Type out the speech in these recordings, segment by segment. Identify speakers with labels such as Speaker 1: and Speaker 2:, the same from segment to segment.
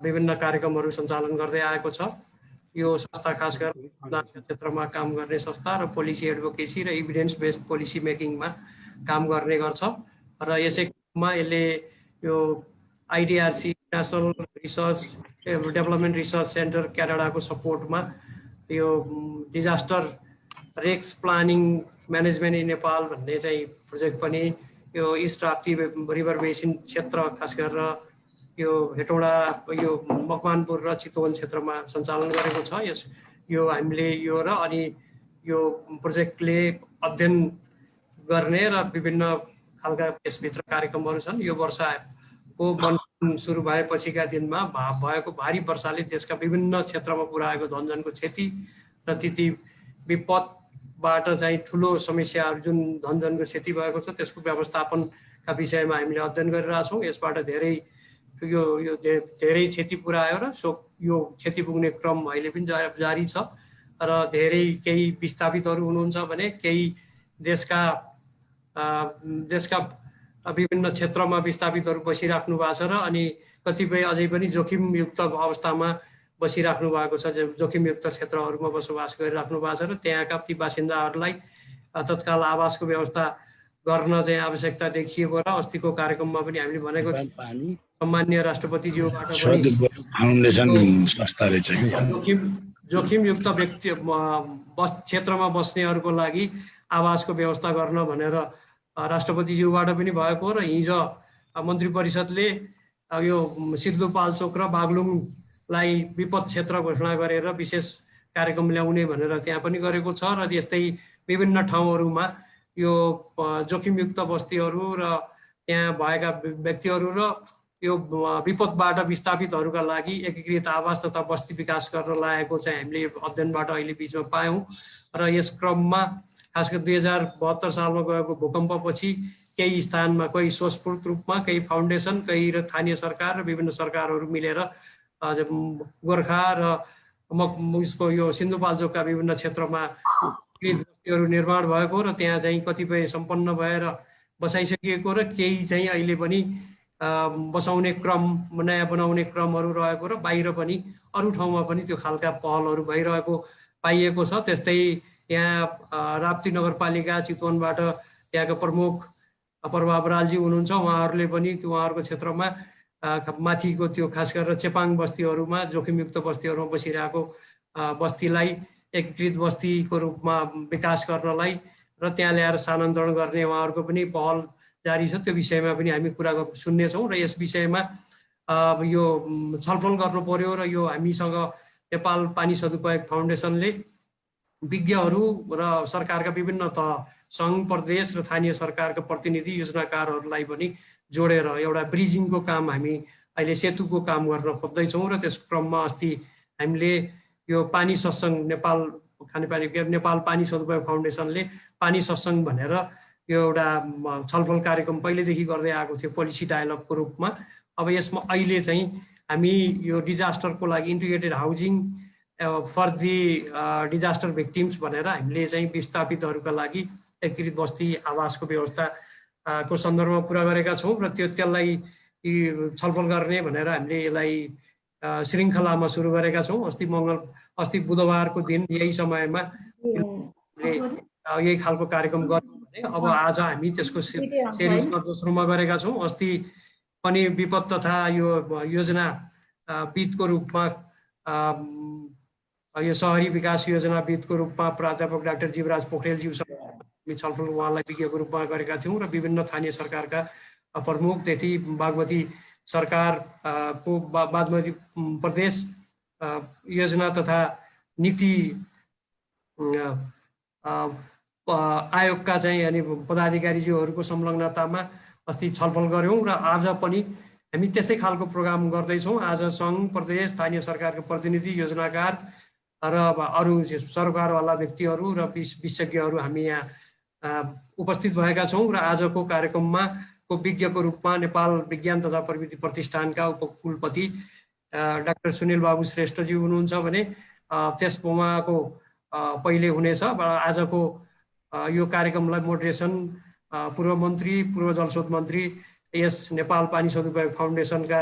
Speaker 1: विभिन्न कार्यक्रमहरू सञ्चालन गर्दै आएको छ। यो संस्था खास गरी मतदानका क्षेत्रमा काम गर्ने संस्था र पोलिसी एडभोकेसी र इभिडेन्स बेस्ड पोलिसी मेकिङमा काम गर्ने गर्छ र यसै क्रममा यसले यो IDRC national research development research centre क्यानाडाको सपोर्टमा यो disaster risk planning management in Nepal भन्ने चाहिँ प्रोजेक्ट पनि यो इस्ट राप्ती रिभर बेसिन क्षेत्र खास गरेर यो हेटौँडा यो मकवानपुर र चितवन क्षेत्रमा सञ्चालन गरेको छ। यो हामीले यो र अनि यो प्रोजेक्टले अध्ययन गर्ने र विभिन्न खालका यसभित्र कार्यक्रमहरू छन्। यो वर्षको मनसुन सुरु भएपछिका दिनमा भएको भारी वर्षाले देशका विभिन्न क्षेत्रमा पुर्याएको धनजनको क्षति र ती विपदबाट चाहिँ ठुलो समस्याहरू जुन धनजनको क्षति भएको छ त्यसको व्यवस्थापनका विषयमा हामीले अध्ययन गरिरहेछौँ। यसबाट धेरै क्षति पुर्यायो र यो क्षति पुग्ने क्रम अहिले पनि जारी छ र केही विस्थापितहरू हुनुहुन्छ भने केही देशका विभिन्न क्षेत्रमा विस्थापितहरू बसिराख्नु भएको छ र अनि कतिपय अझै पनि जोखिमयुक्त अवस्थामा बसिराख्नु भएको छ, जोखिमयुक्त क्षेत्रहरूमा बसोबास गरिराख्नु भएको छ र त्यहाँका ती बासिन्दाहरूलाई तत्काल आवासको व्यवस्था गर्न चाहिँ आवश्यकता देखिएको र अस्तिको कार्यक्रममा पनि हामीले भनेको थियौँ सम्माननीय राष्ट्रपतिज्यूबाट जोखिमयुक्त व्यक्ति क्षेत्रमा बस्नेहरूको लागि आवासको व्यवस्था गर्न भनेर राष्ट्रपतिज्यूबाट पनि भएको र हिजो मन्त्री परिषदले यो सिन्धुपाल्चोक र बागलुङलाई विपद क्षेत्र घोषणा गरेर विशेष कार्यक्रम ल्याउने भनेर त्यहाँ पनि गरेको छ र यस्तै विभिन्न ठाउँहरूमा यो जोखिमयुक्त बस्तीहरू र त्यहाँ भएका व्यक्तिहरू र यो विपदबाट विस्थापितहरूका लागि एकीकृत आवास तथा बस्ती विकास गर्न लागेको चाहिँ हामीले अध्ययनबाट अहिले बिचमा पायौँ र यस क्रममा खास गरी 2072 सालमा गएको भूकम्पपछि केही स्थानमा कोही स्वस्फूर्त रूपमा केही फाउन्डेसन केही र स्थानीय सरकार र विभिन्न सरकारहरू मिलेर गोर्खा र उसको यो सिन्धुपाल्चोकका विभिन्न क्षेत्रमा बस्तीहरू निर्माण भएको र त्यहाँ चाहिँ कतिपय सम्पन्न भएर बसाइसकिएको र केही चाहिँ अहिले पनि बसाउने क्रम नयाँ बनाउने क्रमहरू रहेको र बाहिर पनि अरू ठाउँमा पनि त्यो खालका पहलहरू भइरहेको पाइएको छ। त्यस्तै यहाँ राप्ती नगरपालिका चितवनबाट त्यहाँका प्रमुख प्रभा बरालजी हुनुहुन्छ, उहाँहरूले पनि उहाँहरूको क्षेत्रमा माथिको त्यो खास गरेर चेपाङ बस्तीहरूमा जोखिमयुक्त बस्तीहरूमा बसिरहेको बस्तीलाई एकीकृत बस्तीको रूपमा विकास गर्नलाई र त्यहाँ ल्याएर स्थानान्तरण गर्ने उहाँहरूको पनि पहल जारी छ। त्यो विषयमा पनि हामी कुरा सुन्नेछौँ र यस विषयमा यो छलफल गर्नु पर्यो र यो हामीसँग नेपाल पानी सदुपयोग फाउन्डेसनले विज्ञहरू र सरकारका विभिन्न सङ्घ प्रदेश र स्थानीय सरकारका प्रतिनिधि योजनाकारहरूलाई पनि जोडेर एउटा ब्रिजिङको काम हामी अहिले सेतुको काम गर्न खोज्दैछौँ र त्यस क्रममा अस्ति हामीले यो पानी सत्सङ्ग नेपाल पानी सदुपयोग फाउन्डेसनले पानी सत्सङ्ग भनेर यो एउटा छलफल कार्यक्रम पहिलेदेखि गर्दै आएको थियो पोलिसी डायलगको रूपमा। अब यसमा अहिले चाहिँ हामी यो डिजास्टरको लागि integrated housing for the disaster victims भनेर हामीले चाहिँ विस्थापितहरूका लागि एकीकृत बस्ती आवासको व्यवस्थाको सन्दर्भमा कुरा गरेका छौँ र त्यसलाई छलफल गर्ने भनेर हामीले यसलाई श्रृङ्खलामा सुरु गरेका छौँ। अस्ति बुधबारको दिन यही समयमा यही खालको कार्यक्रम गर्यौँ भने अब आज हामी त्यसको सिरिजमा दोस्रोमा गरेका छौँ। अस्ति पनि विपद तथा यो योजना विदको रूपमा यो शहरी विकास योजना विदको रूपमा प्राध्यापक डाक्टर जीवराज पोखरेलज्यूसँग छलफल उहाँलाई विज्ञको रूपमा गरेका थियौँ र विभिन्न स्थानीय सरकारका प्रमुख त्यति बागमती सरकारको बागमती प्रदेश योजना तथा नीति आयोगका चाहिँ अनि पदाधिकारीज्यूहरूको संलग्नतामा अस्ति छलफल गऱ्यौँ र आज पनि हामी त्यसै खालको प्रोग्राम गर्दैछौँ। आज सङ्घ प्रदेश स्थानीय सरकारका प्रतिनिधि योजनाकार र अरू सरकारवाला व्यक्तिहरू र विशेषज्ञहरू हामी यहाँ उपस्थित भएका छौँ र आजको कार्यक्रममा विज्ञको रूपमा नेपाल विज्ञान तथा प्रविधि प्रतिष्ठानका उपकुलपति डाक्टर सुनिल बाबु श्रेष्ठजी हुनुहुन्छ भने त्यस उहाँको पहिले हुनेछ। आजको यो कार्यक्रमलाई मोडरेसन पूर्व मन्त्री पूर्व जलस्रोत मन्त्री यस नेपाल पानी सदुपयोग फाउन्डेसनका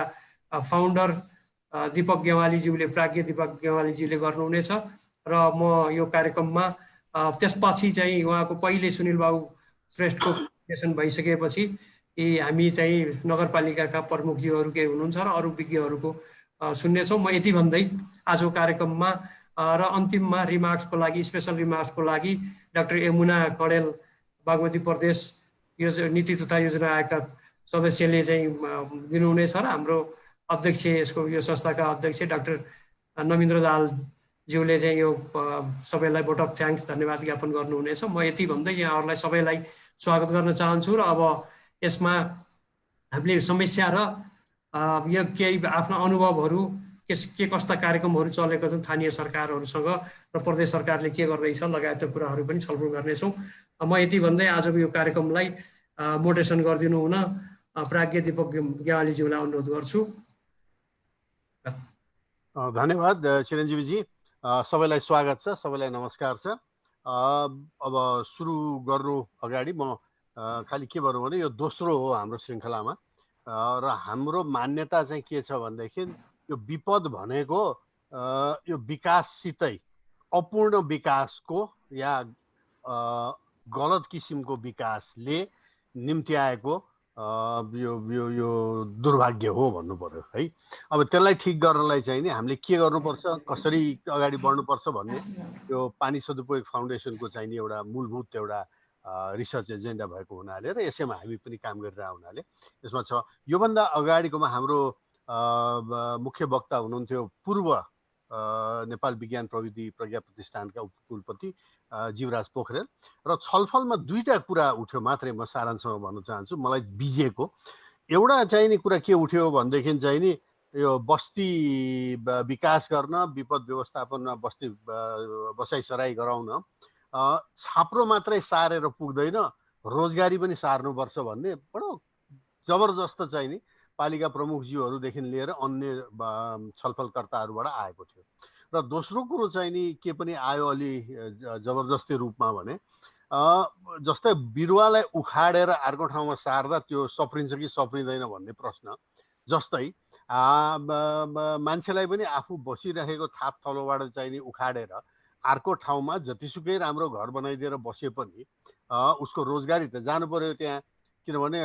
Speaker 1: फाउन्डर दीपक गेवालीज्यूले प्राज्ञ दीपक गेवालीज्यूले गर्नुहुनेछ र म यो कार्यक्रममा त्यसपछि चाहिँ उहाँको पहिले सुनिल बाबु श्रेष्ठको प्रेजेन्टेसन भइसकेपछि हामी चाहिँ नगरपालिकाका प्रमुखज्यूहरू केही हुनुहुन्छ र अरू विज्ञहरूको सुन्नेछौँ। म यति भन्दै आजको कार्यक्रममा र अन्तिममा रिमार्क्सको लागि स्पेसल रिमार्क्सको लागि डाक्टर यमुना कडेल बागमती प्रदेश नीति तथा योजना आयोगका सदस्यले चाहिँ दिनुहुनेछ र हाम्रो अध्यक्ष यसको यो संस्थाका अध्यक्ष डाक्टर नमिन्द्र दाहालज्यूले चाहिँ यो सबैलाई भोट अफ थ्याङ्क्स धन्यवाद ज्ञापन गर्नुहुनेछ। म यति भन्दै यहाँहरूलाई सबैलाई स्वागत गर्न चाहन्छु र अब यसमा हामीले समस्या र यो केही आफ्ना अनुभवहरू के कस्ता कार्यक्रमहरू चलेका छन् स्थानीय सरकारहरूसँग र प्रदेश सरकारले के गर्दैछ लगायतका कुराहरू पनि छलफल गर्नेछौँ। म यति भन्दै आजको यो कार्यक्रमलाई मोडेरेसन गरिदिनु हुन प्राज्ञ दीपक गेवालीज्यूलाई अनुरोध गर्छु।
Speaker 2: धन्यवाद चिरञ्जीवीजी, सबैलाई स्वागत छ, सबैलाई नमस्कार छ। अब सुरु गर्नु अगाडि म खालि के भनौँ भने यो दोस्रो हो हाम्रो श्रृङ्खलामा र हाम्रो मान्यता चाहिँ के छ भनेदेखि यो विपद भनेको यो विकाससितै अपूर्ण विकासको या गलत किसिमको विकासले निम्ति आएको यो दुर्भाग्य हो भन्नु पर्यो है। अब त्यसलाई ठिक गर्नलाई चाहिँ नि हामीले के गर्नुपर्छ, कसरी अगाडि बढ्नुपर्छ भन्ने यो पानी सदुपयोग फाउन्डेसनको चाहिँ नि एउटा मूलभूत एउटा रिसर्च एजेन्डा भएको हुनाले र यसैमा हामी पनि काम गरिरहेको हुनाले यसमा छ। योभन्दा अगाडिकोमा हाम्रो मुख्य वक्ता हुनुहुन्थ्यो पूर्व नेपाल विज्ञान प्रविधि प्रज्ञा प्रतिष्ठानका उपकुलपति जीवराज पोखरेल र छलफलमा दुईटा कुरा उठ्यो मात्रै म सारांशमा भन्न चाहन्छु। मलाई बिजेको एउटा चाहिँ नि कुरा के उठ्यो भनेदेखि चाहिँ नि यो बस्ती विकास गर्न, विपद व्यवस्थापनमा बसाइसराई गराउन छाप्रो मात्रै सारेर पुग्दैन, रोजगारी पनि सार्नुपर्छ भन्ने बडो जबरजस्त चाहिँ नि पालिका प्रमुखज्यूहरूदेखि लिएर अन्य छलफलकर्ताहरूबाट आएको थियो। र दोस्रो कुरो चाहिँ नि के पनि आयो अलि जबरजस्ती रूपमा भने जस्तै बिरुवालाई उखाडेर अर्को ठाउँमा सार्दा त्यो सप्रिन्छ कि सप्रिँदैन भन्ने प्रश्न जस्तै मान्छेलाई पनि आफू बसिरहेको थाप थलोबाट चाहिँ नि उखाडेर अर्को ठाउँमा जतिसुकै राम्रो घर बनाइदिएर बसे पनि उसको रोजगारी त जानु पर्यो त्यहाँ, किनभने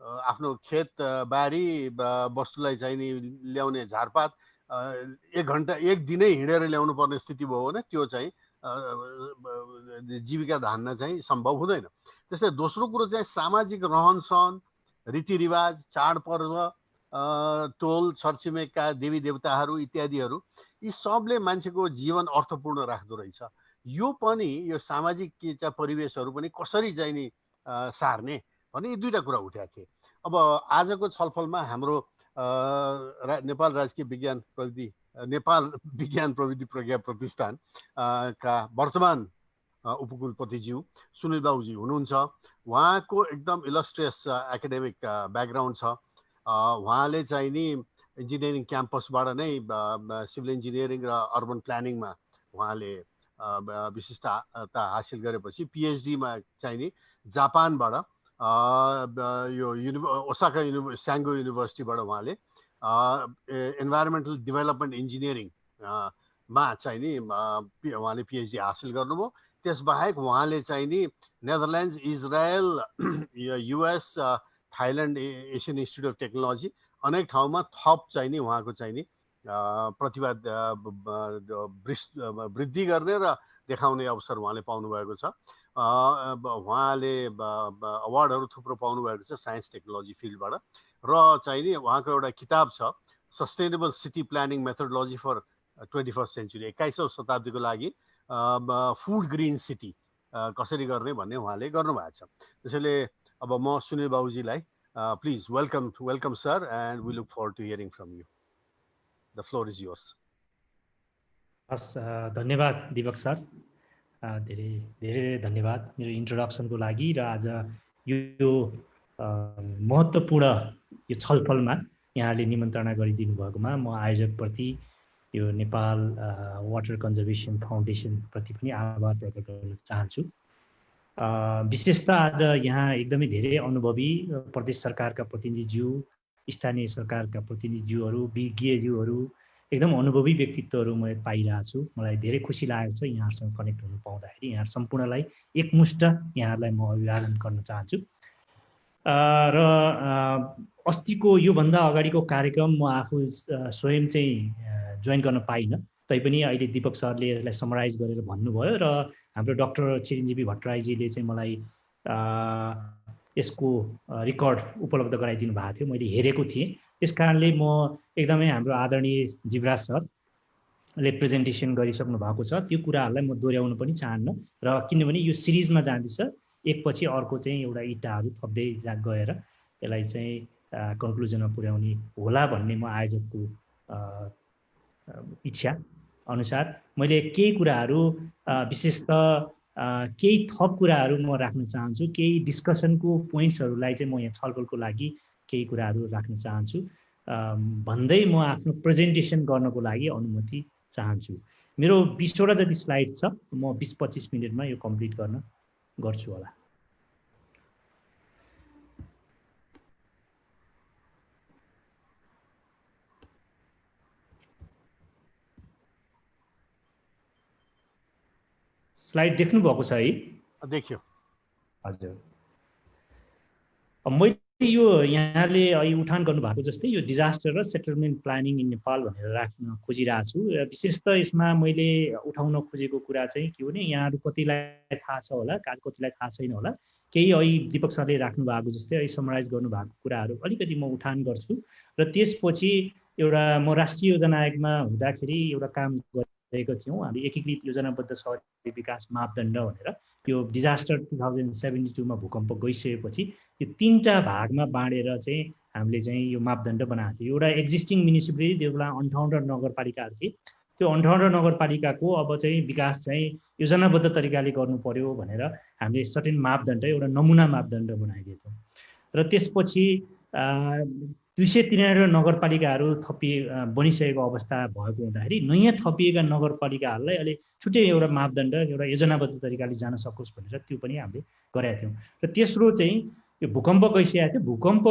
Speaker 2: आफ्नो खेत बारी वस्तुलाई चाहिँ नि ल्याउने झारपात एक दिनै हिँडेर ल्याउनु पर्ने स्थिति भयो भने त्यो चाहिँ जीविका धान्न चाहिँ सम्भव हुँदैन। त्यसै दोस्रो कुरो चाहिँ सामाजिक रहनसहन, रीतिरिवाज, चाडपर्व, टोल छरछिमेकका देवी देवताहरू इत्यादिहरू यी सबले मान्छेको जीवन अर्थपूर्ण राख्दो रहेछ। यो पनि यो सामाजिक के चाहिँ परिवेशहरू पनि कसरी चाहिँ नि सार्ने भन्ने यी दुईटा कुरा उठेका थिए। अब आजको छलफलमा हाम्रो नेपाल राजकीय विज्ञान प्रविधि प्रज्ञा प्रतिष्ठान का वर्तमान उपकुलपतिज्यू सुनिल बाबुजी हुनुहुन्छ। उहाँको एकदम इलस्ट्रियस एकाडेमिक ब्याकग्राउन्ड छ। उहाँले चाहिँ नि इन्जिनियरिङ क्याम्पसबाट नै सिभिल इन्जिनियरिङ र अर्बन प्लानिङमा उहाँले विशिष्टता हासिल गरेपछि पिएचडीमा चाहिँ नि जापानबाट यो ओसाका स्याङ्गो युनिभर्सिटीबाट उहाँले इन्भाइरोमेन्टल डेभलपमेन्ट इन्जिनियरिङ मा चाहिँ नि उहाँले पिएचडी हासिल गर्नुभयो। त्यसबाहेक उहाँले चाहिँ नि Netherlands, Israel, US, Thailand, Asian institute of technology अनेक ठाउँमा थप चाहिँ नि उहाँको चाहिँ नि प्रतिभा वृद्धि गर्ने र देखाउने अवसर उहाँले पाउनुभएको छ। उहाँले अवार्डहरू थुप्रो पाउनुभएको छ साइन्स टेक्नोलोजी फिल्डबाट र चाहिँ नि उहाँको एउटा किताब छ sustainable city planning methodology for 21st century, 21औं शताब्दीको लागि फुड ग्रिन सिटी कसरी गर्ने भन्ने उहाँले गर्नुभएको छ। त्यसैले अब म सुनिल बाबुजीलाई please welcome sir, and we look forward to hearing from you. The floor is yours.
Speaker 3: हस्, धन्यवाद दिपक सर, धेरै धेरै धन्यवाद मेरो इन्ट्रोडक्सनको लागि र आज यो महत्त्वपूर्ण यो छलफलमा यहाँले निमन्त्रणा गरिदिनु भएकोमा म आयोजकप्रति यो नेपाल वाटर कन्जर्भेसन फाउन्डेसनप्रति पनि आभार प्रकट गर्न चाहन्छु। विशेषतः आज यहाँ एकदमै धेरै अनुभवी प्रदेश सरकारका प्रतिनिधिज्यू स्थानीय सरकारका प्रतिनिधिज्यूहरू, विज्ञज्यूहरू, एकदम अनुभवी व्यक्तित्वहरू म पाइरहेको छु। मलाई धेरै खुसी लागेको छ यहाँहरूसँग कनेक्ट हुनु पाउँदाखेरि। यहाँहरू सम्पूर्णलाई एकमुष्ट यहाँहरूलाई म अभिवादन गर्न चाहन्छु। र अस्तिको योभन्दा अगाडिको कार्यक्रम म आफू स्वयं चाहिँ जोइन गर्न पाइनँ, तैपनि अहिले दीपक सरले यसलाई समराइज गरेर भन्नुभयो र हाम्रो डाक्टर चिरञ्जीवी भट्टराईजीले चाहिँ मलाई यसको रेकर्ड उपलब्ध गराइदिनु भएको थियो, मैले हेरेको थिएँ। त्यस कारणले म एकदमै हाम्रो आदरणीय जीवराज सरले प्रेजेन्टेसन गरिसक्नु भएको छ, त्यो कुराहरूलाई म दोहोऱ्याउन पनि चाहन्न। र किनभने यो सिरिजमा जाँदैछ, एकपछि अर्को चाहिँ एउटा इँटाहरू थप्दै गएर त्यसलाई चाहिँ कन्क्लुजनमा पुर्याउने होला भन्ने म आयोजकको इच्छा अनुसार मैले केही कुराहरू विशेषतः केही थप कुराहरू म राख्न चाहन्छु। केही डिस्कसनको पोइन्ट्सहरूलाई चाहिँ म यहाँ छलफलको लागि केही कुराहरू राख्न चाहन्छु भन्दै म आफ्नो प्रेजेन्टेसन गर्नको लागि अनुमति चाहन्छु। मेरो 20वटा जति स्लाइड छ, म 20-25 मिनटमा यो कम्प्लिट गर्छु होला। स्लाइड देख्नु भएको छ है?
Speaker 2: देखियो।
Speaker 3: हजुर, मैले यो यहाँले अहिले उठान गर्नुभएको जस्तै यो डिजास्टर र सेटलमेन्ट प्लानिङ इन नेपाल भनेर राख्न खोजिरहेको छु। विशेषतः यसमा मैले उठाउन खोजेको कुरा चाहिँ के भने, यहाँहरू कतिलाई थाहा छ होला, कतिलाई थाहा छैन होला, केही अहिले दीपक सरले राख्नु भएको जस्तै अहिले समराइज गर्नुभएको कुराहरू अलिकति म उठान गर्छु। र त्यसपछि एउटा म राष्ट्रिय योजना आयोगमा हुँदाखेरि एउटा काम गरेको थियौँ, हामी एकीकृत योजनाबद्ध शहरी विकास मापदण्ड भनेर। यो डिजास्टर 2072 मा भूकम्प गइसकेपछि यो 3टा भागमा बाँडेर चाहिँ हामीले चाहिँ यो मापदण्ड बनाएको थियो। एउटा एक्जिस्टिङ म्युनिसिपालिटी, त्यो बेला 58 नगरपालिकाहरू थिए, त्यो 58 नगरपालिकाको अब चाहिँ विकास चाहिँ योजनाबद्ध तरिकाले गर्नु पर्यो भनेर हामीले सर्टेन मापदण्ड, एउटा नमुना मापदण्ड बनाइदिएको थियौँ। र त्यसपछि 293 नगरपालिकाहरू बनिसकेको अवस्था भएको हुँदाखेरि नयाँ थपिएका नगरपालिकाहरूलाई अहिले छुट्टै एउटा मापदण्ड, एउटा योजनाबद्ध तरिकाले जान सकोस् भनेर त्यो पनि हामीले गरेका थियौँ। र तेस्रो चाहिँ यो भूकम्प गइसकेको थियो, भूकम्प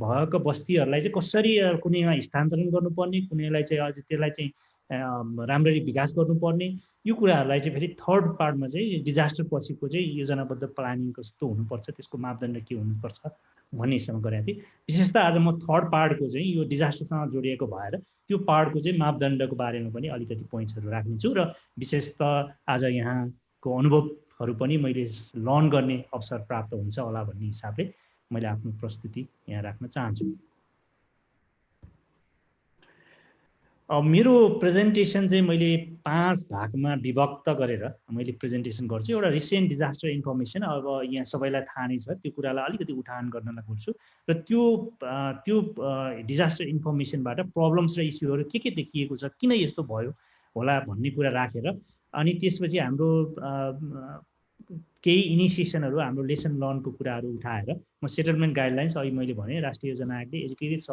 Speaker 3: भएको बस्तीहरूलाई चाहिँ कसरी कुनैमा स्थानान्तरण गर्नुपर्ने, कुनैलाई चाहिँ अझ त्यसलाई चाहिँ राम्ररी विकास गर्नुपर्ने, यो कुराहरूलाई चाहिँ फेरि थर्ड पार्टमा चाहिँ डिजास्टर पछिको चाहिँ योजनाबद्ध प्लानिङ कस्तो हुनुपर्छ, त्यसको मापदण्ड के हुनुपर्छ भन्नेसँग गरेको थिएँ। विशेषतः आज म थर्ड पार्टको चाहिँ यो डिजास्टरसँग जोडिएको भएर त्यो पार्टको चाहिँ मापदण्डको बारेमा पनि अलिकति पोइन्ट्सहरू राख्नेछु। र विशेषतः आज यहाँको अनुभवहरू पनि मैले लर्न गर्ने अवसर प्राप्त हुन्छ होला भन्ने हिसाबले मैले आफ्नो प्रस्तुति यहाँ राख्न चाहन्छु। मेरो प्रेजेन्टेसन चाहिँ मैले 5 भागमा विभक्त गरेर मैले प्रेजेन्टेसन गर्छु। एउटा रिसेन्ट डिजास्टर इन्फर्मेसन, अब यहाँ सबैलाई थाहा नै छ, त्यो कुरालाई अलिकति उठान गर्न खोज्छु। र त्यो डिजास्टर इन्फर्मेसनबाट प्रब्लम्स र इस्युहरू के देखिएको छ, किन यस्तो भयो होला भन्ने कुरा राखेर, अनि त्यसपछि हाम्रो केही इनिसिएसनहरू, हाम्रो लेसन लर्नको कुराहरू उठाएर म सेटलमेन्ट गाइडलाइन्स, अहिले मैले भने राष्ट्रिय योजना आयोगले एजुकेटेड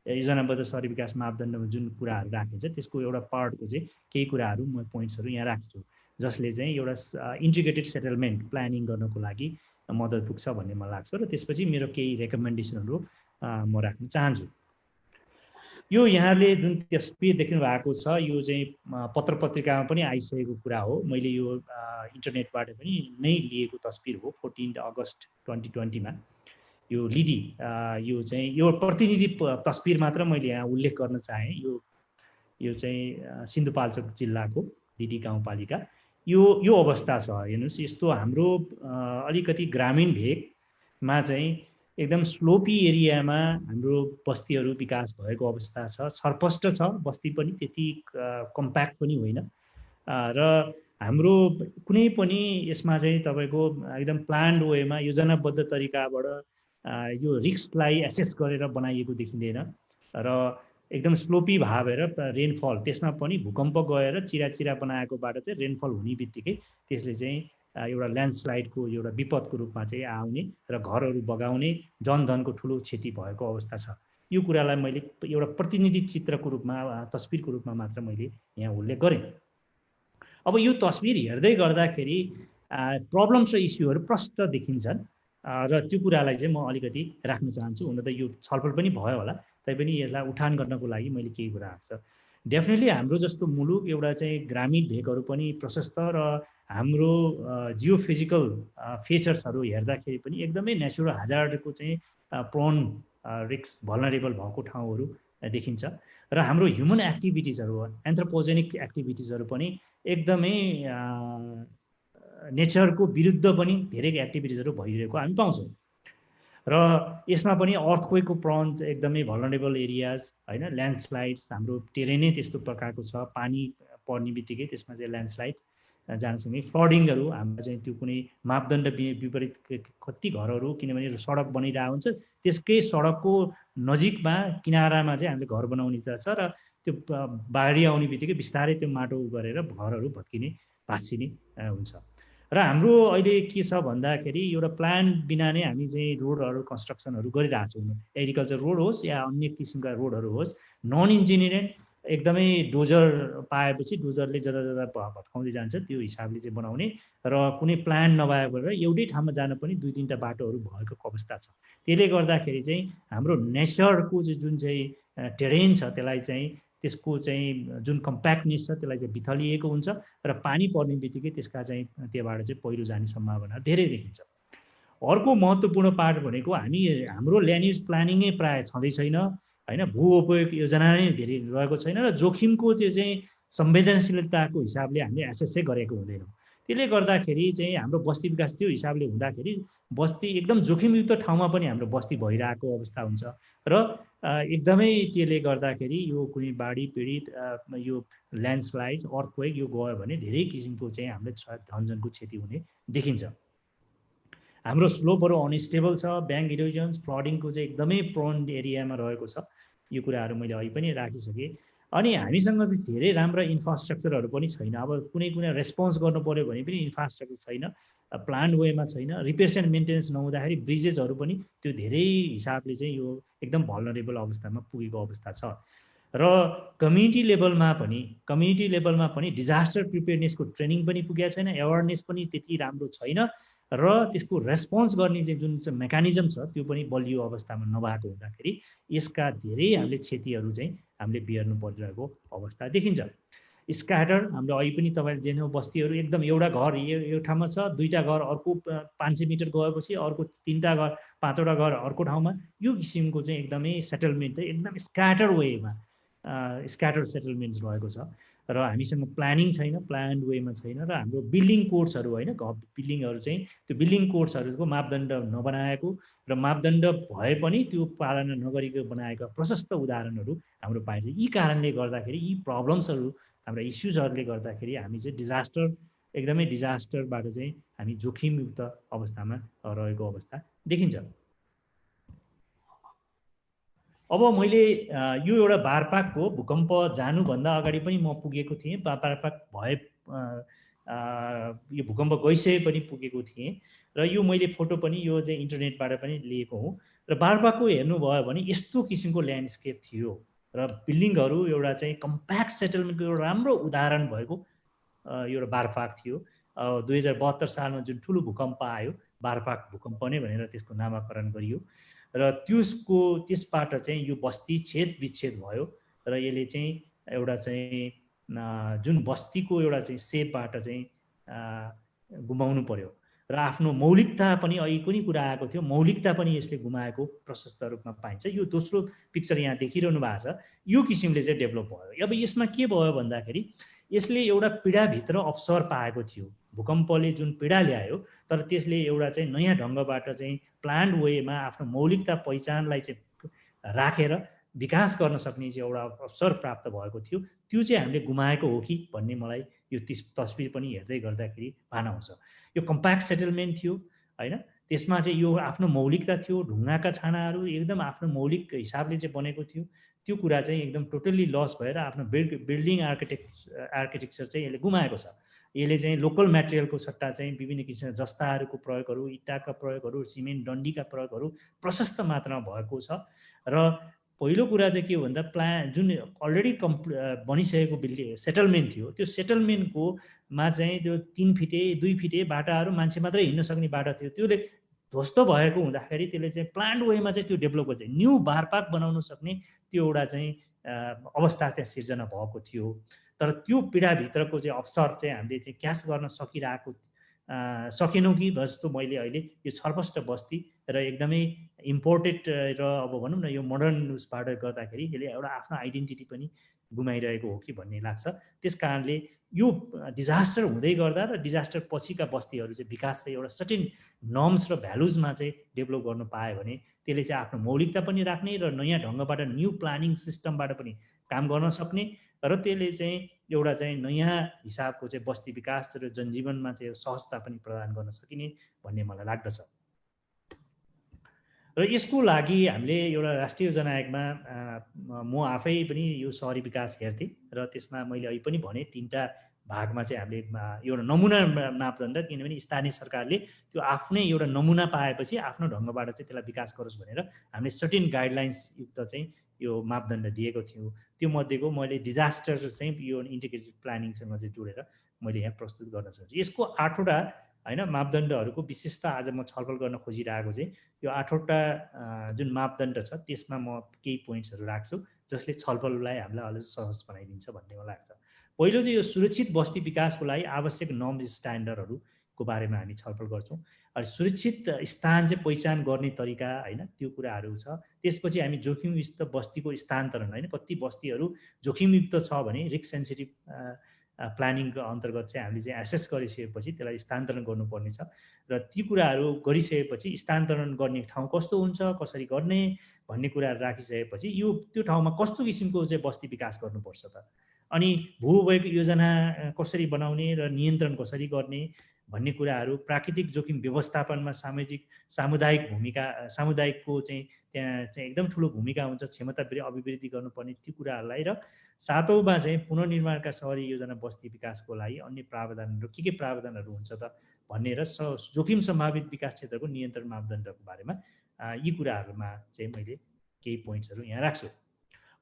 Speaker 3: योजनाबद्ध शहरी विकास मापदण्डमा जुन कुराहरू राखेको छ त्यसको एउटा पार्टको चाहिँ केही कुराहरू म पोइन्ट्सहरू यहाँ राख्छु, जसले चाहिँ एउटा इन्टिग्रेटेड सेटलमेन्ट प्लानिङ गर्नको लागि मद्दत पुग्छ भन्ने मलाई लाग्छ। र त्यसपछि मेरो केही रेकमेन्डेसनहरू म राख्न चाहन्छु। यो यहाँले जुन तस्बिर देख्नु भएको छ, यो चाहिँ पत्र पत्रिकामा पनि आइसकेको कुरा हो। मैले यो इन्टरनेटबाट पनि नै लिएको तस्बिर हो। 14 अगस्त 2020 मा यो लिडी, यो चाहिँ यो प्रतिनिधि तस्बिर मात्र मैले यहाँ उल्लेख गर्न चाहेँ। यो चाहिँ सिन्धुपाल्चोक जिल्लाको लिडी गाउँपालिका यो अवस्था छ। हेर्नुहोस्, यस्तो हाम्रो अलिकति ग्रामीण भेगमा चाहिँ एकदम स्लोपी एरियामा हाम्रो बस्तीहरू विकास भएको अवस्था छ। सरपष्ट छ बस्ती पनि, त्यति कम्प्याक्ट पनि होइन। र हाम्रो कुनै पनि यसमा चाहिँ तपाईँको एकदम प्लान्ड वेमा योजनाबद्ध तरिकाबाट यो रिस्कलाई एसेस गरेर बनाइएको देखिँदैन। र एकदम स्लोपी भएर रेनफल, त्यसमा पनि भूकम्प गएर चिरा बनाएकोबाट चाहिँ रेनफल हुने बित्तिकै त्यसले चाहिँ एउटा ल्यान्डस्लाइडको एउटा विपदको रूपमा चाहिँ आउने र घरहरू बगाउने, जनधनको ठुलो क्षति भएको अवस्था छ। यो कुरालाई मैले एउटा प्रतिनिधि चित्रको रूपमा, तस्बिरको रूपमा मात्र मैले यहाँ उल्लेख गरेँ। अब यो तस्बिर हेर्दै गर्दाखेरि प्रब्लम्स र इस्युहरू प्रष्ट देखिन्छन्। र त्यो कुरालाई चाहिँ म अलिकति राख्न चाहन्छु। हुन त यो छलफल पनि भयो होला, तैपनि यसलाई उठान गर्नको लागि मैले केही कुरा आएको छ। डेफिनेटली हाम्रो जस्तो मुलुक एउटा चाहिँ ग्रामीण भेगहरू पनि प्रशस्त र हाम्रो जियो फिजिकल फिचर्सहरू हेर्दाखेरि पनि एकदमै नेचुरल हजार्डको चाहिँ प्रोन रिस्क भल्नरेबल भएको ठाउँहरू देखिन्छ। र हाम्रो ह्युमन एक्टिभिटिजहरू एन्थ्रोपोजेनिक एक्टिभिटिजहरू पनि एकदमै नेचरको विरुद्ध पनि धेरै एक्टिभिटिजहरू भइरहेको हामी पाउँछौँ। र यसमा पनि अर्थक्वेकको प्रोन एकदमै भल्नरेबल एरियाज होइन, ल्यान्डस्लाइड्स हाम्रो टेरेनै त्यस्तो प्रकारको छ, पानी पर्ने बित्तिकै त्यसमा चाहिँ ल्यान्डस्लाइड जानसँगै फ्लडिङहरू हाम्रो चाहिँ त्यो कुनै मापदण्ड विपरीत कति घरहरू, किनभने सडक बनिरहेको हुन्छ त्यसकै सडकको नजिकमा किनारामा चाहिँ हामीले घर बनाउने छ र त्यो बाढी आउने बित्तिकै बिस्तारै त्यो माटो गरेर घरहरू भत्किने भाँचिने हुन्छ। र हाम्रो अहिले के छ भन्दाखेरि एउटा प्लान बिना नै हामी चाहिँ रोडहरू कन्स्ट्रक्सनहरू गरिरहेको छौँ। एग्रिकल्चर रोड होस् या अन्य किसिमका रोडहरू होस्, नन इन्जिनियरिङ एकदमै डोजर पाएपछि डोजरले जता जता भत्काउँदै जान्छ त्यो हिसाबले चाहिँ बनाउने र कुनै प्लान नभएर एउटै ठाउँमा जान पनि 2-3टा बाटोहरू भएको अवस्था छ। त्यसले गर्दाखेरि चाहिँ हाम्रो नेचरको जुन चाहिँ टेरेन छ त्यसलाई चाहिँ त्यसको चाहिँ जुन कम्प्याक्टनेस छ त्यसलाई चाहिँ बिथलिएको हुन्छ र पानी पर्ने बित्तिकै त्यसका चाहिँ त्यहाँबाट चाहिँ पहिरो जाने सम्भावना धेरै देखिन्छ। अर्को महत्त्वपूर्ण पार्ट भनेको हाम्रो ल्यान्ड युज प्लानिङै प्रायः छँदै छैन होइन, भू उपयोग योजना नै धेरै रहेको छैन र जोखिमको चाहिँ संवेदनशीलताको हिसाबले हामीले एसेसै गरेको हुँदैनौँ। त्यसले गर्दाखेरि चाहिँ हाम्रो बस्ती विकास त्यो हिसाबले हुँदाखेरि बस्ती एकदम जोखिमयुक्त ठाउँमा पनि हाम्रो बस्ती भइरहेको अवस्था हुन्छ र एकदमै त्यसले गर्दाखेरि यो कुनै बाढी पीडित यो ल्यान्डस्लाइड अर्थक्वेक यो गयो भने धेरै किसिमको चाहिँ हामीले धनजनको क्षति हुने देखिन्छ। हाम्रो स्लोपहरू अनस्टेबल छ, ब्याङ्क इरोजन्स फ्लडिङको चाहिँ एकदमै प्रोन एरियामा रहेको छ। यो कुराहरू मैले अहिले पनि राखिसकेँ। अनि हामीसँग धेरै राम्रा इन्फ्रास्ट्रक्चरहरू पनि छैन। अब कुनै रेस्पोन्स गर्नु पर्यो भने पनि इन्फ्रास्ट्रक्चर छैन, प्लान वेमा छैन, रिपेयर्स एन्ड मेन्टेनेन्स नहुँदाखेरि ब्रिजेसहरू पनि त्यो धेरै हिसाबले चाहिँ यो एकदम भल्नरेबल अवस्थामा पुगेको अवस्था छ। र कम्युनिटी लेभलमा पनि डिजास्टर प्रिपेयरनेसको ट्रेनिङ पनि पुगेको छैन, एवेरनेस पनि त्यति राम्रो छैन र त्यसको रेस्पोन्स गर्ने चाहिँ जुन चाहिँ मेकानिजम छ त्यो पनि बलियो अवस्थामा नभएको हुँदाखेरि यसका धेरै हामीले क्षतिहरू चाहिँ हामीले बिहोर्नु परिरहेको अवस्था देखिन्छ। स्क्याटर हाम्रो अहिले पनि तपाईँले देख्नु बस्तीहरू एकदम एउटा घर यो ठाउँमा छ, 2टा घर अर्को 500 मिटर गएपछि अर्को 3टा घर 5वटा घर अर्को ठाउँमा, यो किसिमको चाहिँ एकदमै सेटलमेन्ट चाहिँ एकदम स्क्याटर वेमा स्क्याटर सेटलमेन्ट्स रहेको छ र हामीसँग प्लानिङ छैन, प्लान्ड वेमा छैन र हाम्रो बिल्डिङ कोड्सहरू होइन, बिल्डिङहरू चाहिँ त्यो बिल्डिङ कोड्सहरूको मापदण्ड नबनाएको र मापदण्ड भए पनि त्यो पालना नगरीको बनाएका प्रशस्त उदाहरणहरू हाम्रो पाइन्छ। यी कारणले गर्दाखेरि यी प्रब्लम्सहरू हाम्रा इस्युजहरूले गर्दाखेरि हामी चाहिँ एकदमै डिजास्टरबाट चाहिँ हामी जोखिमयुक्त अवस्थामा रहेको अवस्था देखिन्छ। अब मैले यो एउटा बारपाकको भूकम्प जानुभन्दा अगाडि पनि म पुगेको थिएँ, बारपाक भए यो भूकम्प गइसके पनि पुगेको थिएँ र यो मैले फोटो पनि यो चाहिँ इन्टरनेटबाट पनि लिएको हुँ। र बारपाकको हेर्नुभयो भने यस्तो किसिमको ल्यान्डस्केप थियो र बिल्डिङहरू एउटा चाहिँ कम्प्याक्ट सेटलमेन्टको एउटा राम्रो उदाहरण भएको एउटा बारपाक थियो। 2072 सालमा जुन ठुलो भूकम्प आयो, बारपाक भूकम्प नै भनेर त्यसको नामाकरण गरियो र त्यसबाट चाहिँ यो बस्ती छेद विच्छेद भयो र यसले चाहिँ एउटा चाहिँ जुन बस्तीको एउटा चाहिँ सेपबाट चाहिँ गुमाउनु पर्यो र आफ्नो मौलिकता पनि अहिले कुनै कुरा आएको थियो, मौलिकता पनि यसले गुमाएको प्रशस्त रूपमा पाइन्छ। यो दोस्रो पिक्चर यहाँ देखिरहनु भएको छ, यो किसिमले चाहिँ डेभलप भयो। अब यसमा के भयो भन्दाखेरि यसले एउटा पीडाभित्र अवसर पाएको थियो, भूकम्पले जुन पीडा ल्यायो तर त्यसले एउटा चाहिँ नयाँ ढङ्गबाट चाहिँ प्लान्ड वेमा आफ्नो मौलिकता पहिचानलाई चाहिँ राखेर विकास गर्न सक्ने चाहिँ एउटा अवसर प्राप्त भएको थियो। त्यो चाहिँ हामीले गुमाएको हो कि भन्ने मलाई यो तस्बिर पनि हेर्दै गर्दाखेरि भान आउँछ। यो कम्प्याक्ट सेटलमेन्ट थियो होइन, त्यसमा चाहिँ यो आफ्नो मौलिकता थियो, ढुङ्गाका छानाहरू एकदम आफ्नो मौलिक हिसाबले चाहिँ बनेको थियो। त्यो कुरा चाहिँ एकदम टोटल्ली लस भएर आफ्नो बिल्डिङ आर्किटेक्चर चाहिँ यसले गुमाएको छ। यसले चाहिँ लोकल मेटेरियलको सट्टा चाहिँ विभिन्न किसिमका जस्ताहरूको प्रयोगहरू, इँटाका प्रयोगहरू, सिमेन्ट डन्डीका प्रयोगहरू प्रशस्त मात्रामा भएको छ। र पहिलो कुरा चाहिँ के हो भन्दा जुन अलरेडी बनिसकेको बिल्डिङ सेटलमेन्ट थियो, त्यो सेटलमेन्टकोमा चाहिँ त्यो 3 फिटे 2 फिटे बाटाहरू मान्छे मात्रै हिँड्न सक्ने बाटा थियो, त्यसले ध्वस्त भएको हुँदाखेरि त्यसले चाहिँ प्लान्ड वेमा चाहिँ त्यो डेभलप गर्छ, न्यू बारपाक बनाउन सक्ने त्यो एउटा चाहिँ अवस्था त्यहाँ सिर्जना भएको थियो। तर त्यो पीडाभित्रको चाहिँ अवसर चाहिँ हामीले चाहिँ क्यास गर्न सकेनौँ कि जस्तो मैले अहिले यो छरपष्ट बस्ती र एकदमै इम्पोर्टेड र अब भनौँ न यो मोडर्न उसबाट गर्दाखेरि यसले एउटा आफ्नो आइडेन्टिटी पनि गुमाइरहेको हो कि भन्ने लाग्छ। त्यस कारणले यो डिजास्टर हुँदै गर्दा र डिजास्टर पछिका बस्तीहरू चाहिँ विकास चाहिँ एउटा सर्टेन नर्म्स र भ्यालुजमा चाहिँ डेभलप गर्न पायो भने त्यसले चाहिँ आफ्नो मौलिकता पनि राख्ने र नयाँ ढङ्गबाट न्यू प्लानिङ सिस्टमबाट पनि काम गर्न सक्ने र त्यसले चाहिँ एउटा चाहिँ नयाँ हिसाबको चाहिँ बस्ती विकास र जनजीवनमा चाहिँ सहजता पनि प्रदान गर्न सकिने भन्ने मलाई लाग्दछ। र यसको लागि हामीले एउटा राष्ट्रिय जनआयोगमा म आफै पनि यो सहरी विकास हेर्थेँ र त्यसमा मैले अहिले पनि भने 3टा भागमा चाहिँ हामीले एउटा नमुना मापदण्ड, किनभने स्थानीय सरकारले त्यो आफ्नै एउटा नमुना पाएपछि आफ्नो ढङ्गबाट चाहिँ त्यसलाई विकास गरोस् भनेर हामीले सर्टेन गाइडलाइन्स युक्त चाहिँ यो मापदण्ड दिएको थियौँ। त्यो मध्येको मैले डिजास्टर चाहिँ यो इन्टिग्रेटेड प्लानिङसँग चाहिँ जोडेर मैले यहाँ प्रस्तुत गर्न सक्छु। यसको 8वटा हैन मापदण्डहरूको विशेषता आज म छलफल गर्न खोजिरहेको चाहिँ यो 8वटा जुन मापदण्ड छ त्यसमा म केही पोइन्ट्सहरू राख्छु जसले छलफललाई हामीलाई अलिक सहज बनाइदिन्छ भन्ने मलाई लाग्छ। पहिलो चाहिँ यो सुरक्षित बस्ती विकासको लागि आवश्यक नर्म्स स्ट्यान्डर्डहरूको बारेमा हामी छलफल गर्छौँ। अनि सुरक्षित स्थान चाहिँ पहिचान गर्ने तरिका हैन त्यो कुराहरू छ। त्यसपछि हामी जोखिमयुक्त बस्तीको स्थानान्तरण हैन कति बस्तीहरू जोखिमयुक्त छ भने रिस्क सेन्सिटिभ प्लानिङको अन्तर्गत चाहिँ हामीले चाहिँ एसेस गरिसकेपछि त्यसलाई स्थानान्तरण गर्नुपर्ने छ र ती कुराहरू गरिसकेपछि स्थानान्तरण गर्ने ठाउँ कस्तो हुन्छ, कसरी गर्ने भन्ने कुराहरू राखिसकेपछि यो त्यो ठाउँमा कस्तो किसिमको चाहिँ बस्ती विकास गर्नुपर्छ त, अनि भूवैध योजना कसरी बनाउने र नियन्त्रण कसरी गर्ने भन्ने कुराहरू, प्राकृतिक जोखिम व्यवस्थापनमा सामुदायिकको चाहिँ त्यहाँ चाहिँ एकदम ठुलो भूमिका हुन्छ, क्षमता अभिवृद्धि गर्नुपर्ने त्यो कुराहरूलाई। र 7औँमा चाहिँ पुनर्निर्माणका सहरी योजना बस्ती विकासको लागि अन्य प्रावधानहरू के प्रावधानहरू हुन्छ त भन्ने र जोखिम सम्भावित विकास क्षेत्रको नियन्त्रण मापदण्डको बारेमा यी कुराहरूमा चाहिँ मैले केही पोइन्ट्सहरू यहाँ राख्छु।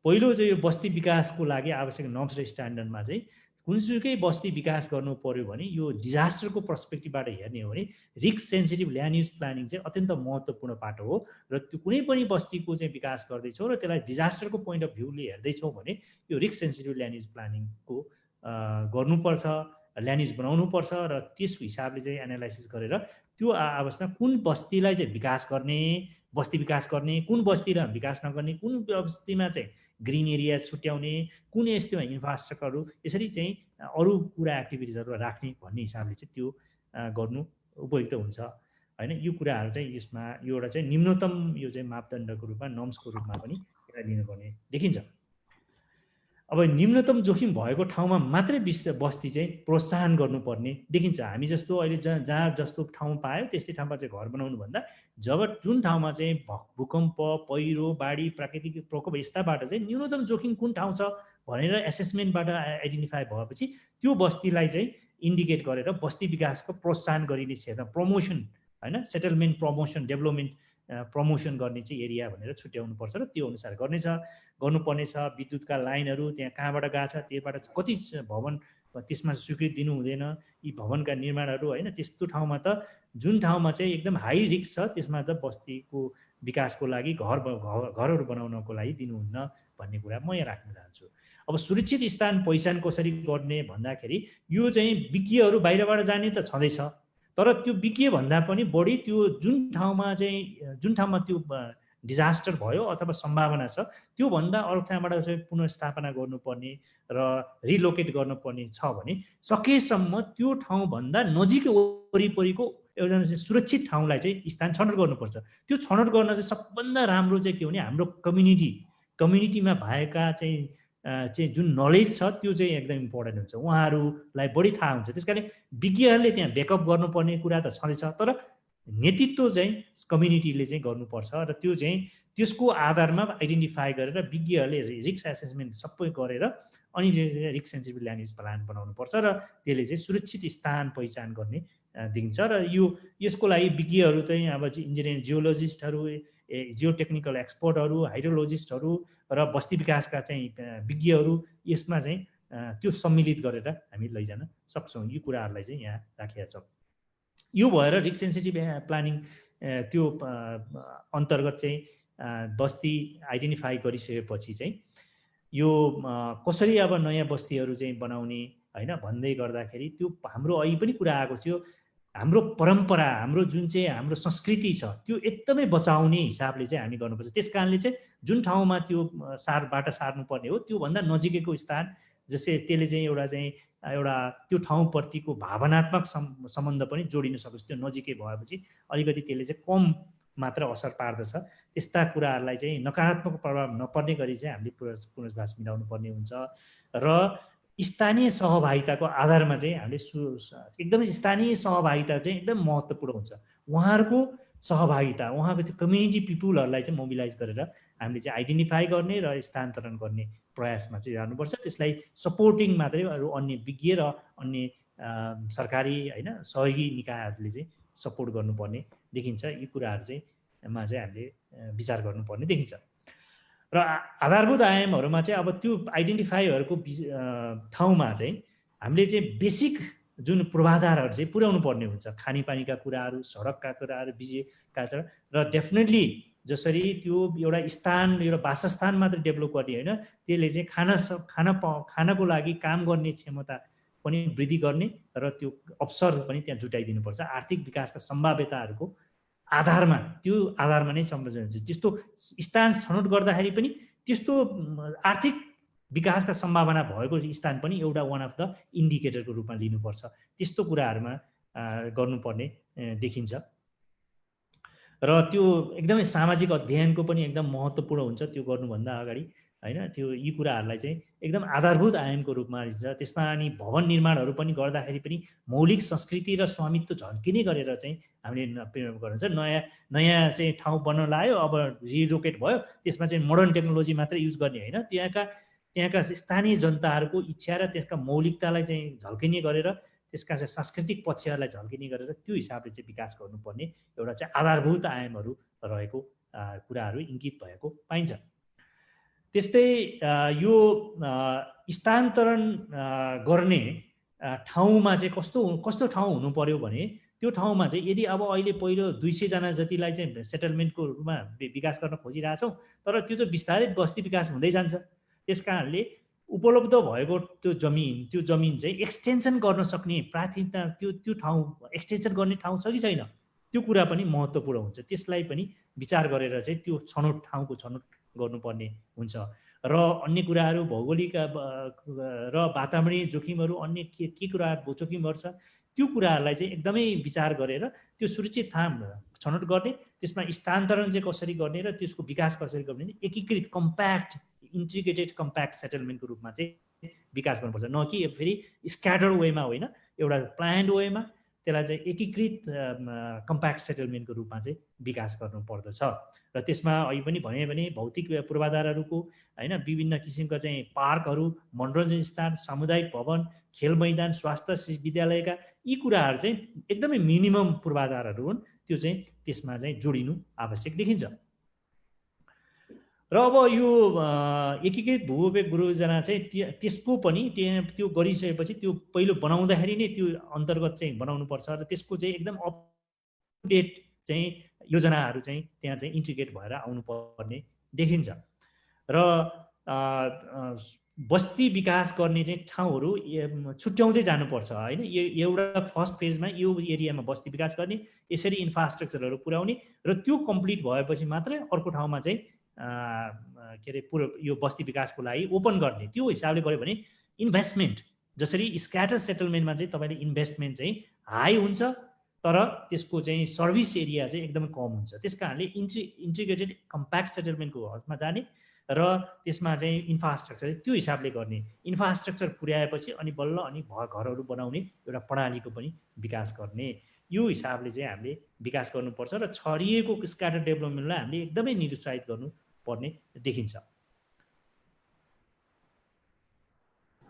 Speaker 3: पहिलो चाहिँ यो बस्ती विकासको लागि आवश्यक नर्म्स र स्ट्यान्डर्डमा चाहिँ कुनसुकै बस्ती विकास गर्नु पर्यो भने यो डिजास्टरको पर्सपेक्टिभबाट हेर्ने हो भने risk sensitive land use planning चाहिँ अत्यन्त महत्त्वपूर्ण पाटो हो। र त्यो कुनै पनि बस्तीको चाहिँ विकास गर्दैछौँ र त्यसलाई डिजास्टरको पोइन्ट अफ भ्यूले हेर्दैछौँ भने यो रिस्क सेन्सिटिभ ल्यान्ड युज प्लानिङको गर्नुपर्छ, ल्यान्ड युज बनाउनुपर्छ र त्यस हिसाबले चाहिँ एनालाइसिस गरेर त्यो अवस्था कुन बस्तीलाई चाहिँ विकास गर्ने, बस्ती विकास गर्ने, कुन बस्तीलाई विकास नगर्ने, कुन बस्तीमा चाहिँ ग्रिन एरिया छुट्याउने, कुन यस्तोमा इन्फ्रास्ट्रक्चरहरू यसरी चाहिँ अरू कुरा एक्टिभिटिजहरू राख्ने भन्ने हिसाबले चाहिँ त्यो गर्नु उपयुक्त हुन्छ हैन। यो कुराहरू चाहिँ यसमा यो एउटा चाहिँ न्यूनतम यो चाहिँ मापदण्डको रूपमा नर्म्सको रूपमा पनि यसलाई लिनुपर्ने देखिन्छ। अब न्यूनतम जोखिम भएको ठाउँमा मात्रै बस्ती चाहिँ प्रोत्साहन गर्नुपर्ने देखिन्छ। हामी जस्तो अहिले जहाँ जस्तो ठाउँ पायो त्यस्तै ठाउँमा चाहिँ घर बनाउनु भन्दा जब जुन ठाउँमा चाहिँ भूकम्प, पहिरो, बाढी, प्राकृतिक प्रकोप यस्ताबाट चाहिँ न्यूनतम जोखिम कुन ठाउँ छ भनेर एसेसमेन्टबाट आइडेन्टिफाई भएपछि त्यो बस्तीलाई चाहिँ इन्डिकेट गरेर बस्ती विकासको प्रोत्साहन गरिने क्षेत्र, प्रमोसन हैन, सेटलमेन्ट प्रमोसन, डेभलपमेन्ट प्रमोसन गर्ने चाहिँ एरिया भनेर छुट्याउनुपर्छ र त्यो अनुसार गर्नुपर्ने छ। विद्युतका लाइनहरू त्यहाँ कहाँबाट गएको छ, त्योबाट कति भवन त्यसमा स्वीकृति दिनु हुँदैन, यी भवनका निर्माणहरू हैन। त्यस्तो ठाउँमा त जुन ठाउँमा चाहिँ एकदम हाई रिस्क छ त्यसमा त बस्तीको विकासको लागि घरहरू बनाउनको लागि दिनुहुन्न भन्ने कुरा म यहाँ राख्न चाहन्छु। अब सुरक्षित स्थान पहिचान कसरी गर्ने भन्दाखेरि यो चाहिँ विज्ञहरू बाहिरबाट जाने त छँदैछ, तर त्यो विज्ञ भन्दा पनि बढी त्यो जुन ठाउँमा त्यो डिजास्टर भयो अथवा सम्भावना छ त्योभन्दा अरू ठाउँबाट चाहिँ पुनर्स्थापना गर्नुपर्ने र रिलोकेट गर्नुपर्ने छ भने सकेसम्म त्यो ठाउँभन्दा नजिक वरिपरिको एउटा सुरक्षित ठाउँलाई चाहिँ स्थान छनौट गर्नुपर्छ। त्यो छनौट गर्न चाहिँ सबभन्दा राम्रो चाहिँ के हो भने हाम्रो कम्युनिटीमा भएका चाहिँ जुन नलेज छ त्यो चाहिँ एकदम इम्पोर्टेन्ट हुन्छ, उहाँहरूलाई बढी थाहा हुन्छ। त्यस कारणले विज्ञहरूले त्यहाँ ब्याकअप गर्नुपर्ने कुरा त छँदैछ, तर नेतृत्व चाहिँ कम्युनिटीले चाहिँ गर्नुपर्छ र त्यो चाहिँ त्यसको आधारमा आइडेन्टिफाई गरेर विज्ञहरूले रिस्क एसेसमेन्ट सबै गरेर अनि risk sensitive land use plan बनाउनुपर्छ र त्यसले चाहिँ सुरक्षित स्थान पहिचान गर्ने दिन्छ। र यसको लागि विज्ञहरू चाहिँ अब इन्जिनियरिङ, जियोलोजिस्टहरू, जियो टेक्निकल एक्सपर्टहरू, हाइड्रोलोजिस्टहरू र बस्ती विकासका चाहिँ विज्ञहरू यसमा चाहिँ त्यो सम्मिलित गरेर हामी लैजान सक्छौँ। यी कुराहरूलाई चाहिँ यहाँ राखेका छौँ। यो भएर रिस्क सेन्सिटिभ प्लानिङ त्यो अन्तर्गत चाहिँ बस्ती आइडेन्टिफाई गरिसकेपछि चाहिँ यो कसरी अब नयाँ बस्तीहरू चाहिँ बनाउने होइन भन्दै गर्दाखेरि त्यो हाम्रो अहिले पनि कुरा आएको थियो, हाम्रो परम्परा, हाम्रो जुन चाहिँ हाम्रो संस्कृति छ त्यो एकदमै बचाउने हिसाबले चाहिँ हामी गर्नुपर्छ। त्यस कारणले चाहिँ जुन ठाउँमा त्यो बाटा सार्नुपर्ने हो त्योभन्दा नजिकैको स्थान, जस्तै त्यसले चाहिँ एउटा त्यो ठाउँप्रतिको भावनात्मक सम्बन्ध पनि जोडिन सकोस्। त्यो नजिकै भएपछि अलिकति त्यसले चाहिँ कम मात्र असर पार्दछ। त्यस्ता कुराहरूलाई चाहिँ नकारात्मक प्रभाव नपर्ने गरी चाहिँ हामीले पुनर्वास मिलाउनु पर्ने हुन्छ। र स्थानीय सहभागिताको आधारमा चाहिँ हामीले एकदमै स्थानीय सहभागिता चाहिँ एकदम महत्त्वपूर्ण हुन्छ। उहाँहरूको सहभागिता, उहाँको त्यो कम्युनिटी पिपुलहरूलाई चाहिँ मोबिलाइज गरेर हामीले चाहिँ आइडेन्टिफाई गर्ने र स्थानान्तरण गर्ने प्रयासमा चाहिँ जानुपर्छ। त्यसलाई सपोर्टिङ मात्रै अरू अन्य विज्ञ र अन्य सरकारी होइन सहयोगी निकायहरूले चाहिँ सपोर्ट गर्नुपर्ने देखिन्छ। यी कुराहरू चाहिँ हामीले विचार गर्नुपर्ने देखिन्छ। र आधारभूत आयामहरूमा चाहिँ अब त्यो आइडेन्टिफाईहरूको ठाउँमा चाहिँ हामीले चाहिँ बेसिक जुन पूर्वाधारहरू चाहिँ पुर्याउनु पर्ने हुन्छ। खानेपानीका कुराहरू, सडकका कुराहरू, बिजुलीका र डेफिनेटली जसरी त्यो एउटा स्थान, एउटा वासस्थान मात्र डेभलप गर्ने होइन, त्यसले चाहिँ खानको लागि काम गर्ने क्षमता पनि वृद्धि गर्ने र त्यो अवसर पनि त्यहाँ जुटाइदिनुपर्छ। आर्थिक विकासका सम्भाव्यताहरूको आधारमा, त्यो आधारमा नै सम्झिन्छ। त्यस्तो स्थान छनौट गर्दाखेरि पनि त्यस्तो आर्थिक विकासका सम्भावना भएको स्थान पनि एउटा वान अफ द इन्डिकेटरको रूपमा लिनुपर्छ। त्यस्तो कुराहरूमा गर्नुपर्ने देखिन्छ। र त्यो एकदमै सामाजिक अध्ययनको पनि एकदम महत्त्वपूर्ण हुन्छ त्यो गर्नुभन्दा अगाडि होइन। त्यो यी कुराहरूलाई चाहिँ एकदम आधारभूत आयामको रूपमा लिन्छ। त्यसमा अनि भवन निर्माणहरू पनि गर्दाखेरि पनि मौलिक संस्कृति र स्वामित्व झल्किने गरेर चाहिँ हामीले गर्नुहुन्छ। नयाँ चाहिँ ठाउँ बन्न लाग्यो, अब रिलोकेट भयो, त्यसमा चाहिँ मोडर्न टेक्नोलोजी मात्रै युज गर्ने होइन, त्यहाँका स्थानीय जनताहरूको इच्छा र त्यसका मौलिकतालाई चाहिँ झल्किने गरेर, त्यसका चाहिँ सांस्कृतिक पक्षहरूलाई झल्किने गरेर त्यो हिसाबले चाहिँ विकास गर्नुपर्ने एउटा चाहिँ आधारभूत आयामहरू रहेको कुराहरू इङ्गित भएको पाइन्छ। त्यस्तै यो स्थानान्तरण गर्ने ठाउँमा चाहिँ कस्तो ठाउँ हुनु पर्यो भने, त्यो ठाउँमा चाहिँ यदि अब अहिले पहिलो 200 जना जतिलाई चाहिँ सेटलमेन्टको रूपमा विकास गर्न खोजिरहेछौँ, तर त्यो चाहिँ बिस्तारै बस्ती विकास हुँदै जान्छ। त्यस कारणले उपलब्ध भएको त्यो जमिन चाहिँ एक्सटेन्सन गर्न सक्ने प्राथमिकता, त्यो ठाउँ एक्सटेन्सन गर्ने ठाउँ छ कि छैन, त्यो कुरा पनि महत्त्वपूर्ण हुन्छ। त्यसलाई पनि विचार गरेर चाहिँ त्यो ठाउँको छनौट गर्नुपर्ने हुन्छ। र अन्य कुराहरू भौगोलिक र वातावरणीय जोखिमहरू, अन्य के कुराहरू जोखिमहरू छ, त्यो कुराहरूलाई चाहिँ एकदमै विचार गरेर त्यो सुरक्षित ठाउँ छनौट गर्ने, त्यसमा स्थानान्तरण चाहिँ कसरी गर्ने र त्यसको विकास कसरी गर्ने, एकीकृत इन्टिग्रेटेड कम्प्याक्ट सेटलमेन्टको रूपमा चाहिँ विकास गर्नुपर्छ। न कि फेरि स्क्याटर्ड वेमा होइन, एउटा प्लान्ड वेमा त्यसलाई चाहिँ एकीकृत कम्प्याक्ट सेटलमेन्टको रूपमा चाहिँ विकास गर्नुपर्दछ। र त्यसमा अहिले पनि भने भौतिक पूर्वाधारहरूको होइन, विभिन्न किसिमका चाहिँ पार्कहरू, मनोरञ्जन स्थान, सामुदायिक भवन, खेल मैदान, स्वास्थ्य विद्यालयका यी कुराहरू चाहिँ एकदमै मिनिमम पूर्वाधारहरू हुन्। त्यो चाहिँ त्यसमा चाहिँ जोडिनु आवश्यक देखिन्छ। र अब यो एकीकृत भूविवेक योजना चाहिँ त्यसको पनि त्यो गरिसकेपछि त्यो पहिलो बनाउँदाखेरि नै त्यो अन्तर्गत चाहिँ बनाउनुपर्छ र त्यसको चाहिँ एकदम अपडेट चाहिँ योजनाहरू चाहिँ त्यहाँ चाहिँ इन्टिग्रेट भएर आउनुपर्ने देखिन्छ। र बस्ती विकास गर्ने चाहिँ ठाउँहरू छुट्याउँदै जानुपर्छ होइन। एउटा फर्स्ट फेजमा यो एरियामा बस्ती विकास गर्ने, यसरी इन्फ्रास्ट्रक्चरहरू पुर्याउने र त्यो कम्प्लिट भएपछि मात्रै अर्को ठाउँमा चाहिँ के अरे यो बस्ती विकासको लागि ओपन गर्ने। त्यो हिसाबले गऱ्यो भने इन्भेस्टमेन्ट, जसरी स्क्याटर सेटलमेन्टमा चाहिँ तपाईँले इन्भेस्टमेन्ट चाहिँ हाई हुन्छ तर त्यसको चाहिँ सर्भिस एरिया चाहिँ एकदमै कम हुन्छ। त्यस कारणले इन्टिग्रेटेड कम्प्याक्ट सेटलमेन्टको हदमा जाने र त्यसमा चाहिँ इन्फ्रास्ट्रक्चर त्यो हिसाबले गर्ने। इन्फ्रास्ट्रक्चर पुर्याएपछि अनि बल्ल अनि घरहरू बनाउने एउटा प्रणालीको पनि विकास गर्ने। यो हिसाबले चाहिँ हामीले विकास गर्नुपर्छ र छरिएको स्क्याटर डेभलपमेन्टलाई हामीले एकदमै निरुत्साहित गर्नुपर्ने देखिन्छ।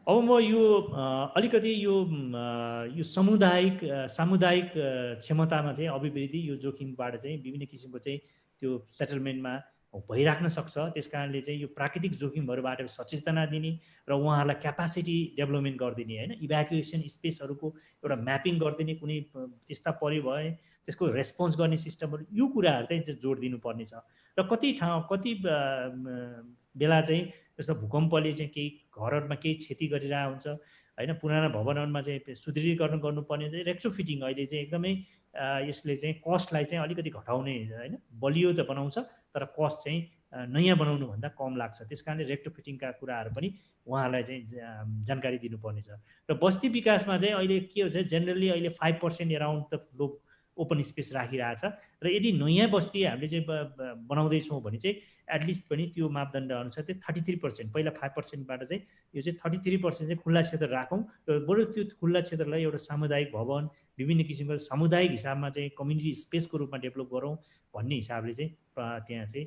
Speaker 3: अब म यो अलिकति यो सामुदायिक क्षमतामा चाहिँ अभिवृद्धि, यो जोखिमबाट चाहिँ विभिन्न किसिमको चाहिँ त्यो सेटलमेन्टमा भइराख्न सक्छ। त्यस कारणले चाहिँ यो प्राकृतिक जोखिमहरूबाट सचेतना दिने र उहाँहरूलाई क्यापासिटी डेभलपमेन्ट गरिदिने होइन, इभ्याकुएसन स्पेसहरूको एउटा म्यापिङ गरिदिने, कुनै त्यस्ता पऱ्यो भए त्यसको रेस्पोन्स गर्ने सिस्टमहरू, यो कुराहरू चाहिँ जोड दिनुपर्ने छ। र कति बेला चाहिँ जस्तो भूकम्पले चाहिँ केही घरहरूमा केही क्षति गरिरहेको हुन्छ होइन, पुराना भवनहरूमा चाहिँ सुदृढीकरण गर्नुपर्ने चाहिँ रेट्रोफिटिङ अहिले चाहिँ एकदमै यसले चाहिँ कस्टलाई चाहिँ अलिकति घटाउने होइन, बलियो त बनाउँछ तर कस्ट चाहिँ नयाँ बनाउनुभन्दा कम लाग्छ। त्यस कारणले रेट्रोफिटिङका कुराहरू पनि उहाँहरूलाई चाहिँ जानकारी दिनुपर्ने छ। र बस्ती विकासमा चाहिँ अहिले के हुन्छ, जेनरली अहिले 5% एराउन्ड त लोक ओपन स्पेस राखिरहेछ र यदि नयाँ बस्ती हामीले चाहिँ बनाउँदैछौँ भने चाहिँ एटलिस्ट पनि त्यो मापदण्ड अनुसार चाहिँ 33%, पहिला 5%बाट चाहिँ यो चाहिँ 33% चाहिँ खुल्ला क्षेत्र राखौँ र बरु त्यो खुल्ला क्षेत्रलाई एउटा सामुदायिक भवन विभिन्न किसिमको सामुदायिक हिसाबमा चाहिँ कम्युनिटी स्पेसको रूपमा डेभलप गरौँ भन्ने हिसाबले चाहिँ त्यहाँ चाहिँ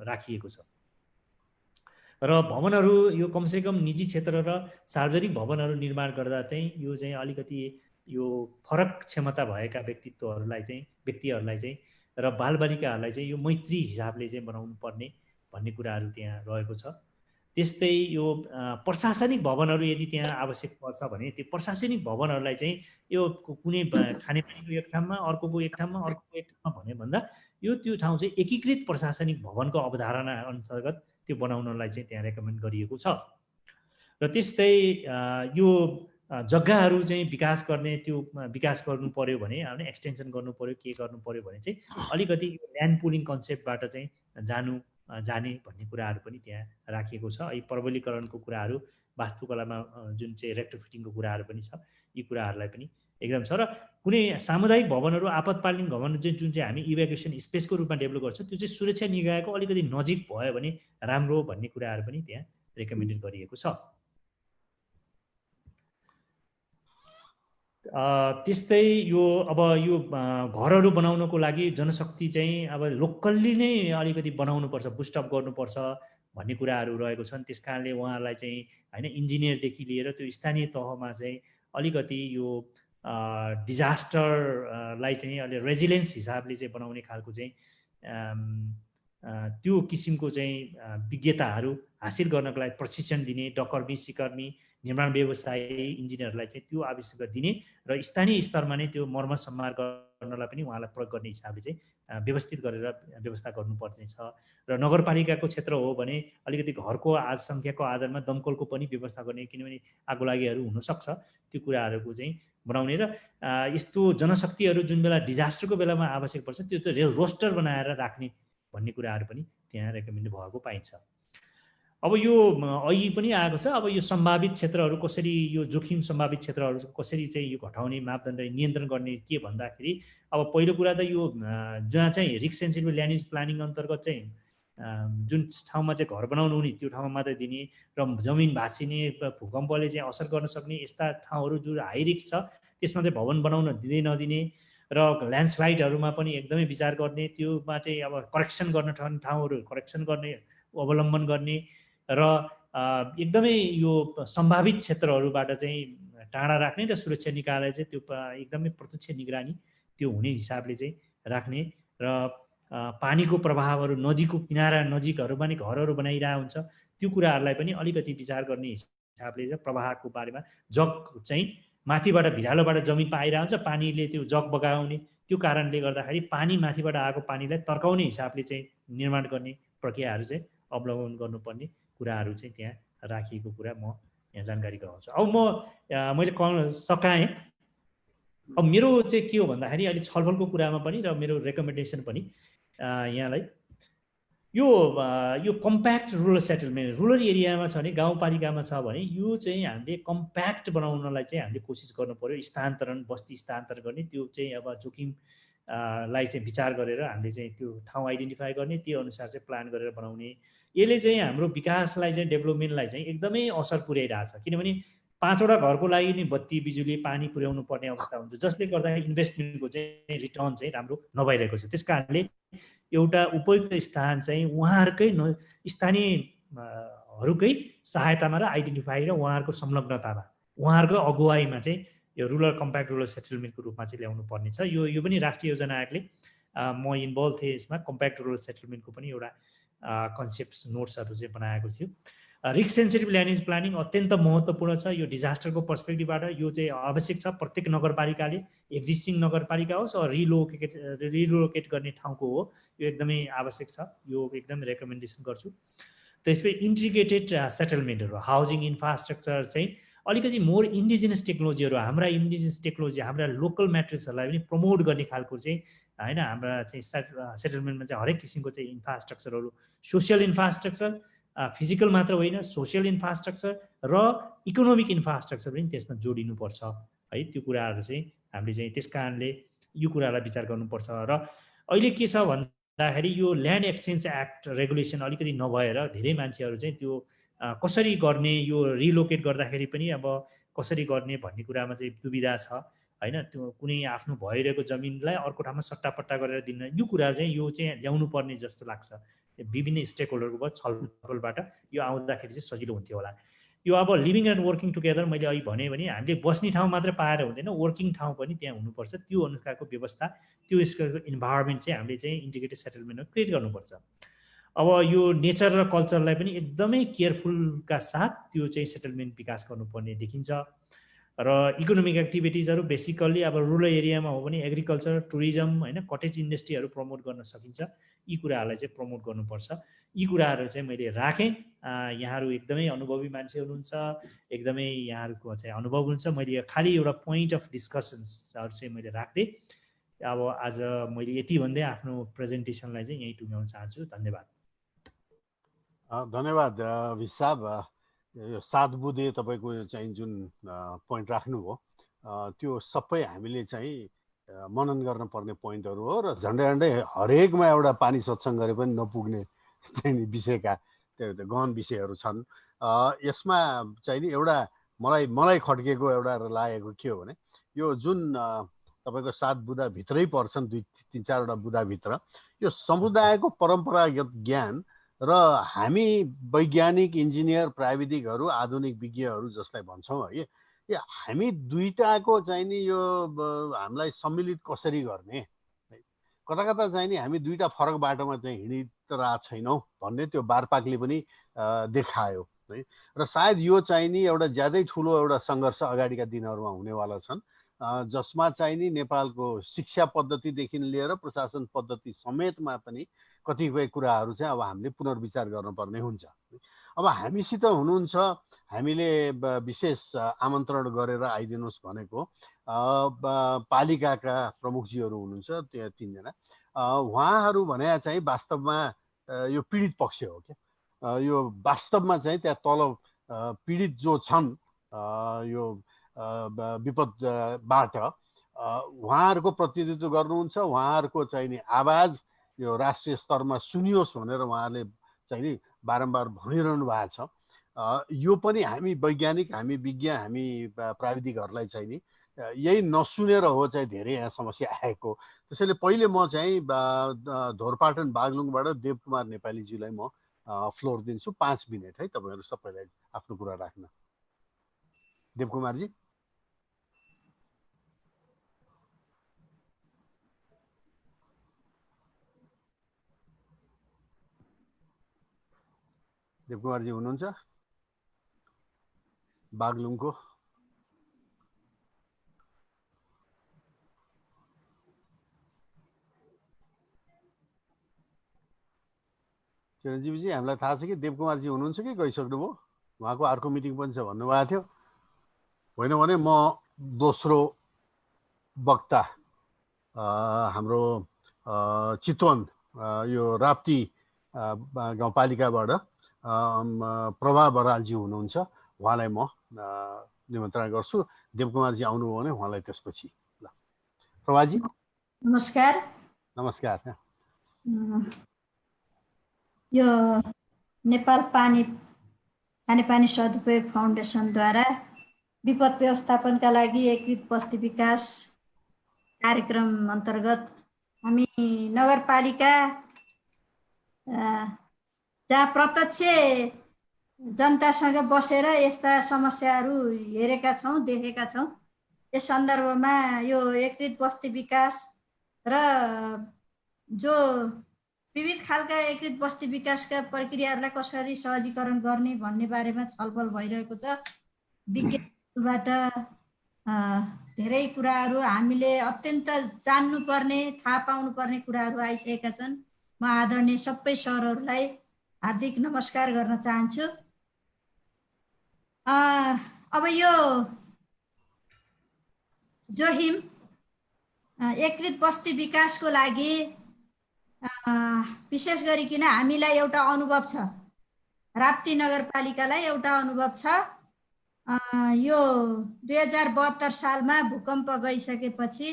Speaker 3: राखिएको छ। र भवनहरू यो कमसेकम निजी क्षेत्र र सार्वजनिक भवनहरू निर्माण गर्दा चाहिँ यो चाहिँ अलिकति यो फरक क्षमता भएका व्यक्तिहरूलाई चाहिँ र बालबालिकाहरूलाई चाहिँ यो मैत्री हिसाबले चाहिँ बनाउनु पर्ने भन्ने कुराहरू त्यहाँ रहेको छ। त्यस्तै यो प्रशासनिक भवनहरू यदि त्यहाँ आवश्यक पर्छ भने त्यो प्रशासनिक भवनहरूलाई चाहिँ यो कुनै खानेपानीको एक ठाउँमा, अर्कोको एक ठाउँमा, अर्कोको एक ठाउँमा भन्यो भन्दा त्यो ठाउँ चाहिँ एकीकृत प्रशासनिक भवनको अवधारणा अन्तर्गत त्यो बनाउनलाई चाहिँ त्यहाँ रेकमेन्ड गरिएको छ। र त्यस्तै यो जग्गाहरू चाहिँ विकास गर्नु पर्यो भने हामीले एक्सटेन्सन गर्नु पर्यो, के गर्नु पर्यो भने चाहिँ अलिकति ल्यान्ड पुलिङ कन्सेप्टबाट चाहिँ जाने भन्ने कुराहरू पनि त्यहाँ राखिएको छ। यी प्रबलीकरणको कुराहरू, वास्तुकलामा जुन चाहिँ रेट्रोफिटिङको कुराहरू पनि छ, यी कुराहरूलाई पनि एकदम छ। र कुनै सामुदायिक भवनहरू, आपतकालीन भवन जुन चाहिँ हामी इभ्याकुएसन स्पेसको रूपमा डेभलप गर्छौँ त्यो चाहिँ सुरक्षा निकायको अलिकति नजिक भयो भने राम्रो भन्ने कुराहरू पनि त्यहाँ रेकमेन्डेड गरिएको छ। त्यस्तै यो अब यो घरहरू बनाउनको लागि जनशक्ति चाहिँ अब लोकल्ली नै अलिकति बनाउनुपर्छ, बुस्टअप गर्नुपर्छ भन्ने कुराहरू रहेको छन्। त्यस कारणले उहाँहरूलाई चाहिँ होइन इन्जिनियरदेखि लिएर त्यो स्थानीय तहमा चाहिँ अलिकति यो डिजास्टरलाई चाहिँ अलि रेजिलेन्स हिसाबले चाहिँ बनाउने खालको चाहिँ त्यो किसिमको चाहिँ विज्ञताहरू हासिल गर्नको लागि प्रशिक्षण दिने, डकर्मी, सिकर्मी, निर्माण व्यवसायी इन्जिनियरलाई चाहिँ त्यो आवश्यकता दिने र स्थानीय स्तरमा नै त्यो मर्मत सम्मार गर्नलाई पनि उहाँलाई प्रयोग गर्ने हिसाबले चाहिँ व्यवस्थित गरेर व्यवस्था गर्नुपर्ने छ। र नगरपालिकाको क्षेत्र हो भने अलिकति घरको सङ्ख्याको आधारमा दमकलको पनि व्यवस्था गर्ने, किनभने आगोलागीहरू हुनसक्छ, त्यो कुराहरूको चाहिँ बनाउने र यस्तो जनशक्तिहरू जुन बेला डिजास्टरको बेलामा आवश्यक पर्छ त्यो त रोस्टर बनाएर राख्ने भन्ने कुराहरू पनि त्यहाँ रेकमेन्ड भएको पाइन्छ। अब यो अहिले पनि आएको छ। अब यो सम्भावित क्षेत्रहरू कसरी, यो जोखिम सम्भावित क्षेत्रहरू कसरी चाहिँ यो घटाउने मापदण्ड नियन्त्रण गर्ने के भन्दाखेरि अब पहिलो कुरा त यो जहाँ चाहिँ risk sensitive land use planning अन्तर्गत चाहिँ जुन ठाउँमा चाहिँ घर बनाउनु हुने त्यो ठाउँमा मात्रै दिने र जमिन भाँचिने, भूकम्पले चाहिँ असर गर्न सक्ने यस्ता ठाउँहरू जुन हाई रिस्क छ त्यसमा चाहिँ भवन बनाउन दिँदै नदिने र ल्यान्डस्लाइडहरूमा पनि एकदमै विचार गर्ने, त्योमा चाहिँ अब करेक्सन गर्न ठाउँहरू करेक्सन गर्ने, अवलम्बन गर्ने र एकदमै यो सम्भावित क्षेत्रहरूबाट चाहिँ टाढा राख्ने र सुरक्षा निकायलाई चाहिँ त्यो एकदमै प्रत्यक्ष निगरानी त्यो हुने हिसाबले चाहिँ राख्ने र पानीको प्रभावहरू नदीको किनारा नजिकहरूमा नै घरहरू बनाइरहेको हुन्छ, त्यो कुराहरूलाई पनि अलिकति विचार गर्ने हिसाबले चाहिँ प्रवाहको बारेमा जग चाहिँ माथिबाट भिरालोबाट जमिन आइरहेको हुन्छ, पानीले त्यो जग बगाउने, त्यो कारणले गर्दाखेरि पानी माथिबाट आएको पानीलाई तर्काउने हिसाबले चाहिँ निर्माण गर्ने प्रक्रियाहरू चाहिँ अवलम्बन गर्नुपर्ने कुराहरू चाहिँ त्यहाँ राखिएको कुरा म यहाँ जानकारी गराउँछु। अब मैले सकाएँ। अब मेरो चाहिँ के हो भन्दाखेरि अहिले छलफलको कुरामा पनि र मेरो रेकमेन्डेसन पनि यहाँलाई यो कम्प्याक्ट रुरल सेटलमेन्ट, रुरल एरियामा छ भने, गाउँपालिकामा छ भने यो चाहिँ हामीले कम्प्याक्ट बनाउनलाई चाहिँ हामीले कोसिस गर्नु पर्यो। स्थानान्तरण, बस्ती स्थानान्तरण गर्ने, त्यो चाहिँ अब जोखिम लाई चाहिँ विचार गरेर हामीले चाहिँ त्यो ठाउँ आइडेन्टिफाई गर्ने, त्यो अनुसार चाहिँ प्लान गरेर बनाउने। यसले चाहिँ हाम्रो विकासलाई चाहिँ डेभलपमेन्टलाई चाहिँ एकदमै असर पुर्याइरहेछ, किनभने 5वटा घरको लागि नै बत्ती, बिजुली, पानी पुर्याउनु पर्ने अवस्था हुन्छ, जसले गर्दाखेरि इन्भेस्टमेन्टको चाहिँ रिटर्न चाहिँ राम्रो नभइरहेको छ। त्यस कारणले एउटा उपयुक्त स्थान चाहिँ उहाँहरूकै स्थानीयहरूकै सहायतामा र आइडेन्टिफाई र उहाँहरूको संलग्नतामा, उहाँहरूको अगुवाईमा चाहिँ यो रुरल कम्प्याक्ट रुरल सेटलमेन्टको रूपमा चाहिँ ल्याउनु पर्ने छ। यो पनि राष्ट्रिय योजना आयोगले म इन्भल्भ थिएँ यसमा, कम्प्याक्ट रुरल सेटलमेन्टको पनि एउटा कन्सेप्ट्स नोट्सहरू चाहिँ बनाएको थियो। Risk sensitive land use planning अत्यन्त महत्त्वपूर्ण छ। यो डिजास्टरको पर्सपेक्टिभबाट यो चाहिँ आवश्यक छ। प्रत्येक नगरपालिकाले एक्जिस्टिङ नगरपालिका होस् वा रिलोकेट गर्ने ठाउँको हो, यो एकदमै आवश्यक छ। यो एकदमै रेकमेन्डेसन गर्छु। त्यसपछि इन्टिग्रेटेड सेटलमेन्टहरू, हाउसिङ इन्फ्रास्ट्रक्चर चाहिँ अलिकति मोर इन्डिजिनस टेक्नोलोजीहरू, हाम्रा इन्डिजिनस टेक्नोलोजी, हाम्रा लोकल म्याट्रिक्सहरूलाई पनि प्रमोट गर्ने खालको चाहिँ होइन हाम्रा चाहिँ सेटलमेन्टमा चाहिँ हरेक किसिमको चाहिँ इन्फ्रास्ट्रक्चरहरू, सोसियल इन्फ्रास्ट्रक्चर, फिजिकल मात्र होइन, सोसियल इन्फ्रास्ट्रक्चर र इकोनोमिक इन्फ्रास्ट्रक्चर पनि त्यसमा जोडिनुपर्छ है। त्यो कुराहरू चाहिँ हामीले चाहिँ त्यस कारणले यो कुरालाई विचार गर्नुपर्छ। र अहिले के छ भन्दाखेरि यो ल्यान्ड एक्सचेन्ज एक्ट रेगुलेसन अलिकति नभएर धेरै मान्छेहरू चाहिँ त्यो कसरी गर्ने, यो रिलोकेट गर्दाखेरि पनि अब कसरी गर्ने भन्ने कुरामा चाहिँ दुविधा छ होइन। त्यो कुनै आफ्नो भइरहेको जमिनलाई अर्को ठाउँमा सट्टापट्टा गरेर दिन, यो कुरा चाहिँ यो चाहिँ ल्याउनु पर्ने जस्तो लाग्छ। विभिन्न स्टेक होल्डरको छलफलबाट यो आउँदाखेरि चाहिँ सजिलो हुन्थ्यो होला। यो अब लिभिङ एन्ड वर्किङ टुगेदर मैले अहिले भने हामीले बस्ने ठाउँ मात्र पाएर हुँदैन, वर्किङ ठाउँ पनि त्यहाँ हुनुपर्छ। त्यो अनुसारको व्यवस्था, त्यो यसको इन्भाइरोमेन्ट चाहिँ हामीले चाहिँ इन्टिग्रेटेड सेटलमेन्टमा क्रिएट गर्नुपर्छ। अब यो नेचर र कल्चरलाई पनि एकदमै केयरफुलका साथ त्यो चाहिँ सेटलमेन्ट विकास गर्नुपर्ने देखिन्छ। र इकोनोमिक एक्टिभिटिजहरू बेसिकल्ली अब रुरल एरियामा हो भने एग्रिकल्चर, टुरिज्म होइन, कटेज इन्डस्ट्रीहरू प्रमोट गर्न सकिन्छ। यी कुराहरूलाई चाहिँ प्रमोट गर्नुपर्छ। यी कुराहरू चाहिँ मैले राखेँ। यहाँहरू एकदमै अनुभवी मान्छे हुनुहुन्छ, एकदमै यहाँहरूको चाहिँ अनुभव हुन्छ। मैले खालि एउटा पोइन्ट अफ डिस्कसन्सहरू चाहिँ मैले राख्दै अब आज मैले यति भन्दै आफ्नो प्रेजेन्टेसनलाई चाहिँ यहीँ टुङ्ग्याउन चाहन्छु। धन्यवाद।
Speaker 2: धन्यवाद विशाब। यो 7 बुँदे तपाईँको चाहिँ जुन पोइन्ट राख्नुभयो त्यो सबै हामीले चाहिँ मनन गर्न पर्ने पोइन्टहरू हो र झन्डै हरेकमा एउटा पानी सत्सङ्ग गरे पनि नपुग्ने चाहिँ विषयका त्यो गहन विषयहरू छन्। यसमा चाहिँ नि एउटा मलाई खड्केको एउटा लागेको के हो भने यो जुन तपाईँको 7 बुँदाभित्रै पर्छन्, 2-3-4वटा बुँदाभित्र यो समुदायको परम्परागत ज्ञान र हामी वैज्ञानिक, इन्जिनियर, प्राविधिकहरू, आधुनिक विज्ञहरू जसलाई भन्छौँ है, यो हामी दुईटाको चाहिँ नि यो हामीलाई सम्मिलित कसरी गर्ने, कता कता चाहिँ नि हामी दुईटा फरक बाटोमा चाहिँ हिँडिरहेको छैनौँ भन्ने त्यो बारपाकले पनि देखायो है। र सायद यो चाहिँ नि एउटा ज्यादै ठुलो एउटा सङ्घर्ष अगाडिका दिनहरूमा हुनेवाला छन्, जसमा चाहिँ नि नेपालको शिक्षा पद्धतिदेखि लिएर प्रशासन पद्धति समेतमा पनि कतिपय कुराहरू चाहिँ अब हामीले पुनर्विचार गर्नुपर्ने हुन्छ। अब हामीसित हुनुहुन्छ, हामीले विशेष आमन्त्रण गरेर आइदिनुहोस् भनेको पालिकाका प्रमुखजीहरू हुनुहुन्छ, त्यहाँ 3 जना। उहाँहरू भने चाहिँ वास्तवमा यो पीडित पक्ष हो क्या। यो वास्तवमा चाहिँ त्यहाँ तल पीडित जो छन् यो विपदबाट उहाँहरूको प्रतिनिधित्व गर्नुहुन्छ। उहाँहरूको चाहिँ नि आवाज यो राष्ट्रिय स्तरमा सुनियोस् भनेर उहाँहरूले चाहिँ नि बारम्बार भनिरहनु भएको छ। यो पनि हामी वैज्ञानिक, हामी विज्ञ, हामी प्राविधिकहरूलाई चाहिँ नि यही नसुनेर हो चाहिँ धेरै यहाँ समस्या आएको। त्यसैले पहिले म चाहिँ धोरपाटन बागलुङबाट देवकुमार नेपालीजीलाई म फ्लोर दिन्छु। 5 मिनट है तपाईँहरू सबैलाई आफ्नो कुरा राख्न। देवकुमारजी। देवकुमारजी हुनुहुन्छ बागलुङको? चिरञ्जीवीजी हामीलाई थाहा छ कि देवकुमारजी हुनुहुन्छ कि गइसक्नुभयो? उहाँको अर्को मिटिङ पनि छ भन्नुभएको थियो। होइन भने म दोस्रो वक्ता हाम्रो चितवन यो राप्ती गाउँपालिकाबाट प्रभा बरालजी हुनुहुन्छ। उहाँलाई म निमन्त्रणा गर्छु। देवकुमारजी आउनुभयो भने उहाँलाई त्यसपछि। ल प्रभाजी
Speaker 4: नमस्कार।
Speaker 2: नमस्कार।
Speaker 4: यो नेपाल खानेपानी सदुपयोग फाउन्डेसनद्वारा विपद व्यवस्थापनका लागि एकीकृत बस्ती विकास कार्यक्रम अन्तर्गत हामी नगरपालिका जहाँ प्रत्यक्ष जनतासँग बसेर यस्ता समस्याहरू हेरेका छौँ, देखेका छौँ। यस सन्दर्भमा यो एकीकृत बस्ती विकास र जो विविध खालका एकीकृत बस्ती विकासका प्रक्रियाहरूलाई कसरी सहजीकरण गर्ने भन्ने बारेमा छलफल भइरहेको छ। विज्ञबाट धेरै कुराहरू हामीले अत्यन्त जान्नुपर्ने, थाहा पाउनुपर्ने कुराहरू आइसकेका छन्। म आदरणीय सबै सरहरूलाई हार्दिक नमस्कार गर्न चाहन्छु। अब यो जोहिम एकीकृत बस्ती विकासको लागि विशेष गरिकन हामीलाई एउटा अनुभव छ, राप्ती नगरपालिकालाई एउटा अनुभव छ। यो 2072 सालमा भूकम्प गइसकेपछि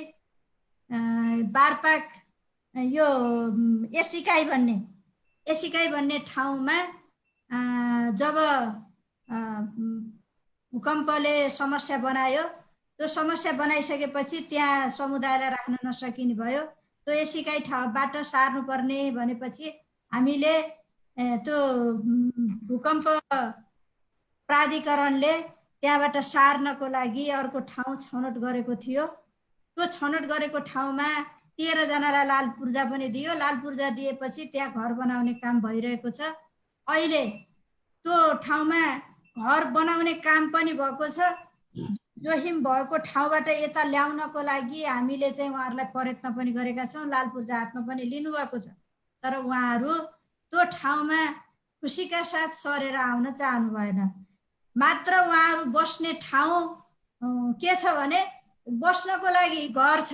Speaker 4: बारपाक यो एसिकाई भन्ने ठाउँमा जब भूकम्पले समस्या बनायो, त्यो समस्या बनाइसकेपछि त्यहाँ समुदायलाई राख्न नसकिने भयो। त्यो एसिकाई ठाउँबाट सार्नुपर्ने भनेपछि हामीले त्यो भूकम्प प्राधिकरणले त्यहाँबाट सार्नको लागि अर्को ठाउँ छनौट गरेको थियो। त्यो छनौट गरेको ठाउँमा 13 जनालाई लाल पूर्जा पनि दियो। लाल पूर्जा दिएपछि त्यहाँ घर बनाउने काम भइरहेको छ। अहिले त्यो ठाउँमा घर बनाउने काम पनि भएको छ। जोहिम भएको ठाउँबाट यता ल्याउनको लागि हामीले चाहिँ उहाँहरूलाई प्रयत्न पनि गरेका छौँ। लाल पूर्जा हातमा पनि लिनुभएको छ, तर उहाँहरू त्यो ठाउँमा खुसीका साथ सरेर आउन चाहनु भएन। मात्र उहाँहरू बस्ने ठाउँ के छ भने बस्नको लागि घर छ,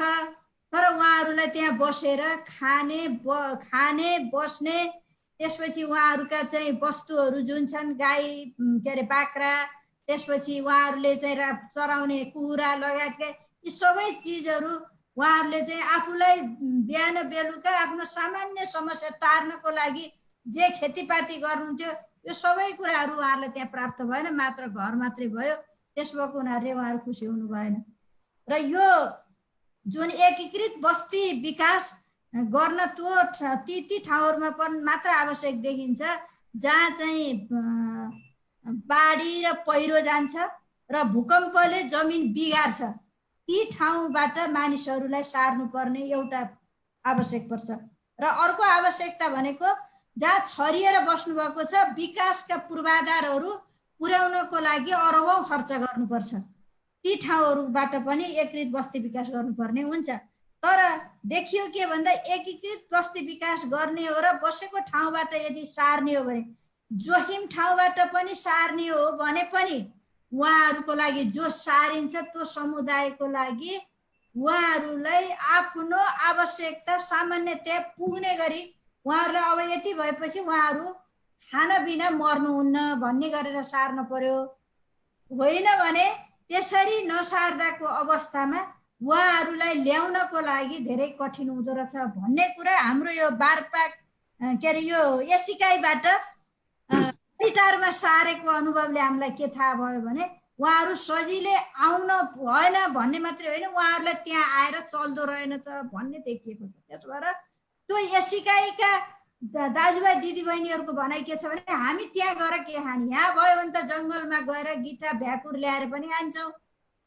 Speaker 4: तर उहाँहरूलाई त्यहाँ बसेर खाने बस्ने, त्यसपछि उहाँहरूका चाहिँ वस्तुहरू जुन छन् गाई के अरे बाख्रा, त्यसपछि उहाँहरूले चाहिँ चराउने कुखुरा लगायतका यी सबै चिजहरू उहाँहरूले चाहिँ आफूलाई बिहान बेलुका आफ्नो सामान्य समस्या टार्नको लागि जे खेतीपाती गर्नुहुन्थ्यो यो सबै कुराहरू उहाँहरूलाई त्यहाँ प्राप्त भएन, मात्र घर मात्रै भयो। त्यस भएको हुनाले उहाँहरू खुसी हुनु भएन। र यो जुन एकीकृत बस्ती विकास गर्न ती ठाउँहरूमा पनि मात्र आवश्यक देखिन्छ जहाँ चाहिँ बाढी र पहिरो जान्छ र भूकम्पले जमिन बिगार्छ। ती ठाउँबाट मानिसहरूलाई सार्नुपर्ने एउटा आवश्यक पर्छ। र अर्को आवश्यकता भनेको जहाँ छरिएर बस्नुभएको छ, विकासका पूर्वाधारहरू पुर्याउनको लागि अरबौं खर्च गर्नुपर्छ। ती ठाउँहरूबाट पनि एकीकृत बस्ती विकास गर्नुपर्ने हुन्छ। तर देखियो के भन्दा एकीकृत बस्ती विकास गर्ने हो र बसेको ठाउँबाट यदि सार्ने हो भने, जोहिम ठाउँबाट पनि सार्ने हो भने पनि उहाँहरूको लागि जो सारिन्छ त्यो समुदायको लागि उहाँहरूलाई आफ्नो आवश्यकता सामान्य त्यहाँ पुग्ने गरी उहाँहरूलाई अब यति भएपछि उहाँहरू खाना बिना मर्नुहुन्न भन्ने गरेर सार्न पर्यो। होइन भने त्यसरी नसार्दाको अवस्थामा उहाँहरूलाई ल्याउनको लागि धेरै कठिन हुँदो रहेछ भन्ने कुरा हाम्रो यो बारपाक के अरे यो एसिकाईबाट रिटारमा सारेको अनुभवले हामीलाई के थाहा भयो भने उहाँहरू सजिलै आउन भएन भन्ने मात्रै होइन, उहाँहरूलाई त्यहाँ आएर चल्दो रहेनछ भन्ने देखिएको छ। त्यसो भएर त्यो एसिकाईका दाजुभाइ दिदीबहिनीहरूको भनाइ के छ भने हामी त्यहाँ गएर के खाने, यहाँ भयो भने त जङ्गलमा गएर गिटा भ्याकुर ल्याएर पनि खान्छौँ,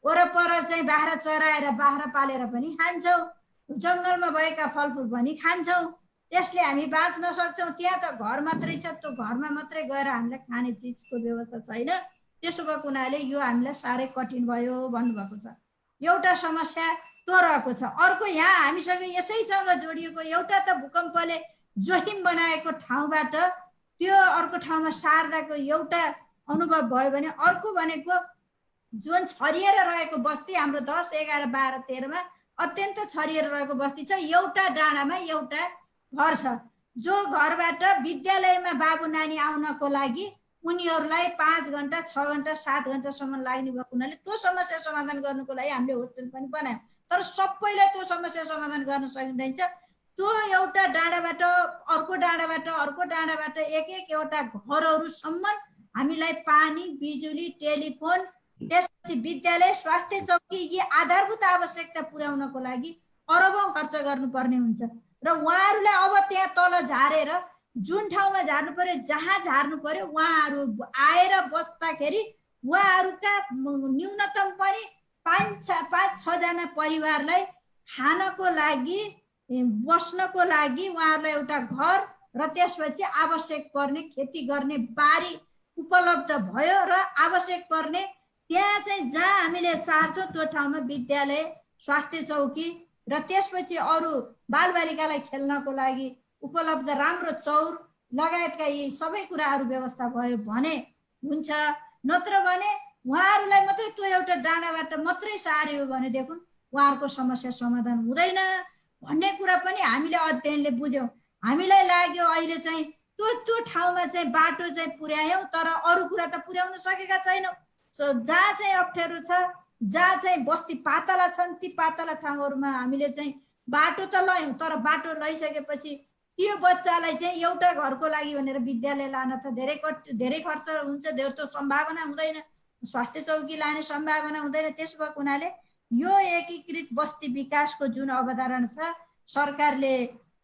Speaker 4: वरपर चाहिँ बाख्रा चराएर बाख्रा पालेर पनि खान्छौँ, जङ्गलमा भएका फलफुल पनि खान्छौँ, त्यसले हामी बाँच्न सक्छौँ। त्यहाँ त घर मात्रै छ, त्यो घरमा मात्रै गएर हामीलाई खाने चिजको व्यवस्था छैन। त्यसो भएको हुनाले यो हामीलाई साह्रै कठिन भयो भन्नुभएको छ। एउटा समस्या त्यो रहेको छ। अर्को यहाँ हामीसँग यसैसँग जोडिएको एउटा त भूकम्पले जोखिम बनाएको ठाउँबाट त्यो अर्को ठाउँमा सार्दाको एउटा अनुभव भयो भने अर्को भनेको जुन छरिएर रहेको बस्ती हाम्रो 10, 11, 12, 13मा अत्यन्त छरिएर रहेको बस्ती छ। एउटा डाँडामा एउटा घर छ, जो घरबाट विद्यालयमा बाबु नानी आउनको लागि उनीहरूलाई 5 घण्टा, 6 घण्टा, 7 घण्टासम्म लाग्ने भएको हुनाले त्यो समस्या समाधान गर्नुको लागि हामीले होस्टेल पनि बनायौँ। तर सबैलाई त्यो समस्या समाधान गर्न सकिँदैन। त्यो एउटा डाँडाबाट अर्को डाँडाबाट एक-एकवटा घरहरूसम्म हामीलाई पानी, बिजुली, टेलिफोन, त्यसपछि विद्यालय, स्वास्थ्य चौकी यी आधारभूत आवश्यकता पुर्याउनको लागि अरबौं खर्च गर्नुपर्ने हुन्छ। र उहाँहरूलाई अब त्यहाँ तल झारेर जुन ठाउँमा झार्नु पर्यो, जहाँ झार्नु पर्यो, उहाँहरू आएर बस्दाखेरि उहाँहरूका न्यूनतम पनि 5-6 जना परिवारलाई खानको लागि बस्नको लागि उहाँहरूलाई एउटा घर र त्यसपछि आवश्यक पर्ने खेती गर्ने बारी उपलब्ध भयो र आवश्यक पर्ने त्यहाँ चाहिँ जहाँ हामीले सार्छौँ त्यो ठाउँमा विद्यालय, स्वास्थ्य चौकी र त्यसपछि अरू बालबालिकालाई खेल्नको लागि उपलब्ध राम्रो चौर लगायतका यी सबै कुराहरू व्यवस्था भयो भने हुन्छ। नत्र भने उहाँहरूलाई मात्रै त्यो एउटा डाँडाबाट मात्रै सार्यो भनेदेखि उहाँहरूको समस्या समाधान हुँदैन भन्ने कुरा पनि हामीले अध्ययनले बुझ्यौँ। हामीलाई लाग्यो अहिले चाहिँ त्यो ठाउँमा चाहिँ बाटो चाहिँ पुर्यायौँ तर अरू कुरा त पुर्याउन सकेका छैनौँ। जहाँ चाहिँ अप्ठ्यारो छ, जहाँ चाहिँ बस्ती पातला छन्, ती पातला ठाउँहरूमा हामीले चाहिँ बाटो त लयौँ तर बाटो लैसकेपछि त्यो बच्चालाई चाहिँ एउटा घरको लागि भनेर विद्यालय लान त धेरै खर्च हुन्छ, त्यो सम्भावना हुँदैन, स्वास्थ्य चौकी लाने सम्भावना हुँदैन। त्यसो भएको हुनाले यो एकीकृत बस्ती विकासको जुन अवधारणा छ सरकारले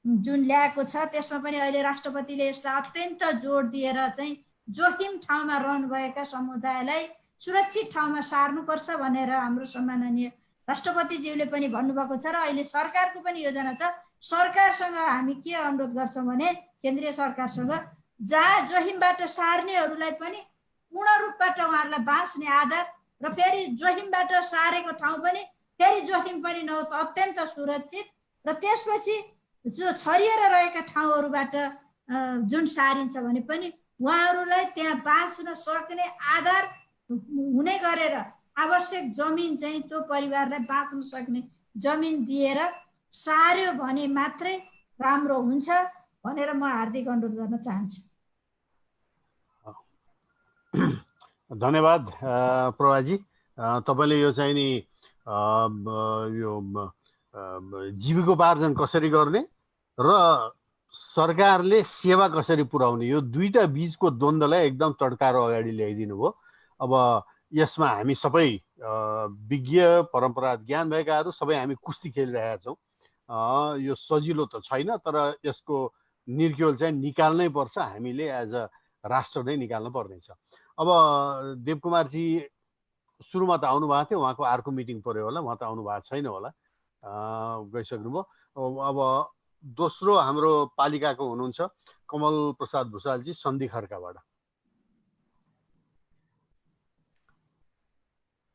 Speaker 4: जुन ल्याएको छ त्यसमा पनि अहिले राष्ट्रपतिले यसलाई अत्यन्त जोड दिएर चाहिँ जोखिम ठाउँमा रहनुभएका समुदायलाई सुरक्षित ठाउँमा सार्नुपर्छ भनेर हाम्रो सम्माननीय राष्ट्रपतिज्यूले पनि भन्नुभएको छ र अहिले सरकारको पनि योजना छ। सरकारसँग हामी के अनुरोध गर्छौँ भने केन्द्रीय सरकारसँग जहाँ जोखिमबाट सार्नेहरूलाई पनि पूर्ण रूपबाट उहाँहरूलाई बाँच्ने आधार र फेरि जोखिमबाट सारेको ठाउँ पनि फेरि जोखिम पनि नहोस्, अत्यन्त सुरक्षित र त्यसपछि जो छरिएर रहेका ठाउँहरूबाट जुन सारिन्छ भने पनि उहाँहरूलाई त्यहाँ बाँच्न सक्ने आधार हुने गरेर आवश्यक जमिन चाहिँ त्यो परिवारलाई बाँच्न सक्ने जमिन दिएर सार्यो भने मात्रै राम्रो हुन्छ भनेर म हार्दिक अनुरोध गर्न चाहन्छु।
Speaker 2: धन्यवाद प्रभाजी। तपाईँले यो चाहिँ नि यो जीविकोपार्जन कसरी गर्ने र सरकारले सेवा कसरी पुर्याउने यो दुईटा बीचको द्वन्द्वलाई एकदम तड्काएर अगाडि ल्याइदिनु भयो। अब यसमा हामी सबै विज्ञ परम्परागत ज्ञान भएकाहरू सबै हामी कुस्ती खेलिरहेका छौँ। यो सजिलो त छैन तर यसको निर्क्योल चाहिँ निकाल्नै पर्छ, हामीले एज अ राष्ट्र नै निकाल्नु पर्नेछ। अब देवकुमारजी सुरुमा त आउनु भएको थियो, उहाँको अर्को मिटिङ पर्यो होला, उहाँ त आउनु भएको छैन होला, गइसक्नुभयो। अब दोस्रो हाम्रो पालिकाको हुनुहुन्छ कमल प्रसाद भुषालजी सन्धि खर्काबाट।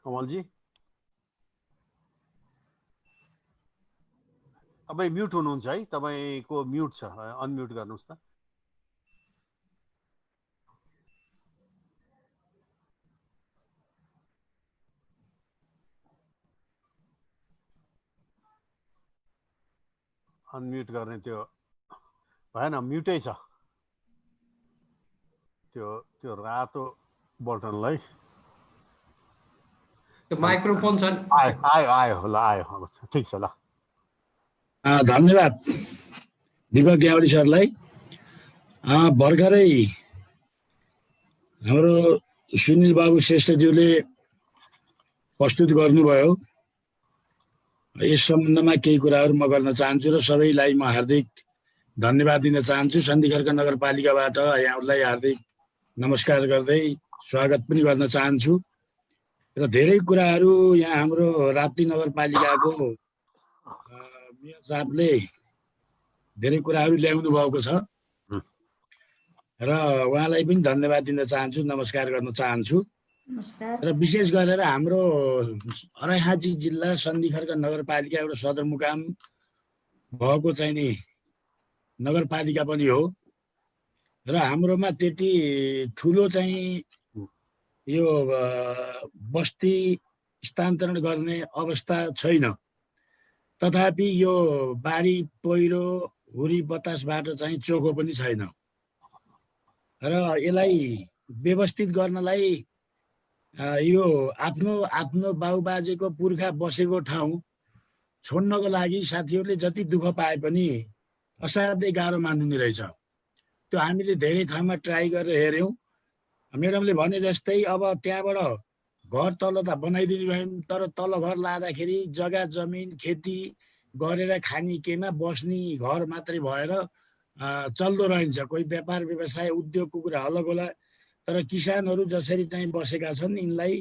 Speaker 2: कमलजी तपाईँ म्युट हुनुहुन्छ है, तपाईँको म्युट छ, अनम्युट गर्नुहोस् त। अनम्युट गर्ने त्यो भएन, म्युटै छ त्यो रातो बटनलाई।
Speaker 1: त्यो माइक्रोफोन छ नि।
Speaker 2: आयो ल, आयो, ठिक छ ल।
Speaker 5: धन्यवाद दीपक ग्यावली सरलाई। भर्खरै हाम्रो सुनिल बाबु श्रेष्ठज्यूले प्रस्तुत गर्नुभयो। यस सम्बन्धमा केही कुराहरू म गर्न चाहन्छु र सबैलाई म हार्दिक धन्यवाद दिन चाहन्छु। सन्धि खर्का नगरपालिकाबाट यहाँहरूलाई हार्दिक नमस्कार गर्दै स्वागत पनि गर्न चाहन्छु। र धेरै कुराहरू यहाँ हाम्रो राप्ती नगरपालिकाको मेयर साहबले धेरै कुराहरू ल्याउनु भएको छ र उहाँलाई पनि धन्यवाद दिन चाहन्छु, नमस्कार गर्न चाहन्छु। र विशेष गरेर हाम्रो अर्घाखाँची जिल्ला सन्धि खर्का नगरपालिका एउटा सदरमुकाम भएको चाहिँ नि नगरपालिका पनि हो र हाम्रोमा त्यति ठुलो चाहिँ यो बस्ती स्थानान्तरण गर्ने अवस्था छैन। तथापि यो बाढी पहिरो हुरी बतासबाट चाहिँ चोखो पनि छैन र यसलाई व्यवस्थित गर्नलाई यो आफ्नो बाबुबाजेको पुर्खा बसेको ठाउँ छोड्नको लागि साथीहरूले जति दुःख पाए पनि असाध्यै गाह्रो मान्नुहुने रहेछ। त्यो हामीले धेरै ठाउँमा ट्राई गरेर हेऱ्यौँ। म्याडमले भने जस्तै अब त्यहाँबाट घर तल त बनाइदिनु भयो तर तल घर लाँदाखेरि जग्गा जमिन खेती गरेर खाने केमा बस्ने घर मात्रै भएर चल्दो रहन्छ। कोही व्यापार व्यवसाय उद्योगको कुरा अलग होला तर किसानहरू जसरी चाहिँ बसेका छन् यिनलाई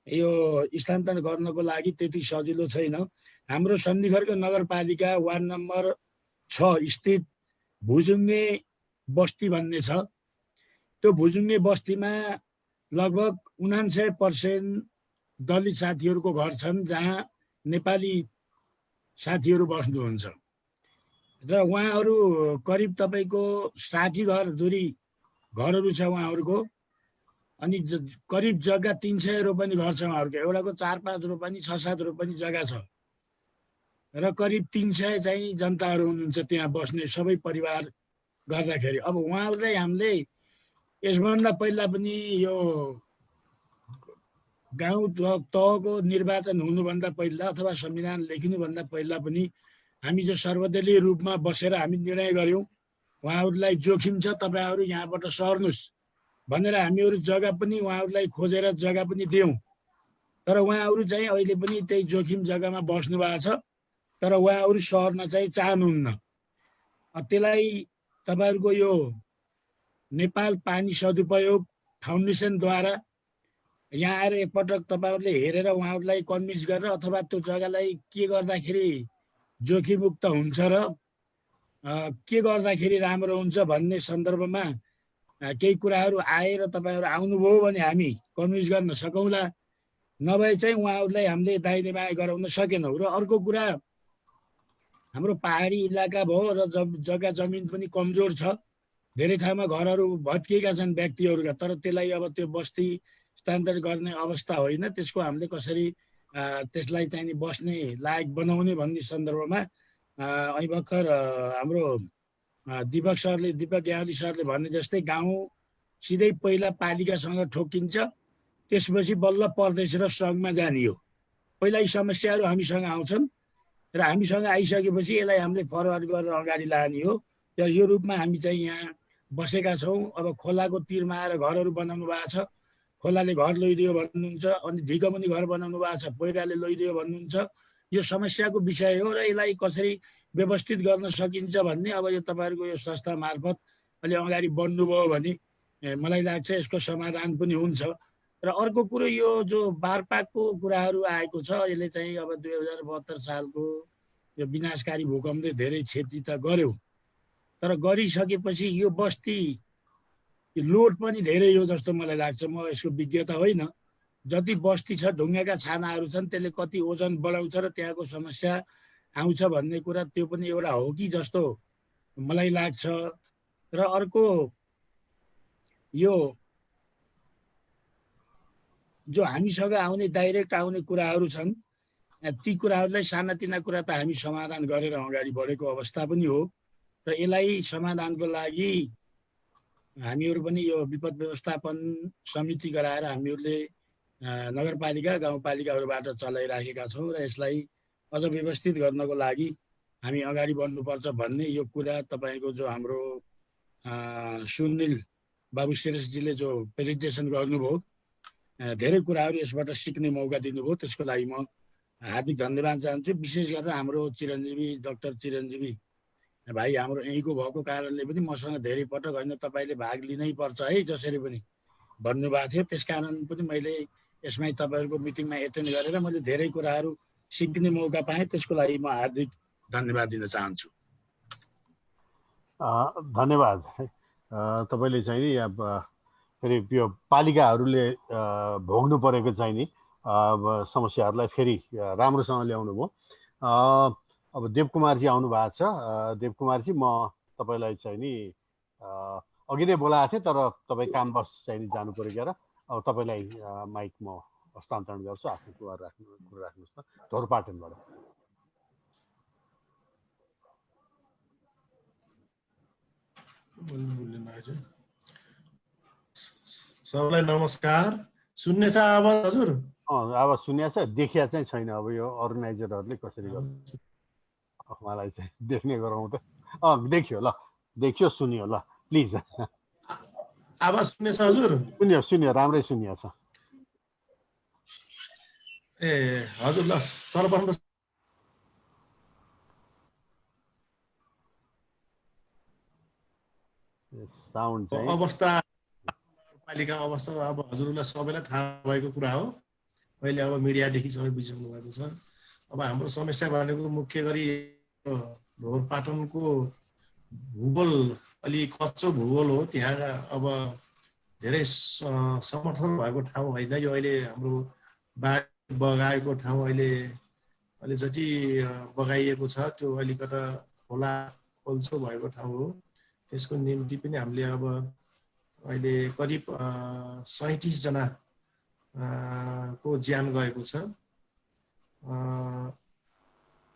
Speaker 5: यो स्थानान्तरण गर्नको लागि त्यति सजिलो छैन। हाम्रो सन्धि खर्का नगरपालिका वार्ड नम्बर स्थित भुजुङ्गे बस्ती भन्ने छ। त्यो भुजुङ्गे बस्तीमा लगभग 99% दलित साथीहरूको घर छन्, जहाँ नेपाली साथीहरू बस्नुहुन्छ र उहाँहरू करिब तपाईँको 60 घर दूरी घरहरू छ उहाँहरूको। अनि करिब जग्गा 300 रोपनी घर छ उहाँहरूको। एउटाको 4-5 रोपनी 6-7 रोपनी जग्गा छ र करिब 300 चाहिँ जनताहरू हुनुहुन्छ त्यहाँ बस्ने सबै परिवार गर्दाखेरि। अब उहाँहरूलाई हामीले यसभन्दा पहिला पनि यो गाउँ तहको निर्वाचन हुनुभन्दा पहिला अथवा संविधान लेखिनुभन्दा पहिला पनि हामी जो सर्वदलीय रूपमा बसेर हामी निर्णय गऱ्यौँ, उहाँहरूलाई जोखिम छ तपाईँहरू यहाँबाट सर्नुहोस् भनेर हामीहरू जग्गा पनि उहाँहरूलाई खोजेर जग्गा पनि दियौँ। तर उहाँहरू चाहिँ अहिले पनि त्यही जोखिम जग्गामा बस्नु भएको छ, तर उहाँहरू सर्न चाहिँ चाहनुहुन्न। त्यसलाई तपाईँहरूको यो नेपाल पानी सदुपयोग फाउन्डेसनद्वारा यहाँ आएर एकपटक तपाईँहरूले हेरेर उहाँहरूलाई कन्भिन्स गरेर अथवा त्यो जग्गालाई के गर्दाखेरि जोखिममुक्त हुन्छ र के गर्दाखेरि राम्रो हुन्छ भन्ने सन्दर्भमा केही कुराहरू आएर तपाईँहरू आउनुभयो भने हामी कन्भिन्स गर्न सकौँला। नभए चाहिँ उहाँहरूलाई हामीले दाहिने बायाँ गराउन सकेनौँ। र अर्को कुरा, हाम्रो पहाडी इलाका भयो र जग्गा जमिन पनि कमजोर छ। धेरै ठाउँमा घरहरू भत्किएका छन् व्यक्तिहरूका, तर त्यसलाई अब त्यो बस्ती स्थानान्तरण गर्ने अवस्था होइन। त्यसको हामीले कसरी त्यसलाई चाहिँ बस्ने लायक बनाउने भन्ने सन्दर्भमा अहिले भर्खर हाम्रो दीपक ग्यावाली सरले भने जस्तै गाउँ सिधै पहिला पालिकासँग ठोकिन्छ, त्यसपछि बल्ल प्रदेश र सङ्घमा जाने हो। पहिला यी समस्याहरू हामीसँग आउँछन् र हामीसँग आइसकेपछि यसलाई हामीले फरवर्ड गरेर अगाडि लाने हो। र यो रूपमा हामी चाहिँ यहाँ बसेका छौँ। अब खोलाको तिरमा आएर घरहरू बनाउनु भएको छ, खोलाले घर लैदियो भन्नुहुन्छ, अनि ढिकमुनि घर बनाउनु भएको छ, पहिराले लैदियो भन्नुहुन्छ। यो समस्याको विषय हो र यसलाई कसरी व्यवस्थित गर्न सकिन्छ भन्ने अब यो तपाईँहरूको यो संस्था मार्फत अलि अगाडि बढ्नुभयो भने मलाई लाग्छ यसको समाधान पनि हुन्छ। र अर्को कुरो, यो जो बारपाकको कुराहरू आएको छ, यसले चाहिँ अब 2072 सालको यो विनाशकारी भूकम्पले धेरै क्षति त गर्यो, तर गरिसकेपछि यो बस्ती लोड पनि धेरै हो जस्तो मलाई लाग्छ। म यसको विज्ञता होइन। जति बस्ती छ, ढुङ्गाका छानाहरू छन्, त्यसले कति ओजन बढाउँछ र त्यहाँको समस्या आउँछ भन्ने कुरा त्यो पनि एउटा हो कि जस्तो मलाई लाग्छ। र अर्को, यो जो हामीसँग आउने डाइरेक्ट आउने कुराहरू छन्, ती कुराहरूलाई सानातिना कुरा त हामी समाधान गरेर अगाडि बढेको अवस्था पनि हो। र यसलाई समाधानको लागि हामीहरू पनि यो विपद व्यवस्थापन समिति गराएर हामीहरूले नगरपालिका गाउँपालिकाहरूबाट चलाइराखेका छौँ र यसलाई अझ व्यवस्थित गर्नको लागि हामी अगाडि बढ्नुपर्छ भन्ने यो कुरा तपाईँको जो हाम्रो सुनिल बाबु श्रेष्ठजीले जो प्रेजेन्टेसन गर्नुभयो, धेरै कुराहरू यसबाट सिक्ने मौका दिनुभयो, त्यसको लागि म हार्दिक धन्यवाद चाहन्छु। विशेष गरेर हाम्रो चिरञ्जीवी डाक्टर चिरञ्जीवी भाइ हाम्रो यहीँको भएको कारणले पनि मसँग धेरै पटक होइन तपाईँले भाग लिनै पर्छ है जसरी पनि भन्नुभएको थियो। त्यस कारण पनि मैले यसमा तपाईँहरूको मिटिङमा एटेन्ड गरेर मैले धेरै कुराहरू सिक्ने मौका पाएँ। त्यसको लागि म हार्दिक धन्यवाद दिन चाहन्छु।
Speaker 2: धन्यवाद। तपाईँले चाहिँ नि फेरि यो पालिकाहरूले भोग्नु परेको चाहिँ नि समस्याहरूलाई फेरि राम्रोसँग ल्याउनु भयो। अब देवकुमारजी आउनु भएको छ। देवकुमारजी, म तपाईँलाई चाहिँ नि अघि नै बोलाएको थिएँ, तर तपाईँ कामवश चाहिँ नि जानु पऱ्यो क्या र। अब तपाईँलाई माइक म हस्तान्तरण गर्छु। आफ्नो कुरा राख्नुहोस् त धोरपाटनबाट।
Speaker 6: सबैलाई नमस्कार। सुन्ने छ आवाज हजुर?
Speaker 2: आवाज सुन्या छ, देखिया चाहिँ छैन। अब यो अर्गनाइजरहरूले कसरी गर्छ मलाई चाहिँ देख्ने गरौँ त। देखियो, ल देखियो, सुनियो, ल प्लिज।
Speaker 6: आवाज सुन्ने छ हजुर?
Speaker 2: सुन्यो, राम्रै सुनिया छ।
Speaker 6: ए हजुर, ल सर्वप्रथम
Speaker 2: साउन्ड चाहिँ
Speaker 6: अवस्था, नगरपालिका अवस्था अब हजुरलाई सबैलाई थाहा भएको कुरा हो। अहिले अब मिडियादेखि सबै बुझिसक्नु भएको छ। अब हाम्रो समस्या भनेको मुख्य गरी ढोरपाटनको भूगोल अलि कच्चो भूगोल हो। त्यहाँ अब धेरै समर्थन भएको ठाउँ होइन। यो अहिले हाम्रो बाढी बगाएको ठाउँ अहिले जति बगाइएको छ त्यो अलिकता खोला खोल्चो भएको ठाउँ हो। त्यसको निम्ति पनि हामीले अब अहिले करिब 37 जना को ज्यान गएको छ।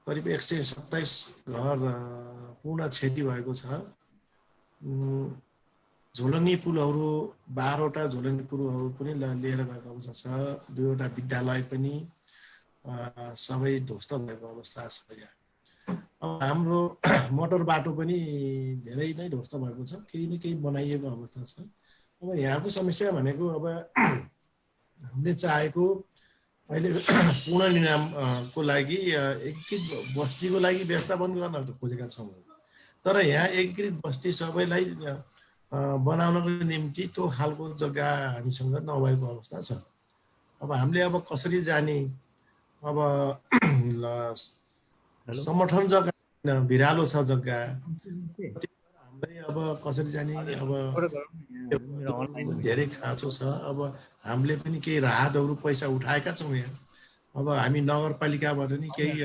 Speaker 6: करिब 127 घर पूर्ण क्षति भएको छ। झोलङ्गी पुलहरू 12वटा झोलङ्गी पुलहरू पनि लिएर गएको अवस्था छ। 2वटा विद्यालय पनि सबै ध्वस्त भएको अवस्था छ। यहाँ हाम्रो मोटर बाटो पनि धेरै नै ध्वस्त भएको छ। केही न केही बनाइएको अवस्था छ। अब यहाँको समस्या भनेको अब हामीले चाहेको अहिले पुनर्निर्माणको लागि एकीकृत बस्तीको लागि व्यवस्थापन गर्न खोजेका छौँ। तर यहाँ एकीकृत बस्ती सबैलाई बनाउनको निम्ति त्यो खालको जग्गा हामीसँग नभएको अवस्था छ। अब हामीले अब कसरी जाने, अब समर्थन जग्गा भिरालो छ जग्गा, हामीलाई अब कसरी जाने, अब धेरै खाँचो छ। अब हामीले पनि केही राहतहरू पैसा उठाएका छौँ यहाँ। अब हामी नगरपालिकाबाट नि केही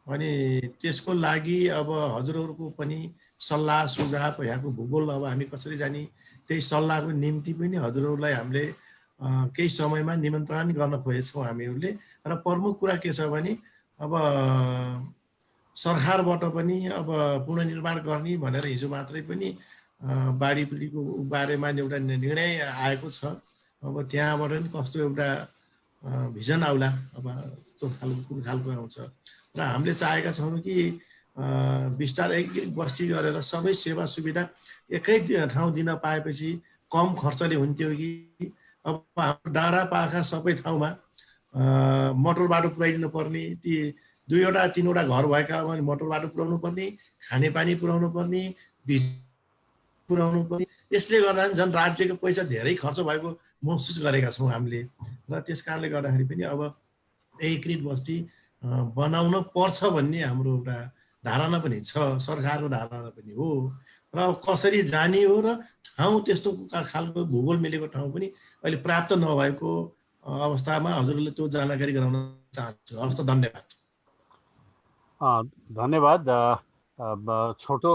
Speaker 6: अनि त्यसको लागि अब हजुरहरूको पनि सल्लाह सुझाव, यहाँको भूगोल अब हामी कसरी जाने, त्यही सल्लाहको निम्ति पनि हजुरहरूलाई हामीले केही समयमा निमन्त्रण गर्न खोजेछौँ हामीहरूले। र प्रमुख कुरा के छ भने अब सरकारबाट पनि अब पुनर्निर्माण गर्ने भनेर हिजो मात्रै पनि बाढी पीडितको बारेमा एउटा निर्णय आएको छ। अब त्यहाँबाट पनि कस्तो एउटा भिजन आउला, अब त्यो खालको कुन खालको आउँछ। र हामीले चाहेका छौँ कि बिस्तारै एकीकृत बस्ती गरेर सबै सेवा सुविधा एकै ठाउँ दिन पाएपछि कम खर्चले हुन्थ्यो कि। अब हाम्रो डाँडा पाखा सबै ठाउँमा मोटर बाटो पुर्याइदिनु पर्ने, ती 2वटा 3वटा घर भएका मोटर बाटो पुर्याउनु पर्ने, खानेपानी पुर्याउनु पर्ने, पुर्याउनु पर्ने। यसले गर्दा झन् राज्यको पैसा धेरै खर्च भएको महसुस गरेका छौँ हामीले। र त्यस कारणले गर्दाखेरि पनि अब एकीकृत बस्ती बनाउन पर्छ भन्ने हाम्रो एउटा धारणा पनि छ, सरकारको धारणा पनि हो। र कसरी जाने हो र ठाउँ त्यस्तो खालको भूगोल मिलेको ठाउँ पनि अहिले प्राप्त नभएको अवस्थामा हजुरले त्यो जानकारी गराउन चाहन्छु। हवस् त, धन्यवाद।
Speaker 2: धन्यवाद छोटो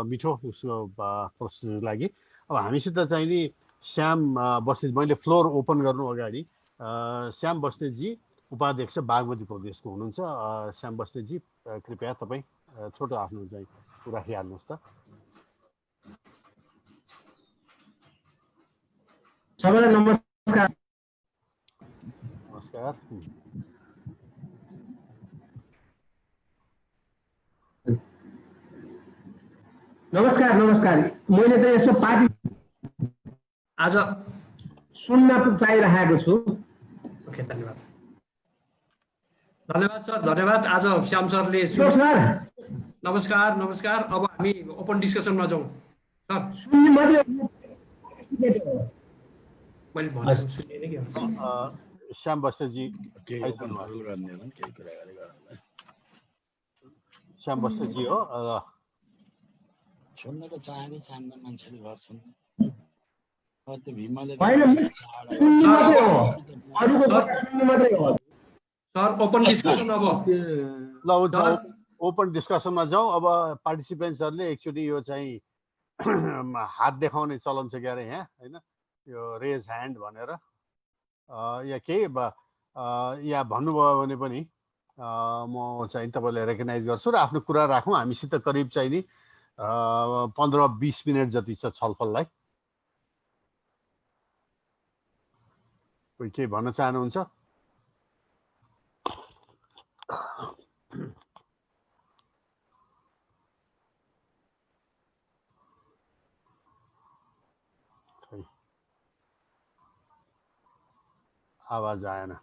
Speaker 2: मिठो उसको प्रश्नको लागि। अब हामीसित चाहिँ नि श्याम बस्नेत, मैले फ्लोर ओपन गर्नु अगाडि श्याम बस्नेतजी उपाध्यक्ष बागमती प्रदेशको हुनुहुन्छ। श्याम बस्नेतजी कृपया तपाईँ छोटो आफ्नो चाहिँ कुरा राखिहाल्नुहोस् त।
Speaker 7: सबैलाई नमस्कार।
Speaker 2: नमस्कार।
Speaker 7: नमस्कार नमस्कार। मैले त यसो पार्टी
Speaker 1: आज
Speaker 7: सुन्न चाहिरहेको छु।
Speaker 1: ओके, धन्यवाद। धन्यवाद सर, धन्यवाद। आज श्याम सरले
Speaker 7: सर
Speaker 1: नमस्कार नमस्कार। अब हामी ओपन डिस्कसनमा जाउँ सर।
Speaker 7: सुन्ने मात्रै
Speaker 1: मैले भनेको सुनेन कि
Speaker 2: श्याम बस्नेतजी श्याम बस्नेतजी हो।
Speaker 5: सुन्न त चाहन्न मान्छेले गर्छन्। त्यो भीमले
Speaker 1: सर ओपन डिस्कसन। अब
Speaker 2: ल ओपन डिस्कसनमा जाउँ। अब पार्टिसिपेन्ट्सहरूले एकचोटि यो चाहिँ हात देखाउने चलन छ क्यारे यहाँ, होइन? यो रेज ह्यान्ड भनेर या केही या भन्नुभयो भने पनि म चाहिँ तपाईँलाई रेकगनाइज गर्छु र आफ्नो कुरा राखौँ। हामीसित करिब चाहिँ नि 15-20 मिनट जति छ छलफललाई। कोही केही भन्न चाहनुहुन्छ? आवाज आएन।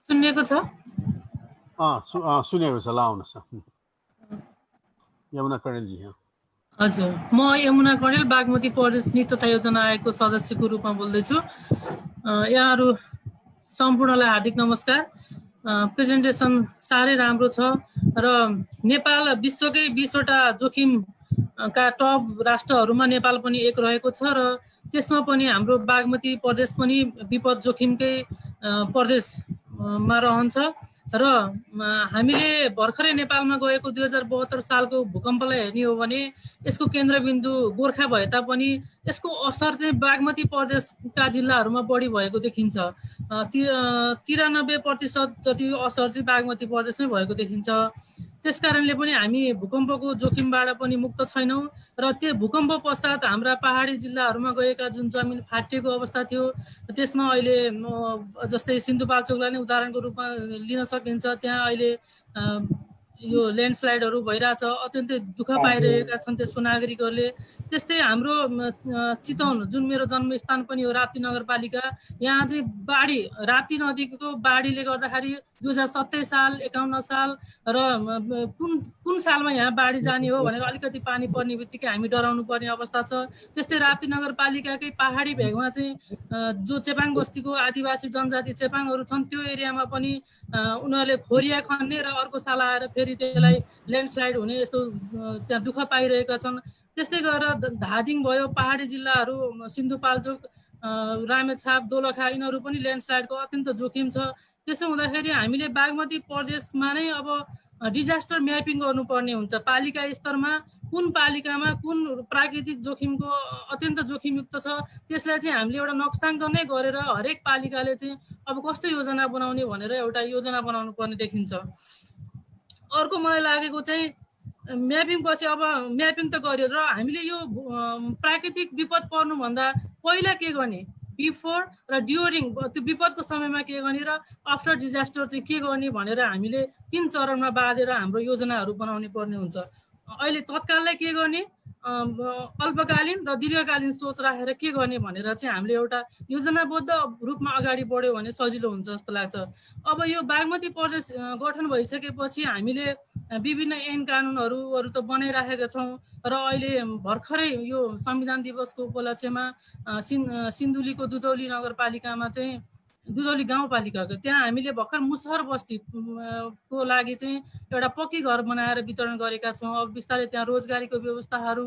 Speaker 8: सुनिएको छ?
Speaker 2: सुनेको छ। ल आउनुहोस् न, यमुना कणेलजी।
Speaker 8: हजुर, म यमुना कणेल बागमती प्रदेश नीति तथा योजना आयोगको सदस्यको रूपमा बोल्दैछु। यहाँहरू सम्पूर्णलाई हार्दिक नमस्कार। प्रेजेन्टेसन साह्रै राम्रो छ र नेपाल विश्वकै 20वटा जोखिमका टप राष्ट्रहरूमा नेपाल पनि एक रहेको छ र त्यसमा पनि हाम्रो बागमती प्रदेश पनि विपद जोखिमकै प्रदेशमा रहन्छ र हामीले भर्खरै नेपालमा गएको 2072 सालको भूकम्पलाई हेर्ने हो भने यसको केन्द्रबिन्दु गोर्खा भए तापनि यसको असर चाहिँ बागमती प्रदेशका जिल्लाहरूमा बढी भएको देखिन्छ। 93% जति असर चाहिँ बागमती प्रदेशमै भएको देखिन्छ। त्यसकारणले पनि हामी भूकम्पको जोखिमबाट पनि मुक्त छैनौँ र त्यो भूकम्प पश्चात हाम्रा पहाडी जिल्लाहरूमा गएका जुन जमिन फाटिएको अवस्था थियो त्यसमा अहिले जस्तै सिन्धुपाल्चोकलाई नै उदाहरणको रूपमा लिन सकिन्छ। त्यहाँ अहिले यो ल्यान्डस्लाइडहरू भइरहेछ, अत्यन्तै दुःख पाइरहेका छन् त्यसको नागरिकहरूले। त्यस्तै हाम्रो चितवन जुन मेरो जन्मस्थान पनि हो राप्ती नगरपालिका, यहाँ चाहिँ बाढी राप्ती नदीको बाढीले गर्दाखेरि 2027 साल 51 साल र कुन सालमा यहाँ बाढी जाने हो भनेर अलिकति पानी पर्ने बित्तिकै हामी डराउनु पर्ने अवस्था छ। त्यस्तै राप्ती नगरपालिकाकै पहाडी भेगमा चाहिँ जो चेपाङ बस्तीको आदिवासी जनजाति चेपाङहरू छन् त्यो एरियामा पनि उनीहरूले खोरिया खन्ने र अर्को साल आएर फेरि त्यसलाई ल्यान्डस्लाइड हुने यस्तो त्यहाँ दुःख पाइरहेका छन्। त्यस्तै गरेर धादिङ भयो, पहाडी जिल्लाहरू सिन्धुपाल्चोक, रामेछाप, दोलखा यिनीहरू पनि ल्यान्डस्लाइडको अत्यन्त जोखिम छ। त्यसो हुँदाखेरि हामीले बागमती प्रदेशमा नै अब डिजास्टर म्यापिङ गर्नुपर्ने हुन्छ। पालिका स्तरमा कुन पालिकामा कुन प्राकृतिक जोखिमको अत्यन्त जोखिमयुक्त छ त्यसलाई चाहिँ हामीले एउटा नक्साङ्कन नै गरेर हरेक पालिकाले चाहिँ अब कस्तो योजना बनाउने भनेर एउटा योजना बनाउनु पर्ने देखिन्छ। अर्को मलाई लागेको चाहिँ म्यापिङ पछि अब म्यापिङ त गर्यो र हामीले यो प्राकृतिक विपद पर्नुभन्दा पहिला के गर्ने, बिफोर र ड्युरिङ त्यो विपदको समयमा के गर्ने र आफ्टर डिजास्टर चाहिँ के गर्ने भनेर हामीले 3 चरणमा बाँधेर हाम्रो योजनाहरू बनाउने पर्ने हुन्छ। अहिले तत्काललाई के गर्ने, अल्पकालीन र दीर्घकालीन सोच राखेर के गर्ने भनेर चाहिँ हामीले एउटा योजनाबद्ध रूपमा अगाडि बढ्यो भने सजिलो हुन्छ जस्तो लाग्छ। अब यो बागमती प्रदेश गठन भइसकेपछि हामीले विभिन्न ऐन कानुनहरू त बनाइराखेका छौँ र अहिले भर्खरै यो संविधान दिवसको उपलक्ष्यमा सिन्धुलीको दुधौली नगरपालिकामा चाहिँ दुधौली गाउँपालिकाको त्यहाँ हामीले भर्खर मुसहर बस्तीको लागि चाहिँ एउटा पक्की घर बनाएर वितरण गरेका छौँ। अब बिस्तारै त्यहाँ रोजगारीको व्यवस्थाहरू,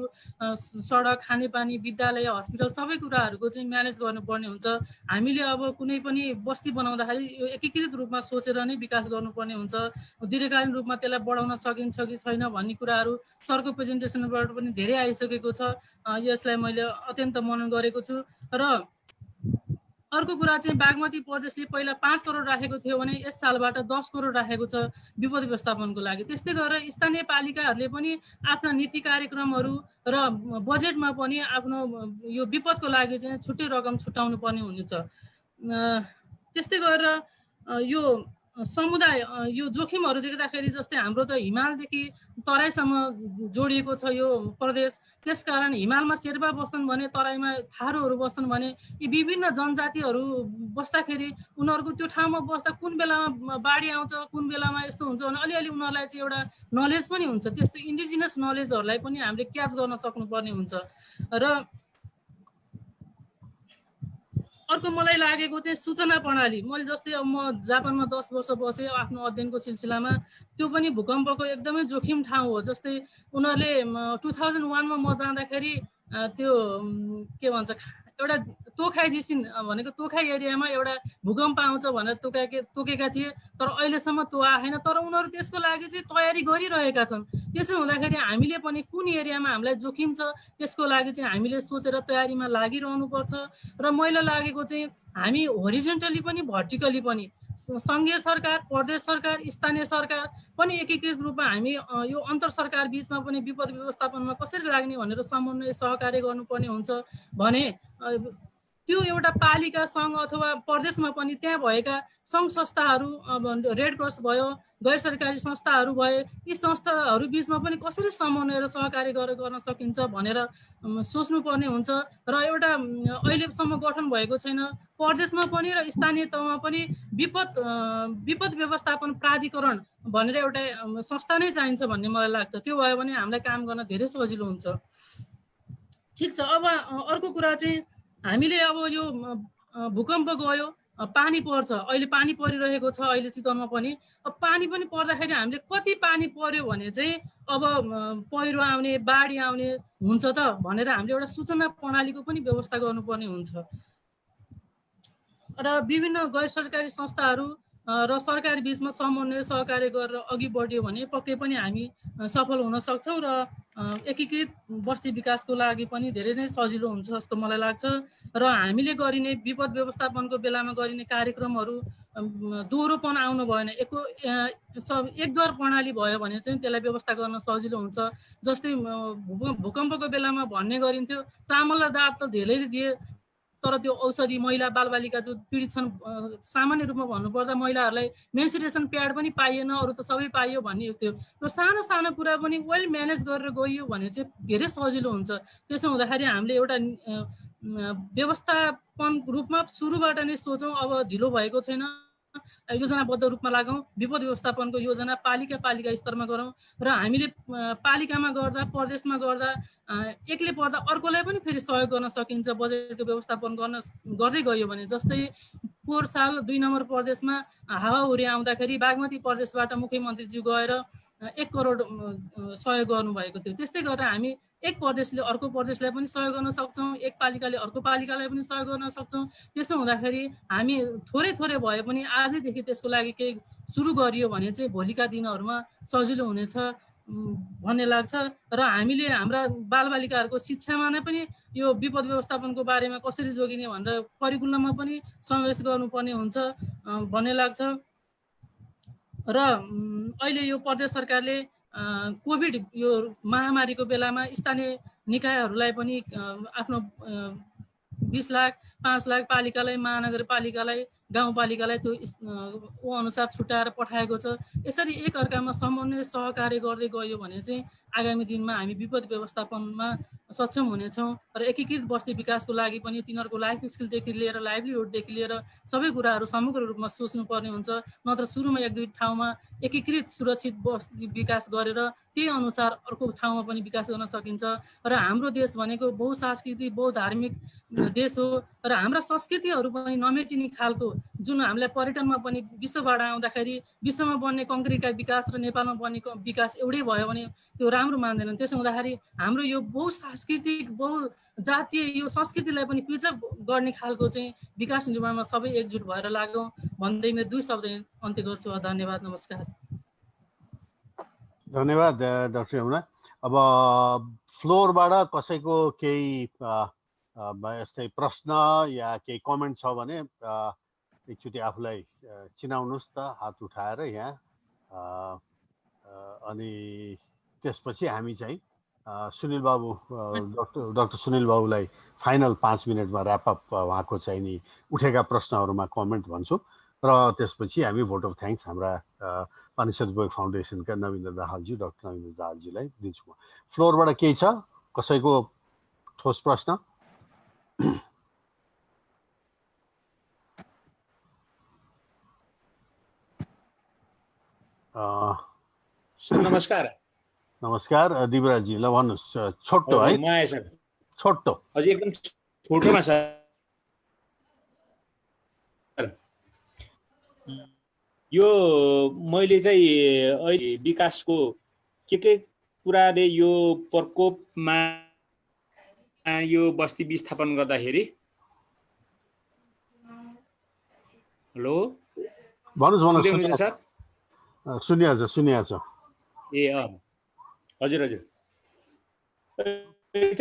Speaker 8: सडक, खानेपानी, विद्यालय, हस्पिटल सबै कुराहरूको चाहिँ म्यानेज गर्नुपर्ने हुन्छ। हामीले अब कुनै पनि बस्ती बनाउँदाखेरि यो एकीकृत रूपमा सोचेर नै विकास गर्नुपर्ने हुन्छ। दीर्घकालीन रूपमा त्यसलाई बढाउन सकिन्छ कि छैन भन्ने कुराहरू सरको प्रेजेन्टेसनबाट पनि धेरै आइसकेको छ। यसलाई मैले अत्यन्त मनन गरेको छु। र अर्को कुरा चाहिँ बागमती प्रदेशले पहिला 5 करोड राखेको थियो भने यस सालबाट 10 करोड राखेको छ विपद व्यवस्थापनको लागि। त्यस्तै गरेर स्थानीय पालिकाहरूले पनि आफ्ना नीति कार्यक्रमहरू र बजेटमा पनि आफ्नो यो विपदको लागि चाहिँ छुट्टै रकम छुट्याउनु पर्ने हुनेछ। त्यस्तै गरेर यो समुदाय यो जोखिमहरू देख्दाखेरि जस्तै हाम्रो त हिमालदेखि तराईसम्म जोडिएको छ यो प्रदेश। त्यसकारण हिमालमा शेर्पा बस्छन् भने तराईमा थारूहरू बस्छन् भने यी विभिन्न जनजातिहरू बस्दाखेरि उनीहरूको त्यो ठाउँमा बस्दा कुन बेलामा बाढी आउँछ, कुन बेलामा यस्तो हुन्छ भने अलिअलि उनीहरूलाई चाहिँ एउटा नलेज पनि हुन्छ। त्यस्तो इन्डिजिनस नलेजहरूलाई पनि हामीले क्याच गर्न सक्नुपर्ने हुन्छ। र अर्को मलाई लागेको चाहिँ सूचना प्रणाली। मैले जस्तै अब म जापानमा 10 वर्ष बसेँ आफ्नो अध्ययनको सिलसिलामा, त्यो पनि भूकम्पको एकदमै जोखिम ठाउँ हो। जस्तै उनीहरूले 2001मा म जाँदाखेरि त्यो के भन्छ एउटा तोखाई जिसिन भनेको तोखाई एरियामा एउटा भूकम्प आउँछ भनेर तोकेका थिए, तर अहिलेसम्म त्यो आएन। तर उनीहरू त्यसको लागि चाहिँ तयारी गरिरहेका छन्। त्यसो हुँदाखेरि हामीले पनि कुन एरियामा हामीलाई जोखिम छ त्यसको लागि चाहिँ हामीले सोचेर तयारीमा लागिरहनुपर्छ। र मैले लागेको चाहिँ हामी होरिजेन्टली पनि भर्टिकली पनि सङ्घीय सरकार, प्रदेश सरकार, स्थानीय सरकार पनि एकीकृत रूपमा हामी यो अन्तर सरकार बिचमा पनि विपद व्यवस्थापनमा कसरी लाग्ने भनेर समन्वय सहकार्य गर्नुपर्ने हुन्छ भने त्यो एउटा पालिका सङ्घ अथवा प्रदेशमा पनि त्यहाँ भएका सङ्घ संस्थाहरू, अब रेड क्रस भयो, गैर सरकारी संस्थाहरू भए, यी संस्थाहरू बिचमा पनि कसरी समन्वय र सहकार्य गर्न सकिन्छ भनेर सोच्नुपर्ने हुन्छ। र एउटा अहिलेसम्म गठन भएको छैन, प्रदेशमा पनि र स्थानीय तहमा पनि विपद व्यवस्थापन प्राधिकरण भनेर एउटा संस्था नै चाहिन्छ भन्ने मलाई लाग्छ। त्यो भयो भने हामीलाई काम गर्न धेरै सजिलो हुन्छ। ठिक छ, अब अर्को कुरा चाहिँ हामीले अब यो भूकम्प गयो, पानी पर्छ, अहिले पानी परिरहेको छ, अहिले चितवनमा पनि। अब पानी पनि पर्दाखेरि हामीले कति पानी पर्यो भने चाहिँ अब पहिरो आउने, बाढी आउने हुन्छ त भनेर हामीले एउटा सूचना प्रणालीको पनि व्यवस्था गर्नुपर्ने हुन्छ। र विभिन्न गैर सरकारी संस्थाहरू र सरकारी बिचमा समन्वय सहकार्य गरेर अघि बढ्यो भने पक्कै पनि हामी सफल हुन सक्छौँ र एकीकृत बस्ती विकासको लागि पनि धेरै नै सजिलो हुन्छ जस्तो मलाई लाग्छ। र हामीले गरिने विपद व्यवस्थापनको बेलामा गरिने कार्यक्रमहरू दोहोरोपन आउनु भएन, एकद्वार प्रणाली भयो भने चाहिँ त्यसलाई व्यवस्था गर्न सजिलो हुन्छ। जस्तै भूकम्पको बेलामा भन्ने गरिन्थ्यो चामल र दाल त धेरैले दिए, तर त्यो औषधि महिला बालबालिका जो पीडित छन्, सामान्य रूपमा भन्नुपर्दा महिलाहरूलाई मेन्सुरेसन प्याड पनि पाइएन, अरू त सबै पाइयो भन्ने थियो। र सानो सानो कुरा पनि वेल म्यानेज गरेर गइयो भने चाहिँ धेरै सजिलो हुन्छ। त्यसो हुँदाखेरि हामीले एउटा व्यवस्थापन रूपमा सुरुबाट नै सोचौँ, अब ढिलो भएको छैन, योजनाबद्ध रूपमा लागौँ, विपद व्यवस्थापनको योजना पालिका स्तरमा गरौँ। र हामीले पालिकामा गर्दा, प्रदेशमा गर्दा, एकले पर्दा अर्कोलाई पनि फेरि सहयोग गर्न सकिन्छ बजेटको व्यवस्थापन गर्दै गयो भने। जस्तै पोहोर साल 2 नम्बर प्रदेशमा हावाहुरी आउँदाखेरि बागमती प्रदेशबाट मुख्यमन्त्रीज्यू गएर 1 करोड सहयोग गर्नुभएको थियो। त्यस्तै गरेर हामी एक प्रदेशले अर्को प्रदेशलाई पनि सहयोग गर्न सक्छौँ, एक पालिकाले अर्को पालिकालाई पनि सहयोग गर्न सक्छौँ। त्यसो हुँदाखेरि हामी थोरै भए पनि आजैदेखि त्यसको लागि केही सुरु गरियो भने चाहिँ भोलिका दिनहरूमा सजिलो हुनेछ भन्ने लाग्छ। र हामीले हाम्रा बालबालिकाहरूको शिक्षामा नै पनि यो विपद व्यवस्थापनको बारेमा कसरी जोगिने भनेर करिकुलममा पनि समावेश गर्नुपर्ने हुन्छ भन्ने लाग्छ। र अहिले यो प्रदेश सरकारले कोभिड यो महामारीको बेलामा स्थानीय निकायहरूलाई पनि आफ्नो 20 लाख 5 लाख पालिकालाई, महानगरपालिकालाई, गाउँपालिकालाई त्यो अनुसार छुट्याएर पठाएको छ। यसरी एकअर्कामा समन्वय सहकार्य गर्दै गयो भने चाहिँ आगामी दिनमा हामी विपद व्यवस्थापनमा सक्षम हुनेछौँ। र एकीकृत बस्ती विकासको लागि पनि तिनीहरूको लाइफ स्किलदेखि लिएर लाइभलीहुडदेखि लिएर सबै कुराहरू समग्र रूपमा सोच्नुपर्ने हुन्छ। नत्र सुरुमा 1-2 ठाउँमा एकीकृत सुरक्षित बस्ती विकास गरेर त्यही अनुसार अर्को ठाउँमा पनि विकास गर्न सकिन्छ। र हाम्रो देश भनेको बहुसांस्कृतिक बहुधार्मिक देश हो, र हाम्रा संस्कृतिहरू पनि नमेटिने खालको, जुन हामीलाई पर्यटनमा पनि विश्वबाट आउँदाखेरि विश्वमा बन्ने कङ्क्रिटका विकास र नेपालमा बन्ने विकास एउटै भयो भने त्यो राम्रो मान्दैनन्। त्यसो हुँदाखेरि हाम्रो यो बहुसांस्कृतिक बहुजातीय यो संस्कृतिलाई पनि प्रिजर्भ गर्ने खालको चाहिँ विकास निर्माणमा सबै एकजुट भएर लागौँ भन्दै मेरो 2 शब्द अन्त्य गर्छु। धन्यवाद, नमस्कार।
Speaker 2: धन्यवाद डाक्टर यमुना। अब फ्लोरबाट कसैको केही यस्तै प्रश्न या केही कमेन्ट छ भने एकचोटि आफूलाई चिनाउनुहोस् त हात उठाएर यहाँ, अनि त्यसपछि हामी चाहिँ सुनिल बाबु, डाक्टर सुनिल बाबुलाई फाइनल 5 मिनटमा ऱ्यापअप उहाँको चाहिँ नि उठेका प्रश्नहरूमा कमेन्ट भन्छु, र त्यसपछि हामी भोट अफ थ्याङ्क्स हाम्रा पानी सदुपयोग फाउन्डेसनका नवीन्द्र दाहालजी, डाक्टर नवीन्द्र दाहालजीलाई दिन्छु। फ्लोरबाट केही छ, कसैको ठोस प्रश्न?
Speaker 9: नमस्कार।
Speaker 2: नमस्कार दिवराजी, ल भन्नुहोस्। छोटो है, छोटो,
Speaker 9: हजुर एकदम छोटोमा सर। यो मैले चाहिँ अहिले विकासको के कुराले यो प्रकोपमा यो बस्ती विस्थापन गर्दाखेरि, हेलो
Speaker 2: भन्नुहोस्
Speaker 9: सर।
Speaker 2: सुनिहाल्छ।
Speaker 9: ए हजुर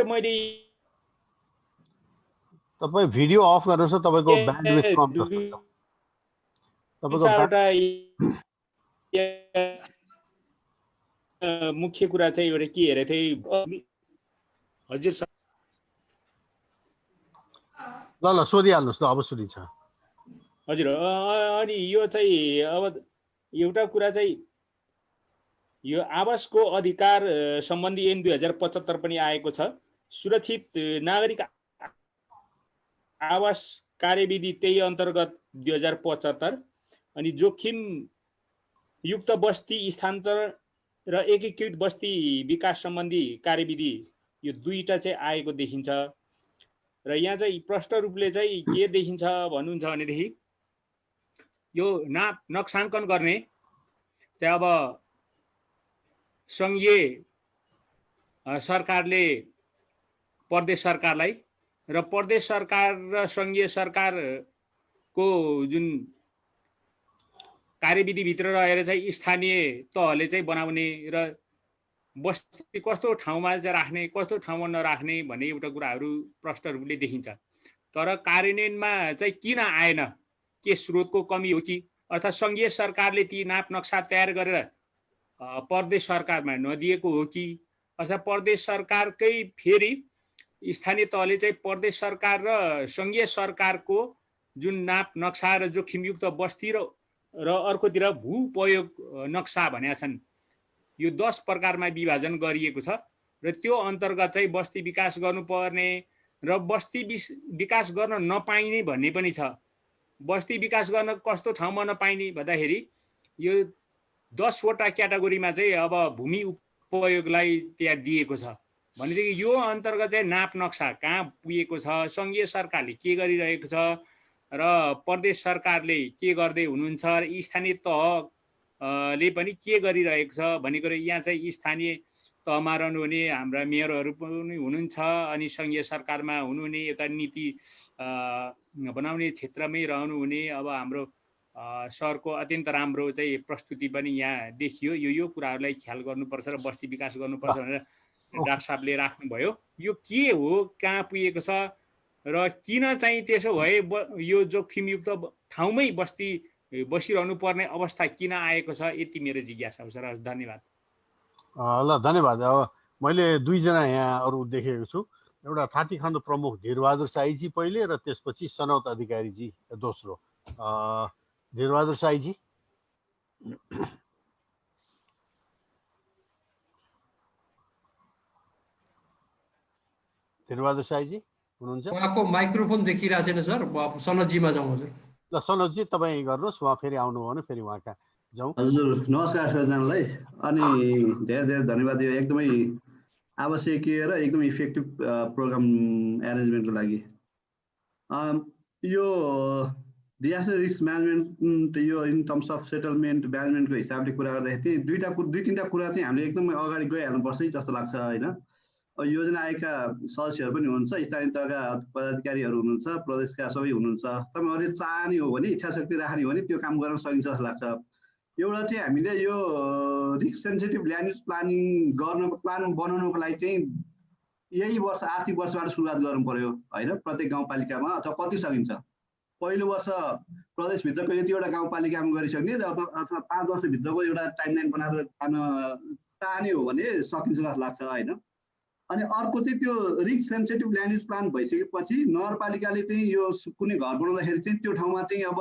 Speaker 9: मैले
Speaker 2: तपाईँ भिडियो अफ गर्नुहोस्, तपाईँको ब्यान्डविड्थ कम छ।
Speaker 9: मुख्य कुरा चाहिँ एउटा के हेरेको थिएँ हजुर सर,
Speaker 2: ल सोधिहाल्नुहोस् ल, अब सुनिन्छ।
Speaker 9: हजुर अनि यो चाहिँ अब एउटा कुरा चाहिँ यो आवासको अधिकार सम्बन्धी ऐन 2075 पनि आएको छ। सुरक्षित नागरिक आवास कार्यविधि त्यही अन्तर्गत 2075 अनि जोखिम युक्त बस्ती स्थानान्तरण र एकीकृत बस्ती विकास सम्बन्धी कार्यविधि यो दुईटा चाहिँ आएको देखिन्छ। र यहाँ चाहिँ प्रष्ट रूपले चाहिँ के देखिन्छ भन्नुहुन्छ भनेदेखि यो नाप नक्साङ्कन गर्ने चाहिँ अब सङ्घीय सरकारले प्रदेश सरकारलाई र प्रदेश सरकार र सङ्घीय सरकारको जुन कार्यविधिभित्र रहेर चाहिँ स्थानीय तहले चाहिँ बनाउने र बस्ती कस्तो ठाउँमा चाहिँ राख्ने कस्तो ठाउँमा नराख्ने भन्ने एउटा कुराहरू प्रष्ट रूपले देखिन्छ। तर कार्यान्वयनमा चाहिँ किन आएन, के स्रोतको कमी हो कि अर्थात् सङ्घीय सरकारले ती नाप नक्सा तयार गरेर प्रदेश सरकारमा नदिएको हो कि अथवा प्रदेश सरकारकै फेरि स्थानीय तहले चाहिँ प्रदेश सरकार र सङ्घीय सरकारको जुन नाप नक्सा र जोखिमयुक्त बस्ती र अर्कोतिर भूप्रयोग नक्सा भनेका छन्, यो 10 प्रकारमा विभाजन गरिएको छ। र त्यो अन्तर्गत चाहिँ बस्ती विकास गर्नुपर्ने र बस्ती विकास गर्न नपाइने भन्ने पनि छ। बस्ती विकास गर्न कस्तो ठाउँमा नपाइने भन्दाखेरि यो 10 वटा क्याटेगोरीमा चाहिँ अब भूमि उपयोगलाई त्यहाँ दिएको छ भनेदेखि यो अन्तर्गत चाहिँ नाप नक्सा कहाँ पुगेको छ, सङ्घीय सरकारले के गरिरहेको छ र प्रदेश सरकारले के गर्दै हुनुहुन्छ र स्थानीय तहले पनि के गरिरहेको छ भन्ने कुरो यहाँ चाहिँ स्थानीय तहमा रहनुहुने हाम्रा मेयरहरू पनि हुनुहुन्छ अनि सङ्घीय सरकारमा हुनुहुने यता नीति बनाउने क्षेत्रमै रहनुहुने अब हाम्रो सरको अत्यन्त राम्रो चाहिँ प्रस्तुति पनि यहाँ देखियो। यो कुराहरूलाई ख्याल गर्नुपर्छ र बस्ती विकास गर्नुपर्छ भनेर डाक्टर साहबले राख्नुभयो। यो के हो, कहाँ पुगेको छ र किन चाहिँ त्यसो भए यो जोखिमयुक्त ठाउँमै बसिरहनु पर्ने अवस्था किन आएको छ, यति मेरो जिज्ञासा हो सर। धन्यवाद।
Speaker 2: ल धन्यवाद। अब मैले दुईजना यहाँ अरू देखेको छु, एउटा थाँती खण्ड प्रमुख धीरबहादुर साईजी पहिले र त्यसपछि सनौत अधिकारीजी दोस्रो। धीरबहादुर साईजी। धीरबहादुर साईजी हुनुहुन्छ?
Speaker 1: उहाँको माइक्रोफोन देखिरहेको छैन सर। सनोजीमा जाउँ हजुर।
Speaker 2: ल सनोजी तपाईँ गर्नुहोस्, उहाँ फेरि आउनुभयो भने फेरि उहाँ कहाँ जाउँ।
Speaker 10: हजुर नमस्कार सबैजनालाई अनि धेरै धेरै धन्यवाद यो एकदमै आवश्यकीय र एकदमै इफेक्टिभ प्रोग्राम एरेन्जमेन्टको लागि। यो डिजास्टर रिस्क म्यानेजमेन्ट यो इन टर्म्स अफ सेटलमेन्ट म्यानेजमेन्टको हिसाबले कुरा गर्दाखेरि दुई तिनवटा कुरा चाहिँ हामीले एकदमै अगाडि गइहाल्नुपर्छ जस्तो लाग्छ होइन। योजना आएका सदस्यहरू पनि हुनुहुन्छ, स्थानीय तहका पदाधिकारीहरू हुनुहुन्छ, प्रदेशका सबै हुनुहुन्छ। तपाईँहरूले चाहने हो भने, इच्छा शक्ति राख्ने हो भने त्यो काम गर्न सकिन्छ जस्तो लाग्छ। एउटा चाहिँ हामीले यो risk sensitive land use planning गर्नको प्लान बनाउनको लागि चाहिँ यही वर्ष आर्थिक वर्षबाट सुरुवात गर्नु पर्यो होइन। प्रत्येक गाउँपालिकामा अथवा कति सकिन्छ, पहिलो वर्ष प्रदेशभित्रको यतिवटा गाउँपालिकामा गरिसक्ने अथवा 5 वर्षभित्रको एउटा टाइमलाइन बनाएर जान चाहने हो भने सकिन्छ जस्तो लाग्छ होइन। अनि अर्को चाहिँ त्यो risk sensitive land use plan भइसकेपछि नगरपालिकाले चाहिँ यो कुनै घर बनाउँदाखेरि चाहिँ त्यो ठाउँमा चाहिँ अब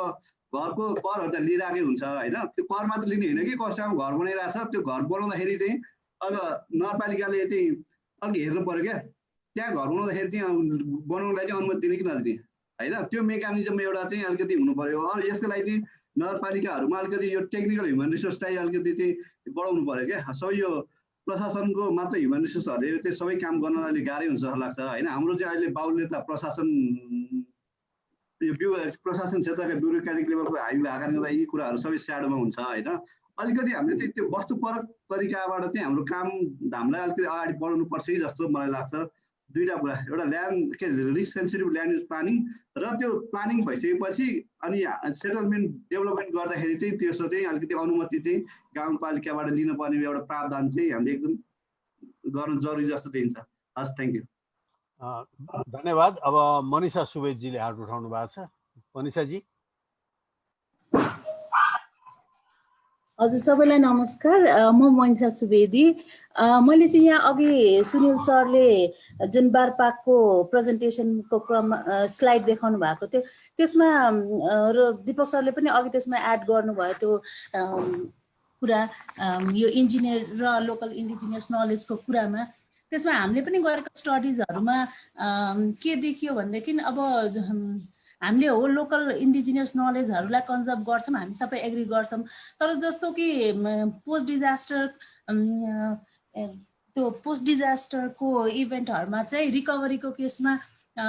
Speaker 10: घरको करहरू त लिइरहेकै हुन्छ होइन। त्यो कर मात्र लिने होइन कि कस्तो ठाउँमा घर बनाइरहेछ, त्यो घर बनाउँदाखेरि चाहिँ अब नगरपालिकाले चाहिँ अलिक हेर्नु पऱ्यो क्या, त्यहाँ घर बनाउँदाखेरि चाहिँ बनाउनुलाई चाहिँ अनुमति दिने कि नदिने होइन। त्यो मेकानिजम एउटा चाहिँ अलिकति हुनु पऱ्यो। अरू यसको लागि चाहिँ नगरपालिकाहरूमा अलिकति यो टेक्निकल ह्युमन रिसोर्सलाई अलिकति चाहिँ बढाउनु पऱ्यो क्या। सबै यो प्रशासनको मात्र ह्युमन रिसोर्सहरूले त्यो सबै काम गर्न अलिक गाह्रै हुन्छ जस्तो लाग्छ होइन। हाम्रो चाहिँ अहिले बाहुल्यता प्रशासन क्षेत्रका ब्युरोक्रेटिक लेभलको हामी भएकाले गर्दा यी कुराहरू सबै स्याडोमा हुन्छ होइन। अलिकति हामीले चाहिँ त्यो वस्तुपरक तरिकाबाट चाहिँ हाम्रो काम धामलाई अलिकति अगाडि बढाउनु पर्छ कि जस्तो मलाई लाग्छ। दुईवटा कुरा, एउटा risk sensitive land use planning र त्यो प्लानिङ भइसकेपछि अनि सेटलमेन्ट डेभलपमेन्ट गर्दाखेरि चाहिँ त्यसो चाहिँ अलिकति अनुमति चाहिँ गाउँपालिकाबाट लिनुपर्ने एउटा प्रावधान चाहिँ हामीले एकदम गर्नु जरुरी जस्तो देखिन्छ। हस्, थ्याङ्क यू।
Speaker 2: धन्यवाद। अब मनिषा सुवेदजीले हात उठाउनु भएको छ। मनिषाजी।
Speaker 11: हजुर सबैलाई नमस्कार। म मनिषा सुवेदी। मैले चाहिँ यहाँ अघि सुनिल सरले जुन बारपाकको प्रेजेन्टेसनको क्रममा स्लाइड देखाउनु भएको थियो त्यसमा र दीपक सरले पनि अघि त्यसमा एड गर्नुभयो त्यो कुरा यो इन्जिनियर र लोकल इन्डिजिनियस नलेजको कुरामा। त्यसमा हामीले पनि गरेको स्टडिजहरूमा के देखियो भनेदेखि अब हामीले हो लोकल इन्डिजिनियस नलेजहरूलाई कन्जर्भ गर्छौँ, हामी सबै एग्री गर्छौँ। तर जस्तो कि पोस्ट डिजास्टरको इभेन्टहरूमा चाहिँ रिकभरीको केसमा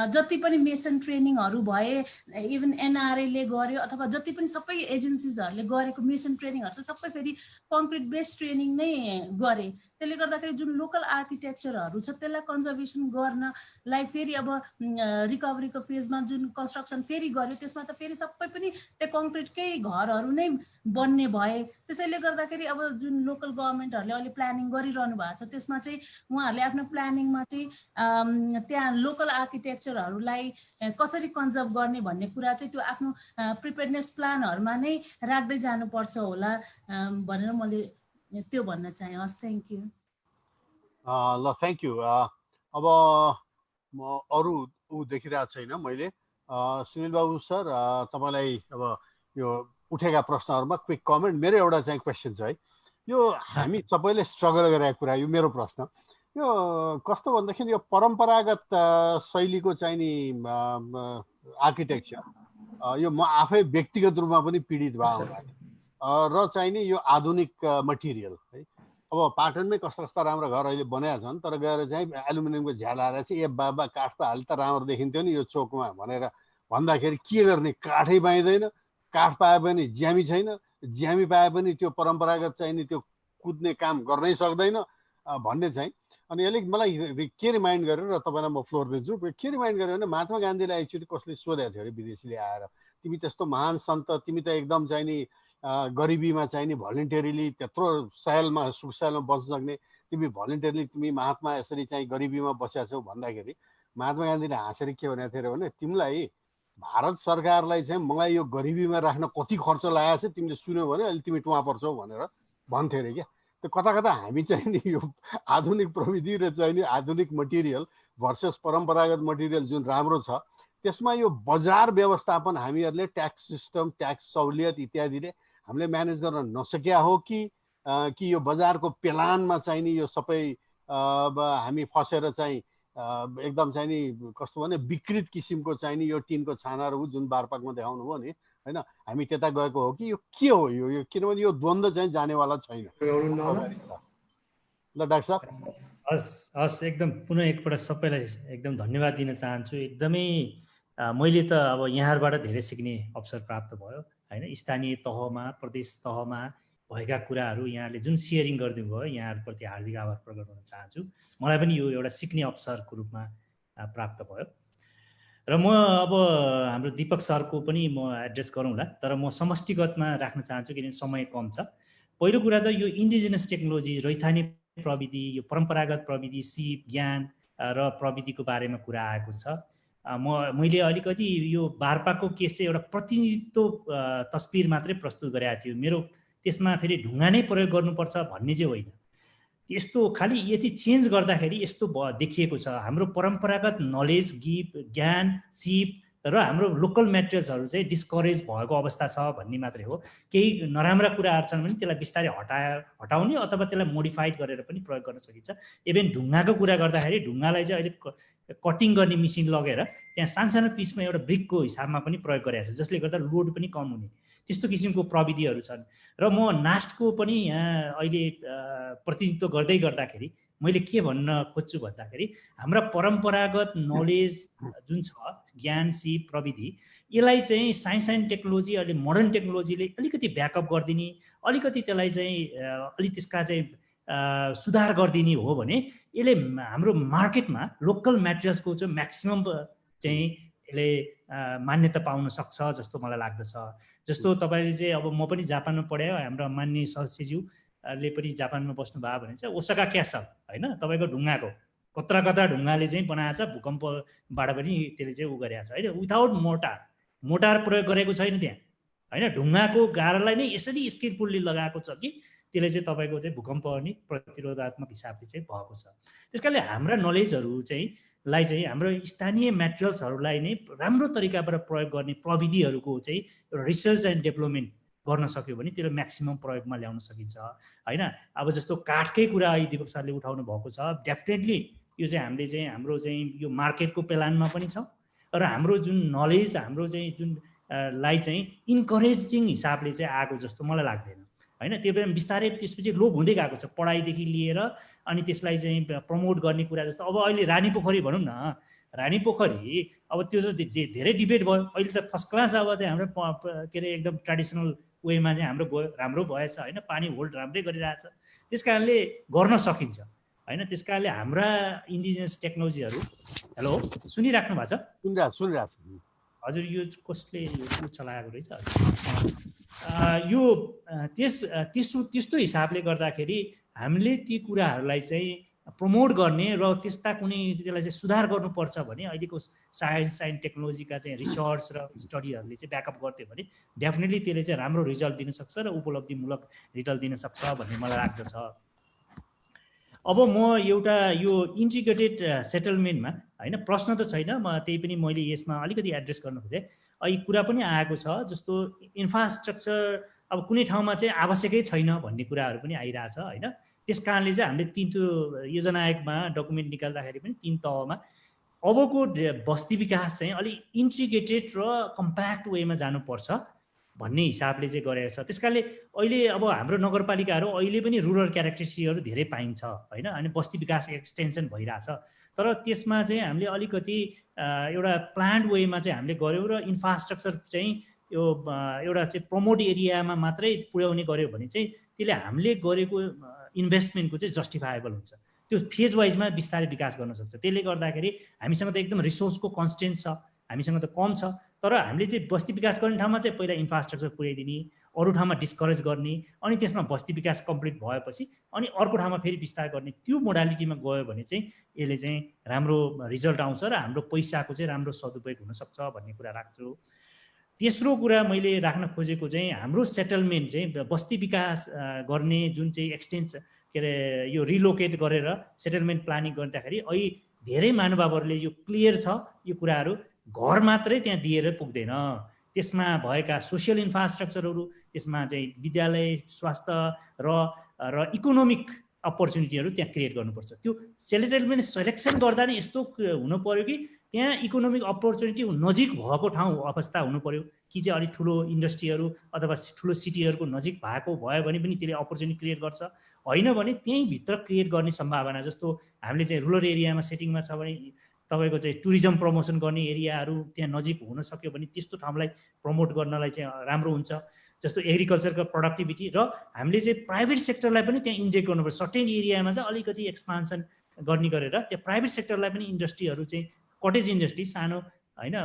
Speaker 11: जति पनि मेसन ट्रेनिङहरू भए, इभन एनआरएले गर्यो अथवा जति पनि सबै एजेन्सिजहरूले गरेको मेसन ट्रेनिङहरू चाहिँ सबै फेरि कङ्क्रिट बेस्ड ट्रेनिङ नै गरे। त्यसले गर्दाखेरि जुन लोकल आर्किटेक्चरहरू छ त्यसलाई कन्जर्भेसन गर्नलाई फेरि अब रिकभरीको फेजमा जुन कन्स्ट्रक्सन फेरि गर्यो त्यसमा त फेरि सबै पनि त्यो कङ्क्रिटकै घरहरू नै बन्ने भए। त्यसैले गर्दाखेरि अब जुन लोकल गभर्मेन्टहरूले अहिले प्लानिङ गरिरहनु भएको छ त्यसमा चाहिँ उहाँहरूले आफ्नो प्लानिङमा चाहिँ त्यहाँ लोकल आर्किटेक्चरहरूलाई कसरी कन्जर्भ गर्ने भन्ने कुरा चाहिँ त्यो आफ्नो प्रिपेयर्डनेस प्लानहरूमा नै राख्दै जानुपर्छ होला भनेर मैले त्यो भन्न चाहे। हस्, थ्याङ्क यू।
Speaker 2: ल थ्याङ्क यू। अब म अरू देखिरहेको छैन मैले। सुनिल बाबु सर, तपाईँलाई अब यो उठेका प्रश्नहरूमा क्विक कमेन्ट। मेरो एउटा चाहिँ क्वेसन छ है, यो हामी सबैले स्ट्रगल गरेको कुरा, यो मेरो प्रश्न यो कस्तो भन्दाखेरि यो परम्परागत शैलीको चाहिँ नि आर्किटेक्चर, यो म आफै व्यक्तिगत रूपमा पनि पीडित भयो र चाहिँ नि यो आधुनिक मटेरियल है। अब पाटनमै कस्ता कस्ता राम्रो घर अहिले बनाएका छन्, तर गएर चाहिँ एलुमिनियमको झ्याल हालेर चाहिँ ए बाबा काठ पो हाले त राम्रो देखिन्थ्यो नि यो चोकमा भनेर भन्दाखेरि के गर्ने, काठै पाइँदैन, काठ पाए पनि ज्यामी छैन, ज्यामी पाए पनि त्यो परम्परागत चाहिँ नि त्यो कुद्ने काम गर्नै सक्दैन भन्ने चाहिँ। अनि अलिक मलाई के रिमाइन्ड गरेर र तपाईँलाई म फ्लोर दिन्छु, के रिमाइन्ड गर्यो भने महात्मा गान्धीलाई एक्चुअली कसले सोधेको थियो अरे विदेशीले आएर, तिमी त्यस्तो महान सन्त, तिमी त एकदम चाहिँ नि गरिबीमा चाहिँ नि भलिन्टरीली त्यत्रो सायलमा सुखसायलमा बस्न सक्ने, तिमी भलिन्टरीली तिमी महात्मा यसरी चाहिँ गरिबीमा बसेका छौ भन्दाखेरि महात्मा गान्धीले हाँसेर के भनेको थियो भने तिमीलाई भारत सरकारलाई चाहिँ मलाई यो गरिबीमा राख्न कति खर्च लागेको छ तिमीले सुन्यौ भने अहिले तिमी टुवा पर्छौ भनेर भन्थ्यो अरे क्या। त्यो कता कता हामी चाहिँ नि यो आधुनिक प्रविधि र चाहिँ नि आधुनिक मटेरियल भर्सेस परम्परागत मटेरियल जुन राम्रो छ त्यसमा यो बजार व्यवस्थापन हामीहरूले ट्याक्स सिस्टम, ट्याक्स सहुलियत इत्यादिले हामीले म्यानेज गर्न नसकेका हो कि यो बजारको पेलानमा चाहिँ नि यो सबै हामी फसेर चाहिँ एकदम चाहिँ नि कस्तो भने विकृत किसिमको चाहिँ नि यो टिनको छानाहरू जुन बारपाकमा देखाउनु भयो नि हैन, हामी त्यता गएको हो कि यो के हो यो किनभने यो द्वन्द्व चाहिँ जानेवाला छैन। ल डाक्टर साहब।
Speaker 3: हस्, एकदम पुनः एकपल्ट सबैलाई एकदम धन्यवाद दिन चाहन्छु। एकदमै मैले त अब यहाँहरूबाट धेरै सिक्ने अवसर प्राप्त भयो हैन। स्थानीय तहमा, प्रदेश तहमा भएका कुराहरू यहाँले जुन सेयरिङ गरिदिनु भयो, यहाँहरूप्रति हार्दिक आभार प्रकट गर्न चाहन्छु। मलाई पनि यो एउटा सिक्ने अवसरको रूपमा प्राप्त भयो र म अब हाम्रो दीपक सरको पनि म एड्रेस गरौँला, तर म समष्टिगतमा राख्न चाहन्छु किनभने समय कम छ। पहिलो कुरा त यो इन्डिजिनस टेक्नोलोजी, रैथाने प्रविधि, यो परम्परागत प्रविधि, सिप, ज्ञान र प्रविधिको बारेमा कुरा आएको छ। मैले अलिकति यो बारपाकको केस चाहिँ एउटा प्रतिनिधित्व तस्बिर मात्रै प्रस्तुत गरेको थियो। मेरो त्यसमा फेरि ढुङ्गा नै प्रयोग गर्नुपर्छ भन्ने चाहिँ होइन। यस्तो खालि यति चेन्ज गर्दाखेरि यस्तो देखिएको छ, हाम्रो परम्परागत नलेज, ज्ञान, सिप र हाम्रो लोकल मेटेरियल्सहरू चाहिँ डिस्करेज भएको अवस्था छ भन्ने मात्रै हो। केही नराम्रा कुराहरू छन् भने त्यसलाई बिस्तारै हटाउने अथवा त्यसलाई मोडिफाइड गरेर पनि प्रयोग गर्न सकिन्छ। इभेन ढुङ्गाको कुरा गर्दाखेरि ढुङ्गालाई चाहिँ अहिले कटिङ गर्ने मेसिन लगेर त्यहाँ सानो पिसमा एउटा ब्रिकको हिसाबमा पनि प्रयोग गरिरहेको छ, जसले गर्दा लोड पनि कम हुने त्यस्तो किसिमको प्रविधिहरू छन्। र म नास्टको पनि यहाँ अहिले प्रतिनिधित्व गर्दाखेरि मैले के भन्न खोज्छु भन्दाखेरि हाम्रा परम्परागत नलेज जुन छ, ज्ञान, सिप, प्रविधि, यसलाई चाहिँ साइन्स एन्ड टेक्नोलोजी, अहिले मोडर्न टेक्नोलोजीले अलिकति ब्याकअप गरिदिने, अलिकति त्यसलाई चाहिँ अलि त्यसका चाहिँ सुधार गरिदिने हो भने यसले हाम्रो मार्केटमा लोकल मेटेरियल्सको चाहिँ म्याक्सिमम चाहिँ यसले मान्यता पाउन सक्छ जस्तो मलाई लाग्दछ। जस्तो तपाईँले चाहिँ अब म पनि जापानमा पढायो, हाम्रो मान्य सदस्यज्यूले पनि जापानमा बस्नुभयो भने चाहिँ ओसाका क्यासल होइन, तपाईँको ढुङ्गाको कत्रा ढुङ्गाले चाहिँ बनाएको छ, भूकम्पबाट पनि त्यसले चाहिँ उ गरेको छ होइन, विदाउट मोटार प्रयोग गरेको छैन त्यहाँ होइन, ढुङ्गाको गाह्रोलाई नै यसरी स्किलफुल्ली लगाएको छ कि त्यसले चाहिँ तपाईँको चाहिँ भूकम्प अनि प्रतिरोधात्मक हिसाबले चाहिँ भएको छ। त्यस कारणले हाम्रा नलेजहरू चाहिँ हाम्रो स्थानीय मेटेरियल्सहरूलाई नै राम्रो तरिकाबाट प्रयोग गर्ने प्रविधिहरूको चाहिँ एउटा रिसर्च एन्ड डेभलपमेन्ट गर्न सक्यो भने त्यसलाई म्याक्सिमम प्रयोगमा ल्याउन सकिन्छ होइन। अब जस्तो काठकै कुरा अहिले दीपक सरले उठाउनु भएको छ, डेफिनेटली यो चाहिँ हामीले चाहिँ हाम्रो चाहिँ यो मार्केटको प्लानमा पनि छ र हाम्रो जुन नलेज हाम्रो चाहिँ जुन लाई चाहिँ इन्करेजिङ हिसाबले चाहिँ आएको जस्तो मलाई लाग्दैन होइन। त्यो पनि बिस्तारै त्यसपछि लोप हुँदै गएको छ पढाइदेखि लिएर अनि त्यसलाई चाहिँ प्रमोट गर्ने कुरा जस्तो। अब अहिले रानी पोखरी भनौँ न, रानी पोखरी अब त्यो चाहिँ धेरै डिबेट भयो। अहिले त फर्स्ट क्लास अब चाहिँ हाम्रो के अरे एकदम ट्रेडिसनल वेमा चाहिँ हाम्रो राम्रो भएछ होइन, पानी होल्ड राम्रै गरिरहेछ, त्यस कारणले गर्न सकिन्छ होइन। त्यस कारणले हाम्रा इन्डिजिनियस टेक्नोलोजीहरू, हेलो सुनिराख्नु भएको छ?
Speaker 2: सुनिरहेको
Speaker 3: हजुर, यो कसले यो चलाएको रहेछ यो त्यस्तो हिसाबले गर्दाखेरि हामीले ती कुराहरूलाई चाहिँ प्रमोट गर्ने र त्यस्ता कुनै त्यसलाई चाहिँ सुधार गर्नुपर्छ भने अहिलेको साइन्स एन्ड टेक्नोलोजीका चाहिँ रिसर्च र स्टडीहरूले चाहिँ ब्याकअप गर्थ्यो भने डेफिनेटली त्यसले चाहिँ राम्रो रिजल्ट दिन सक्छ र उपलब्धिमूलक रिजल्ट दिन सक्छ भन्ने मलाई लाग्दछ। अब म एउटा यो इन्टिग्रेटेड सेटलमेन्टमा होइन प्रश्न त छैन, म त्यही पनि मैले यसमा अलिकति एड्रेस गर्न खोजेँ। अहिले कुरा पनि आएको छ जस्तो इन्फ्रास्ट्रक्चर अब कुनै ठाउँमा चाहिँ आवश्यकै छैन भन्ने कुराहरू पनि आइरहेछ होइन। त्यस कारणले चाहिँ हामीले त्यो योजना आयोगमा डकुमेन्ट निकाल्दाखेरि पनि 3 तहमा अबको बस्ती विकास चाहिँ अलिक इन्टिग्रेटेड र कम्प्याक्ट वेमा जानुपर्छ भन्ने हिसाबले चाहिँ गरेको छ। त्यस कारणले अहिले अब हाम्रो नगरपालिकाहरू अहिले पनि रुरल क्यारेक्टरिस्टिकहरू धेरै पाइन्छ होइन, अनि बस्ती विकास एक्सटेन्सन भइरहेछ। तर त्यसमा चाहिँ हामीले अलिकति एउटा प्लान्ड वेमा चाहिँ हामीले गऱ्यौँ र इन्फ्रास्ट्रक्चर चाहिँ यो एउटा चाहिँ प्रमोट एरियामा मात्रै पुर्याउने गऱ्यो भने चाहिँ त्यसले हामीले गरेको इन्भेस्टमेन्टको चाहिँ जस्टिफाएबल हुन्छ। त्यो फेज वाइजमा बिस्तारै विकास गर्न सक्छ। त्यसले गर्दाखेरि हामीसँग त एकदम रिसोर्सको कन्स्टेन्ट छ, हामीसँग त कम छ, तर हामीले चाहिँ बस्ती विकास गर्ने ठाउँमा चाहिँ पहिला इन्फ्रास्ट्रक्चर पुर्याइदिने, अरू ठाउँमा डिस्करेज गर्ने, अनि त्यसमा बस्ती विकास कम्प्लिट भएपछि अनि अर्को ठाउँमा फेरि विस्तार गर्ने, त्यो मोडालिटीमा गयो भने चाहिँ यसले चाहिँ राम्रो रिजल्ट आउँछ र हाम्रो पैसाको चाहिँ राम्रो सदुपयोग हुनसक्छ भन्ने कुरा राख्छु। तेस्रो कुरा मैले राख्न खोजेको चाहिँ हाम्रो सेटलमेन्ट चाहिँ बस्ती विकास गर्ने जुन चाहिँ एक्सटेन्स के अरे यो रिलोकेट गरेर सेटलमेन्ट प्लानिङ गर्दाखेरि अहिले धेरै महानुभावहरूले यो क्लियर छ, यो कुराहरू घर मात्रै त्यहाँ दिएर पुग्दैन, त्यसमा भएका सोसियल इन्फ्रास्ट्रक्चरहरू, त्यसमा चाहिँ विद्यालय, स्वास्थ्य र इकोनोमिक अपर्च्युनिटीहरू त्यहाँ क्रिएट गर्नुपर्छ। त्यो सेटलमेन्ट सेलेक्सन गर्दा नै यस्तो हुनु पर्यो कि त्यहाँ इकोनोमिक अपर्च्युनिटी नजिक भएको ठाउँ अवस्था हुनु पर्यो कि चाहिँ अलिक ठुलो इन्डस्ट्रीहरू अथवा ठुलो सिटीहरूको नजिक भएको भयो भने पनि त्यसले अपर्च्युनिटी क्रिएट गर्छ, होइन भने त्यहीँ भित्र क्रिएट गर्ने सम्भावना। जस्तो हामीले चाहिँ रुरल एरियामा सेटिङमा छ भने तपाईँको चाहिँ टुरिज्म प्रमोसन गर्ने एरियाहरू त्यहाँ नजिक हुन सक्यो भने त्यस्तो ठाउँलाई प्रमोट गर्नलाई चाहिँ राम्रो हुन्छ। जस्तो एग्रिकल्चरको प्रोडक्टिभिटी र हामीले चाहिँ प्राइभेट सेक्टरलाई पनि त्यहाँ इन्जेक्ट गर्नुपर्छ। सर्टेन एरियामा चाहिँ अलिकति एक्सपान्सन गर्ने गरेर त्यहाँ प्राइभेट सेक्टरलाई पनि इन्डस्ट्रीहरू चाहिँ कटेज इन्डस्ट्री सानो होइन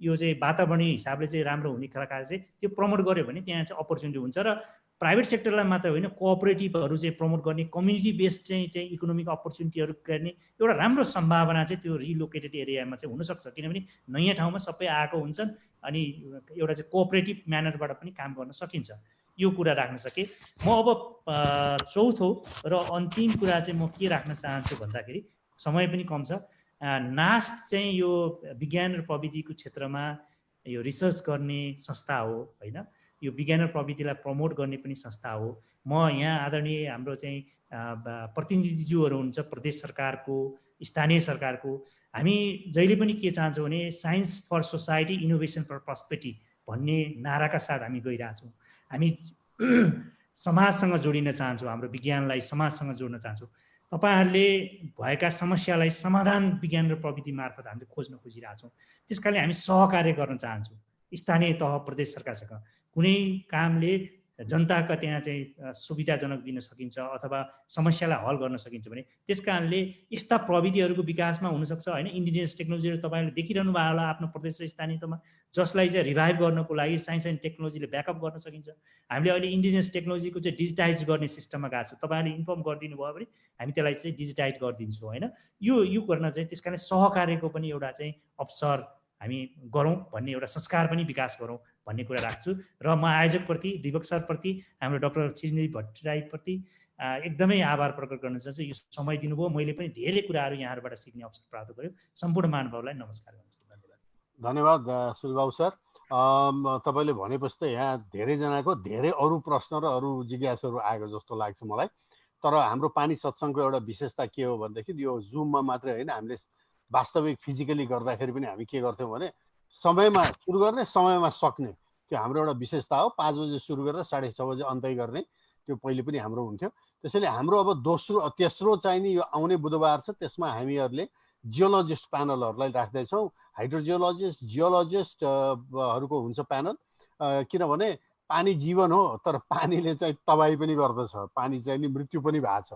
Speaker 3: यो चाहिँ वातावरणीय हिसाबले चाहिँ राम्रो हुने खालका चाहिँ त्यो प्रमोट गर्यो भने त्यहाँ चाहिँ अपर्च्युनिटी हुन्छ। र प्राइभेट सेक्टरलाई मात्र होइन कोअपरेटिभहरू चाहिँ प्रमोट गर्ने, कम्युनिटी बेस्ड चाहिँ इकोनोमिक अपर्च्युनिटीहरू गर्ने एउटा राम्रो सम्भावना चाहिँ त्यो रिलोकेटेड एरियामा चाहिँ हुनसक्छ। किनभने नयाँ ठाउँमा सबै आएको हुन्छन् अनि एउटा चाहिँ कोअपरेटिभ म्यानरबाट पनि काम गर्न सकिन्छ। यो कुरा राख्न सकेँ। म अब चौथो र अन्तिम कुरा चाहिँ म के राख्न चाहन्छु भन्दाखेरि समय पनि कम छ। नास्ट चाहिँ यो विज्ञान र प्रविधिको क्षेत्रमा यो रिसर्च गर्ने संस्था हो होइन, यो विज्ञान र प्रविधिलाई प्रमोट गर्ने पनि संस्था हो। म यहाँ आदरणीय हाम्रो चाहिँ प्रतिनिधिज्यूहरू हुन्छ प्रदेश सरकारको, स्थानीय सरकारको, हामी जहिले पनि के चाहन्छौँ भने science for society, innovation for prosperity भन्ने नाराका साथ हामी गइरहेछौँ। हामी समाजसँग जोडिन चाहन्छौँ, हाम्रो विज्ञानलाई समाजसँग जोड्न चाहन्छौँ। तपाईहरूले भएका समस्यालाई समाधान विज्ञान र प्रविधि मार्फत हामीले खोज्न खोजिरहेछौँ। त्यस कारणले हामी सहकार्य गर्न चाहन्छौँ स्थानीय तह प्रदेश सरकारसँग। कुनै कामले जनताका त्यहाँ चाहिँ सुविधाजनक दिन सकिन्छ अथवा समस्यालाई हल गर्न सकिन्छ भने त्यस कारणले यस्ता प्रविधिहरूको विकासमा हुनसक्छ होइन। इन्डिजिनियस टेक्नोलोजीहरू तपाईँहरूले देखिरहनु भयो होला आफ्नो प्रदेश र स्थानीय तहमा, जसलाई चाहिँ रिभाइभ गर्नको लागि साइन्स एन्ड टेक्नोलोजीले ब्याकअप गर्न सकिन्छ। हामीले अहिले इन्डिजिनियस टेक्नोलोजीको चाहिँ डिजिटाइज गर्ने सिस्टममा गएको छौँ। तपाईँहरूले इन्फर्म गरिदिनु भयो भने हामी त्यसलाई चाहिँ डिजिटाइज गरिदिन्छौँ होइन। यो गर्न चाहिँ त्यस कारण सहकार्यको पनि एउटा चाहिँ अवसर हामी गरौँ भन्ने एउटा संस्कार पनि विकास गरौँ भन्ने कुरा राख्छु। र म आयोजकप्रति, दिपक सरप्रति, हाम्रो डाक्टर चिरञ्जीवी भट्टराईप्रति एकदमै आभार प्रकट गर्न चाहन्छु। यो समय दिनुभयो, मैले पनि धेरै कुराहरू यहाँहरूबाट सिक्ने अवसर प्राप्त गर्यो। सम्पूर्ण महानुभावलाई नमस्कार भन्छु।
Speaker 2: धन्यवाद सुनिलबाबु सर। तपाईँले भनेपछि त यहाँ धेरैजनाको धेरै अरू प्रश्न र अरू जिज्ञासाहरू आएको जस्तो लाग्छ मलाई। तर हाम्रो पानी सत्सङ्गको एउटा विशेषता के हो भनेदेखि यो जुममा मात्रै होइन, हामीले वास्तविक फिजिकली गर्दाखेरि पनि हामी के गर्थ्यौँ भने समयमा सुरु गर्ने, समयमा सक्ने, त्यो हाम्रो एउटा विशेषता हो। 5 बजे सुरु गरेर 6:30 बजे अन्तै गर्ने, त्यो पहिले पनि हाम्रो हुन्थ्यो। त्यसैले हाम्रो अब तेस्रो चाहिँ नि यो आउने बुधबार छ, त्यसमा हामीहरूले जियोलोजिस्ट प्यानलहरूलाई राख्दैछौँ। हाइड्रोजियोलोजिस्ट, जियोलोजिस्टहरूको हुन्छ प्यानल, किनभने पानी जीवन हो, तर पानीले चाहिँ तबाही पनि गर्दछ, पानी चाहिँ नि मृत्यु पनि भएको छ।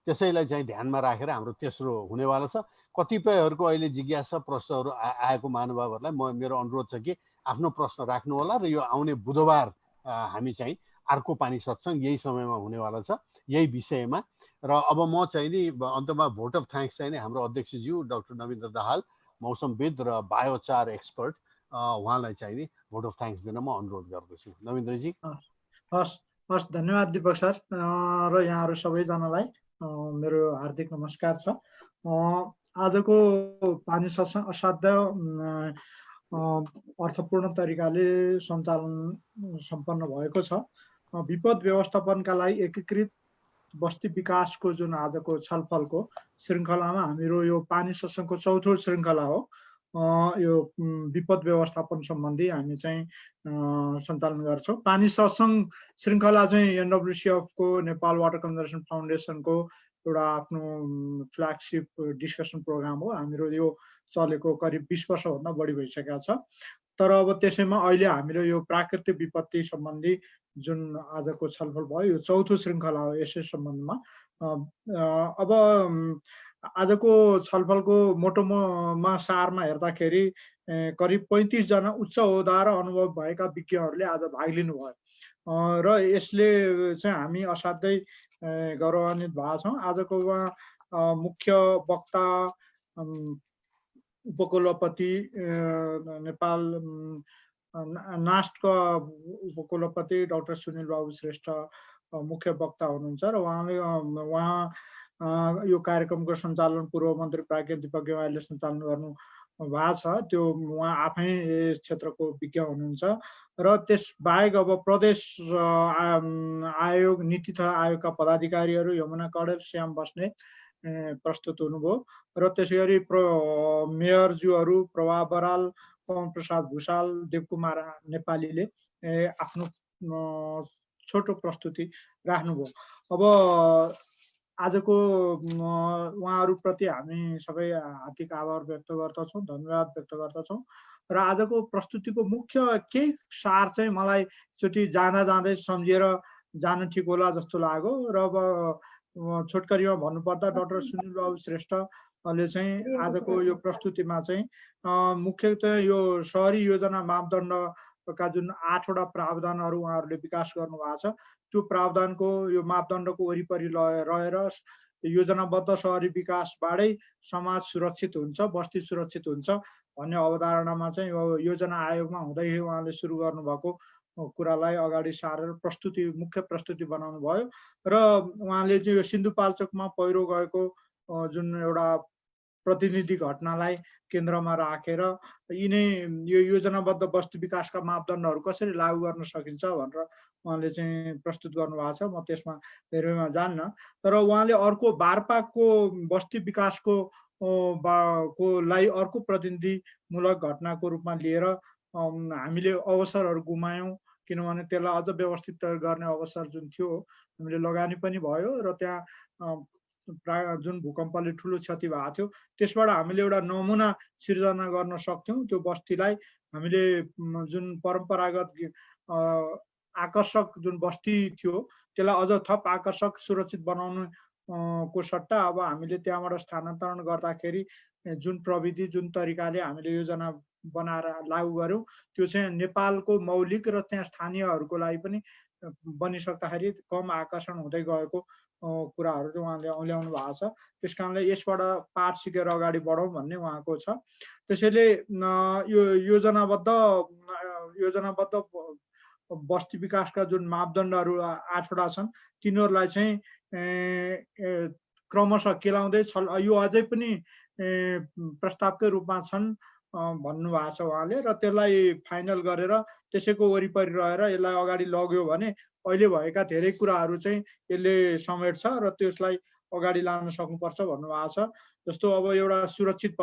Speaker 2: त्यसैलाई चाहिँ ध्यानमा राखेर हाम्रो तेस्रो हुनेवाला छ। कतिपयहरूको अहिले जिज्ञासा प्रश्नहरू आएको महानुभावहरूलाई मेरो अनुरोध छ कि आफ्नो प्रश्न राख्नु होला र यो आउने बुधबार हामी चाहिँ अर्को पानी सत्सङ्ग यही समयमा हुनेवाला छ, यही विषयमा। र अब म चाहिँ नि अन्तमा भोट अफ थ्याङ्क्स चाहिँ नि हाम्रो अध्यक्षज्यू डाक्टर नवीन्द्र दाहाल, मौसमविद र बायोचार एक्सपर्ट, उहाँलाई चाहिँ नि भोट अफ थ्याङ्क्स दिन म अनुरोध गर्दछु। नवीन्द्रजी।
Speaker 12: हस्, धन्यवाद दिपक सर र यहाँहरू सबैजनालाई मेरो हार्दिक नमस्कार छ। आजको पानी सत्सङ्ग असाध्य अर्थपूर्ण तरिकाले सम्पन्न भएको छ। विपद व्यवस्थापनका लागि एकीकृत बस्ती विकासको जुन आजको छलफलको श्रृङ्खलामा हाम्रो यो पानी सत्सङ्गको चौथो श्रृङ्खला हो। यो विपद व्यवस्थापन सम्बन्धी हामी चाहिँ सञ्चालन गर्छौँ। पानी सत्सङ्ग श्रृङ्खला चाहिँ NWCF को, नेपाल वाटर कन्जर्भेसन फाउन्डेसनको एउटा आफ्नो फ्ल्यागसिप डिस्कसन प्रोग्राम हो। हाम्रो यो चलेको करिब 20 वर्षभन्दा बढी भइसकेको छ। तर अब त्यसैमा अहिले हामीले यो प्राकृतिक विपत्ति सम्बन्धी जुन आजको छलफल भयो, यो चौथो श्रृङ्खला हो यसै सम्बन्धमा। अब आजको छलफलको मोटोमा सारमा हेर्दाखेरि करिब 35 जना उच्च ओहदा र अनुभव भएका विज्ञहरूले आज भाग लिनुभयो र यसले चाहिँ हामी असाध्यै गौरवान्वित भएका छौँ। आजको मुख्य वक्ता उपकुलपति नेपाल नास्टका उपकुलपति डाक्टर सुनिल बाबु श्रेष्ठ मुख्य वक्ता हुनुहुन्छ र उहाँ यो कार्यक्रमको सञ्चालन पूर्व मन्त्री प्राज्ञ दीपक गेवालीले सञ्चालन गर्नु भएको छ। त्यो उहाँ आफै यस क्षेत्रको विज्ञ हुनुहुन्छ र त्यसबाहेक अब प्रदेश आयोग, नीति तथा आयोगका पदाधिकारीहरू यमुना कडेल, श्याम बस्नेत प्रस्तुत हुनुभयो र त्यसै गरी मेयरज्यूहरू प्रभा बराल, पवन प्रसाद भूषाल, देवकुमार नेपालीले आफ्नो छोटो प्रस्तुति राख्नुभयो। अब आजको उहाँहरूप्रति हामी सबै हार्दिक आभार व्यक्त गर्दछौँ, धन्यवाद व्यक्त गर्दछौँ। र आजको प्रस्तुतिको मुख्य केही सार चाहिँ मलाई एकचोटि जाँदै सम्झिएर जानु ठिक होला जस्तो लाग्यो। र अब छोटकरीमा भन्नुपर्दा डाक्टर सुनिल बाबु श्रेष्ठले चाहिँ आजको यो प्रस्तुतिमा चाहिँ मुख्यतः यो सहरी योजना मापदण्डका जुन 8वटा प्रावधानहरू उहाँहरूले विकास गर्नुभएको छ, त्यो प्रावधानको यो मापदण्डको वरिपरि रहेर योजनाबद्ध सहरी विकासबाटै समाज सुरक्षित हुन्छ, बस्ती सुरक्षित हुन्छ भन्ने अवधारणामा चाहिँ यो योजना आयोगमा हुँदै उहाँले सुरु गर्नुभएको कुरालाई अगाडि सारेर मुख्य प्रस्तुति बनाउनु भयो। र उहाँले चाहिँ यो सिन्धुपाल्चोकमा पहिरो गएको जुन एउटा प्रतिनिधि घटनालाई केन्द्रमा राखेर यिनै यो योजनाबद्ध बस्ती विकासका मापदण्डहरू कसरी लागू गर्न सकिन्छ भनेर उहाँले चाहिँ प्रस्तुत गर्नुभएको छ। म त्यसमा धेरैमा जान्न, तर उहाँले अर्को बारपाको बस्ती विकासको लाई अर्को प्रतिनिधिमूलक घटनाको रूपमा लिएर हामीले अवसरहरू गुमायौँ, किनभने त्यसलाई अझ व्यवस्थित गर्ने अवसर जुन थियो हामीले लगानी पनि भयो र त्यहाँ जुन भूकम्पले ठुलो क्षति भएको थियो त्यसबाट हामीले एउटा नमुना सिर्जना गर्न सक्थ्यौँ। त्यो बस्तीलाई हामीले जुन परम्परागत आकर्षक जुन बस्ती थियो त्यसलाई अझ थप आकर्षक सुरक्षित बनाउनु को सट्टा अब हामीले त्यहाँबाट स्थानान्तरण गर्दाखेरि जुन प्रविधि जुन तरिकाले हामीले योजना बनाएर लागू गर्यौँ त्यो चाहिँ नेपालको मौलिक र त्यहाँ स्थानीयहरूको लागि पनि बनिसक्दाखेरि कम आकर्षण हुँदै गएको कुराहरू चाहिँ उहाँले ल्याउनु भएको छ। त्यस कारणले यसबाट पाठ सिकेर अगाडि बढौँ भन्ने उहाँको छ। त्यसैले यो योजनाबद्ध बस्ती विकासका जुन मापदण्डहरू 8वटा छन् तिनीहरूलाई चाहिँ क्रमशः केलाउँदै यो अझै पनि प्रस्तावकै रूपमा छन् भन्नुभएको छ उहाँले, र त्यसलाई फाइनल गरेर त्यसैको वरिपरि रहेर यसलाई अगाडि लग्यो भने अहिले भएका धेरै कुराहरू चाहिँ यसले समेट्छ र त्यसलाई अगाडि लान सक्नुपर्छ भन्नुभएको छ। जस्तो अब एउटा सुरक्षित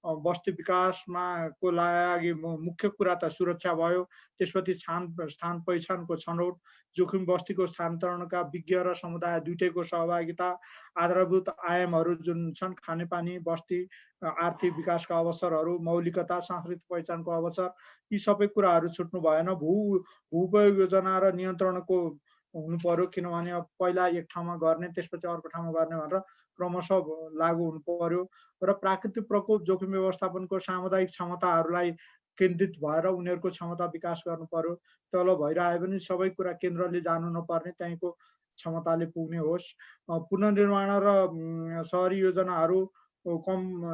Speaker 12: बस्ती विकासमा को लागि मुख्य कुरा त सुरक्षा भयो, त्यसपछि स्थान पहिचानको छनौट, जोखिम बस्तीको स्थानान्तरणका विज्ञ र समुदाय दुईटैको सहभागिता, आधारभूत आयामहरू जुन छन् खानेपानी, बस्ती, आर्थिक विकासका अवसरहरू, मौलिकता, सांस्कृतिक पहिचानको अवसर, यी सबै कुराहरू छुट्नु भएन। भूउपयोग योजना र नियन्त्रणको हुनु पर्यो, किनभने अब पहिला एक ठाउँमा गर्ने त्यसपछि अर्को ठाउँमा गर्ने भनेर क्रमशः लागू हुनु पर्यो। र प्राकृतिक प्रकोप जोखिम व्यवस्थापनको सामुदायिक क्षमताहरूलाई केन्द्रित भएर उनीहरूको क्षमता विकास गर्नु पर्यो। तल भइरहे पनि सबै कुरा केन्द्रले जानु नपर्ने, त्यहीँको क्षमताले पुग्ने होस्। पुनर्निर्माण र सहरी योजनाहरू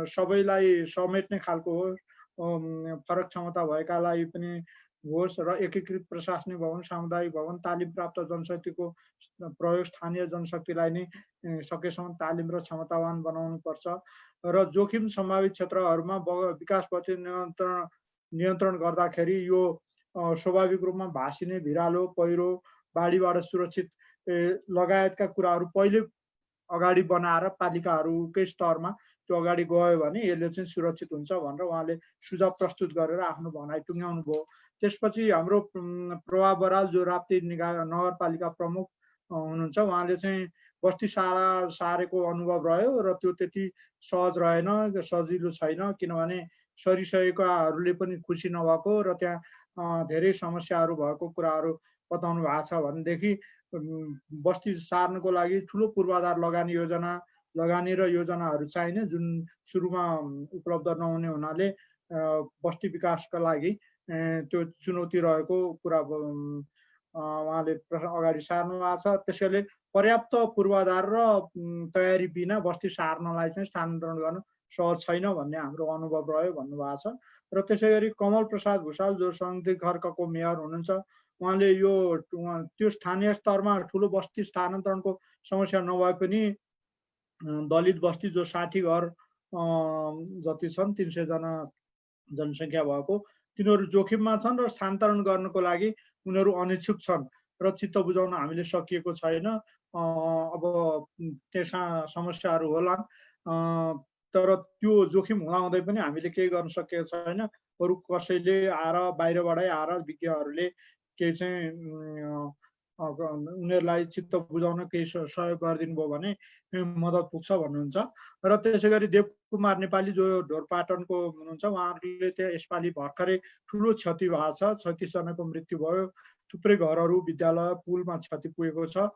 Speaker 12: सबैलाई समेट्ने खालको होस्, फरक क्षमता भएकालाई पनि होस्, र एकीकृत प्रशासनिक भवन, सामुदायिक भवन, तालिम प्राप्त जनशक्तिको प्रयोग, स्थानीय जनशक्तिलाई नै सकेसम्म तालिम र क्षमतावान बनाउनु पर्छ। र जोखिम सम्भावित क्षेत्रहरूमा विकास गति नियन्त्रण गर्दाखेरि यो स्वाभाविक रूपमा भासिने भिरालो, पहिरो, बाढीबाट सुरक्षित लगायतका कुराहरू पहिले अगाडि बनाएर पालिकाहरूकै स्तरमा त्यो अगाडि गयो भने यसले चाहिँ सुरक्षित हुन्छ भनेर उहाँले सुझाव प्रस्तुत गरेर आफ्नो भनाइ टुङ्ग्याउनु भयो। त्यसपछि हाम्रो प्रभा बराल जो राप्ती नगरपालिका प्रमुख हुनुहुन्छ, उहाँले चाहिँ बस्ती सारेको अनुभव रह्यो र त्यो त्यति सहज रहेन, सजिलो छैन, किनभने सरिसकेकाहरूले पनि खुसी नभएको र त्यहाँ धेरै समस्याहरू भएको कुराहरू बताउनु भएको छ। भनेदेखि बस्ती सार्नको लागि ठुलो पूर्वाधार लगानी र योजनाहरू चाहिने, जुन सुरुमा उपलब्ध नहुने हुनाले बस्ती विकासका लागि त्यो चुनौती रहेको कुरा उहाँले अगाडि सार्नु भएको छ। त्यसैले पर्याप्त पूर्वाधार र तयारी बिना बस्ती सार्नलाई चाहिँ स्थानान्तरण गर्न सहज छैन भन्ने हाम्रो अनुभव रह्यो भन्नुभएको छ। र त्यसै गरी कमल प्रसाद भुषाल जो सङ्घीय खर्कको मेयर हुनुहुन्छ, उहाँले त्यो स्थानीय स्तरमा ठुलो बस्ती स्थानान्तरणको समस्या नभए पनि दलित बस्ती जो 60 घर जति छन्, 300 जना जनसङ्ख्या भएको, तिनीहरू जोखिममा छन् र स्थानान्तरण गर्नको लागि उनीहरू अनिच्छुक छन् र चित्त बुझाउन हामीले सकिएको छैन। अब त्यस्ता समस्याहरू होलान्, तर त्यो जोखिम हुँदाहुँदै पनि हामीले केही गर्न सकेको छैन। अरू कसैले आएर बाहिरबाटै आएर विज्ञहरूले केही चाहिँ उनीहरूलाई चित्त बुझाउन केही सहयोग गरिदिनु भयो भने मद्दत पुग्छ भन्नुहुन्छ। र त्यसै गरी देवकुमार नेपाली जो ढोरपाटनको हुनुहुन्छ, उहाँहरूले त्यहाँ यसपालि भर्खरै ठुलो क्षति भएको छ, 36 जनाको मृत्यु भयो, थुप्रै घरहरू, विद्यालय, पुलमा क्षति पुगेको छ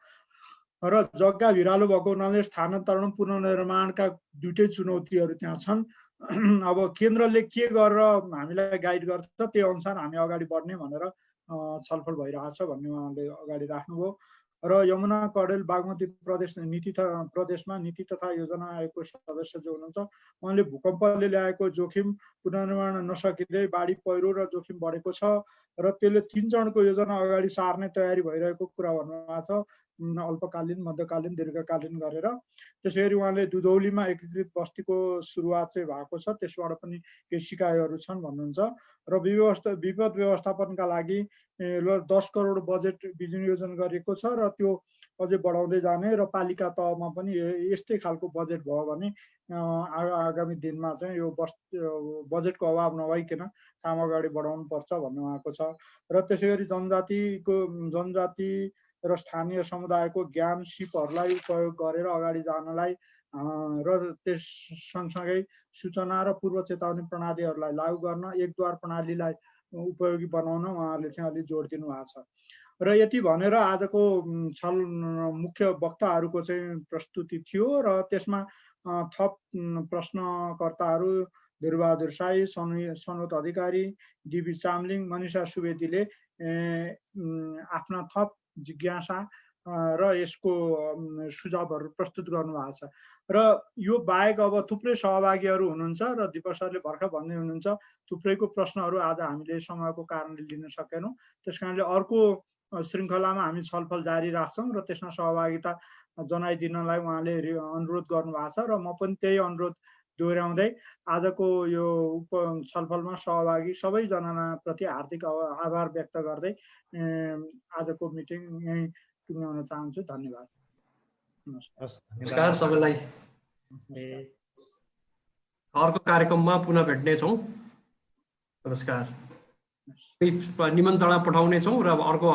Speaker 12: र जग्गा भिरालो भएको हुनाले स्थानान्तरण पुनर्निर्माणका दुईटै चुनौतीहरू त्यहाँ छन्। अब केन्द्रले के गरेर हामीलाई गाइड गर्छ त्यही अनुसार हामी अगाडि बढ्ने भनेर छलफल भइरहेछ भन्ने उहाँले अगाडि राख्नुभयो। र यमुना कडेल बागमती प्रदेशमा नीति तथा योजना आयोगको सदस्य जो हुनुहुन्छ, उहाँले भूकम्पले ल्याएको जोखिम पुनर्निर्माण नसकिँदै बाढी पहिरो र जोखिम बढेको छ र त्यसले 3 चरणको योजना अगाडि सार्ने तयारी भइरहेको कुरा भन्नुभएको छ, अल्पकालीन, मध्यकालीन, दीर्घकालीन गरेर। त्यसै गरी उहाँले दुधौलीमा एकीकृत बस्तीको सुरुवात चाहिँ भएको छ, त्यसबाट पनि केही सिकाइहरू छन् भन्नुहुन्छ। र विपद व्यवस्थापनका लागि 10 करोड बजेट विनियोजन गरिएको छ र त्यो अझै बढाउँदै जाने र पालिका तहमा पनि यस्तै खालको बजेट भयो भने आगामी दिनमा चाहिँ यो बजेटको अभाव नभइकन काम अगाडि बढाउनु पर्छ भन्ने उहाँको छ। र त्यसै गरी जनजाति र स्थानीय समुदायको ज्ञान सिपहरूलाई उपयोग गरेर अगाडि जानलाई र त्यस सँगसँगै सूचना र पूर्व चेतावनी प्रणालीहरूलाई लागू गर्न एकद्वार प्रणालीलाई उपयोगी बनाउन उहाँहरूले चाहिँ अलि जोड दिनु भएको छ। र यति भनेर आजको मुख्य वक्ताहरूको चाहिँ प्रस्तुति थियो र त्यसमा थप प्रश्नकर्ताहरू धीरबहादुर साई, सनोत अधिकारी, डिबी चामलिङ, मनिषा सुवेदीले आफ्ना थप जिज्ञासा र यसको सुझावहरू प्रस्तुत गर्नुभएको छ। र यो बाहेक अब थुप्रै सहभागीहरू हुनुहुन्छ र दिपक सरले भर्खर भन्दै हुनुहुन्छ थुप्रैको प्रश्नहरू आज हामीले समयको कारणले लिन सकेनौँ। त्यस कारणले अर्को श्रृङ्खलामा हामी छलफल जारी राख्छौँ र त्यसमा सहभागिता जनाइदिनलाई उहाँले अनुरोध गर्नुभएको छ र म पनि त्यही अनुरोध दोहोऱ्याउँदै आजको यो छलफलमा सहभागी सबैजनाप्रति हार्दिक आभार व्यक्त गर्दै आजको मिटिङ यहीँ टुङ्ग्याउन चाहन्छु। धन्यवाद।
Speaker 1: नमस्कार सबैलाई। अर्को कार्यक्रममा पुनः भेट्नेछौँ। नमस्कार। निमन्त्रणा पठाउनेछौँ र अर्को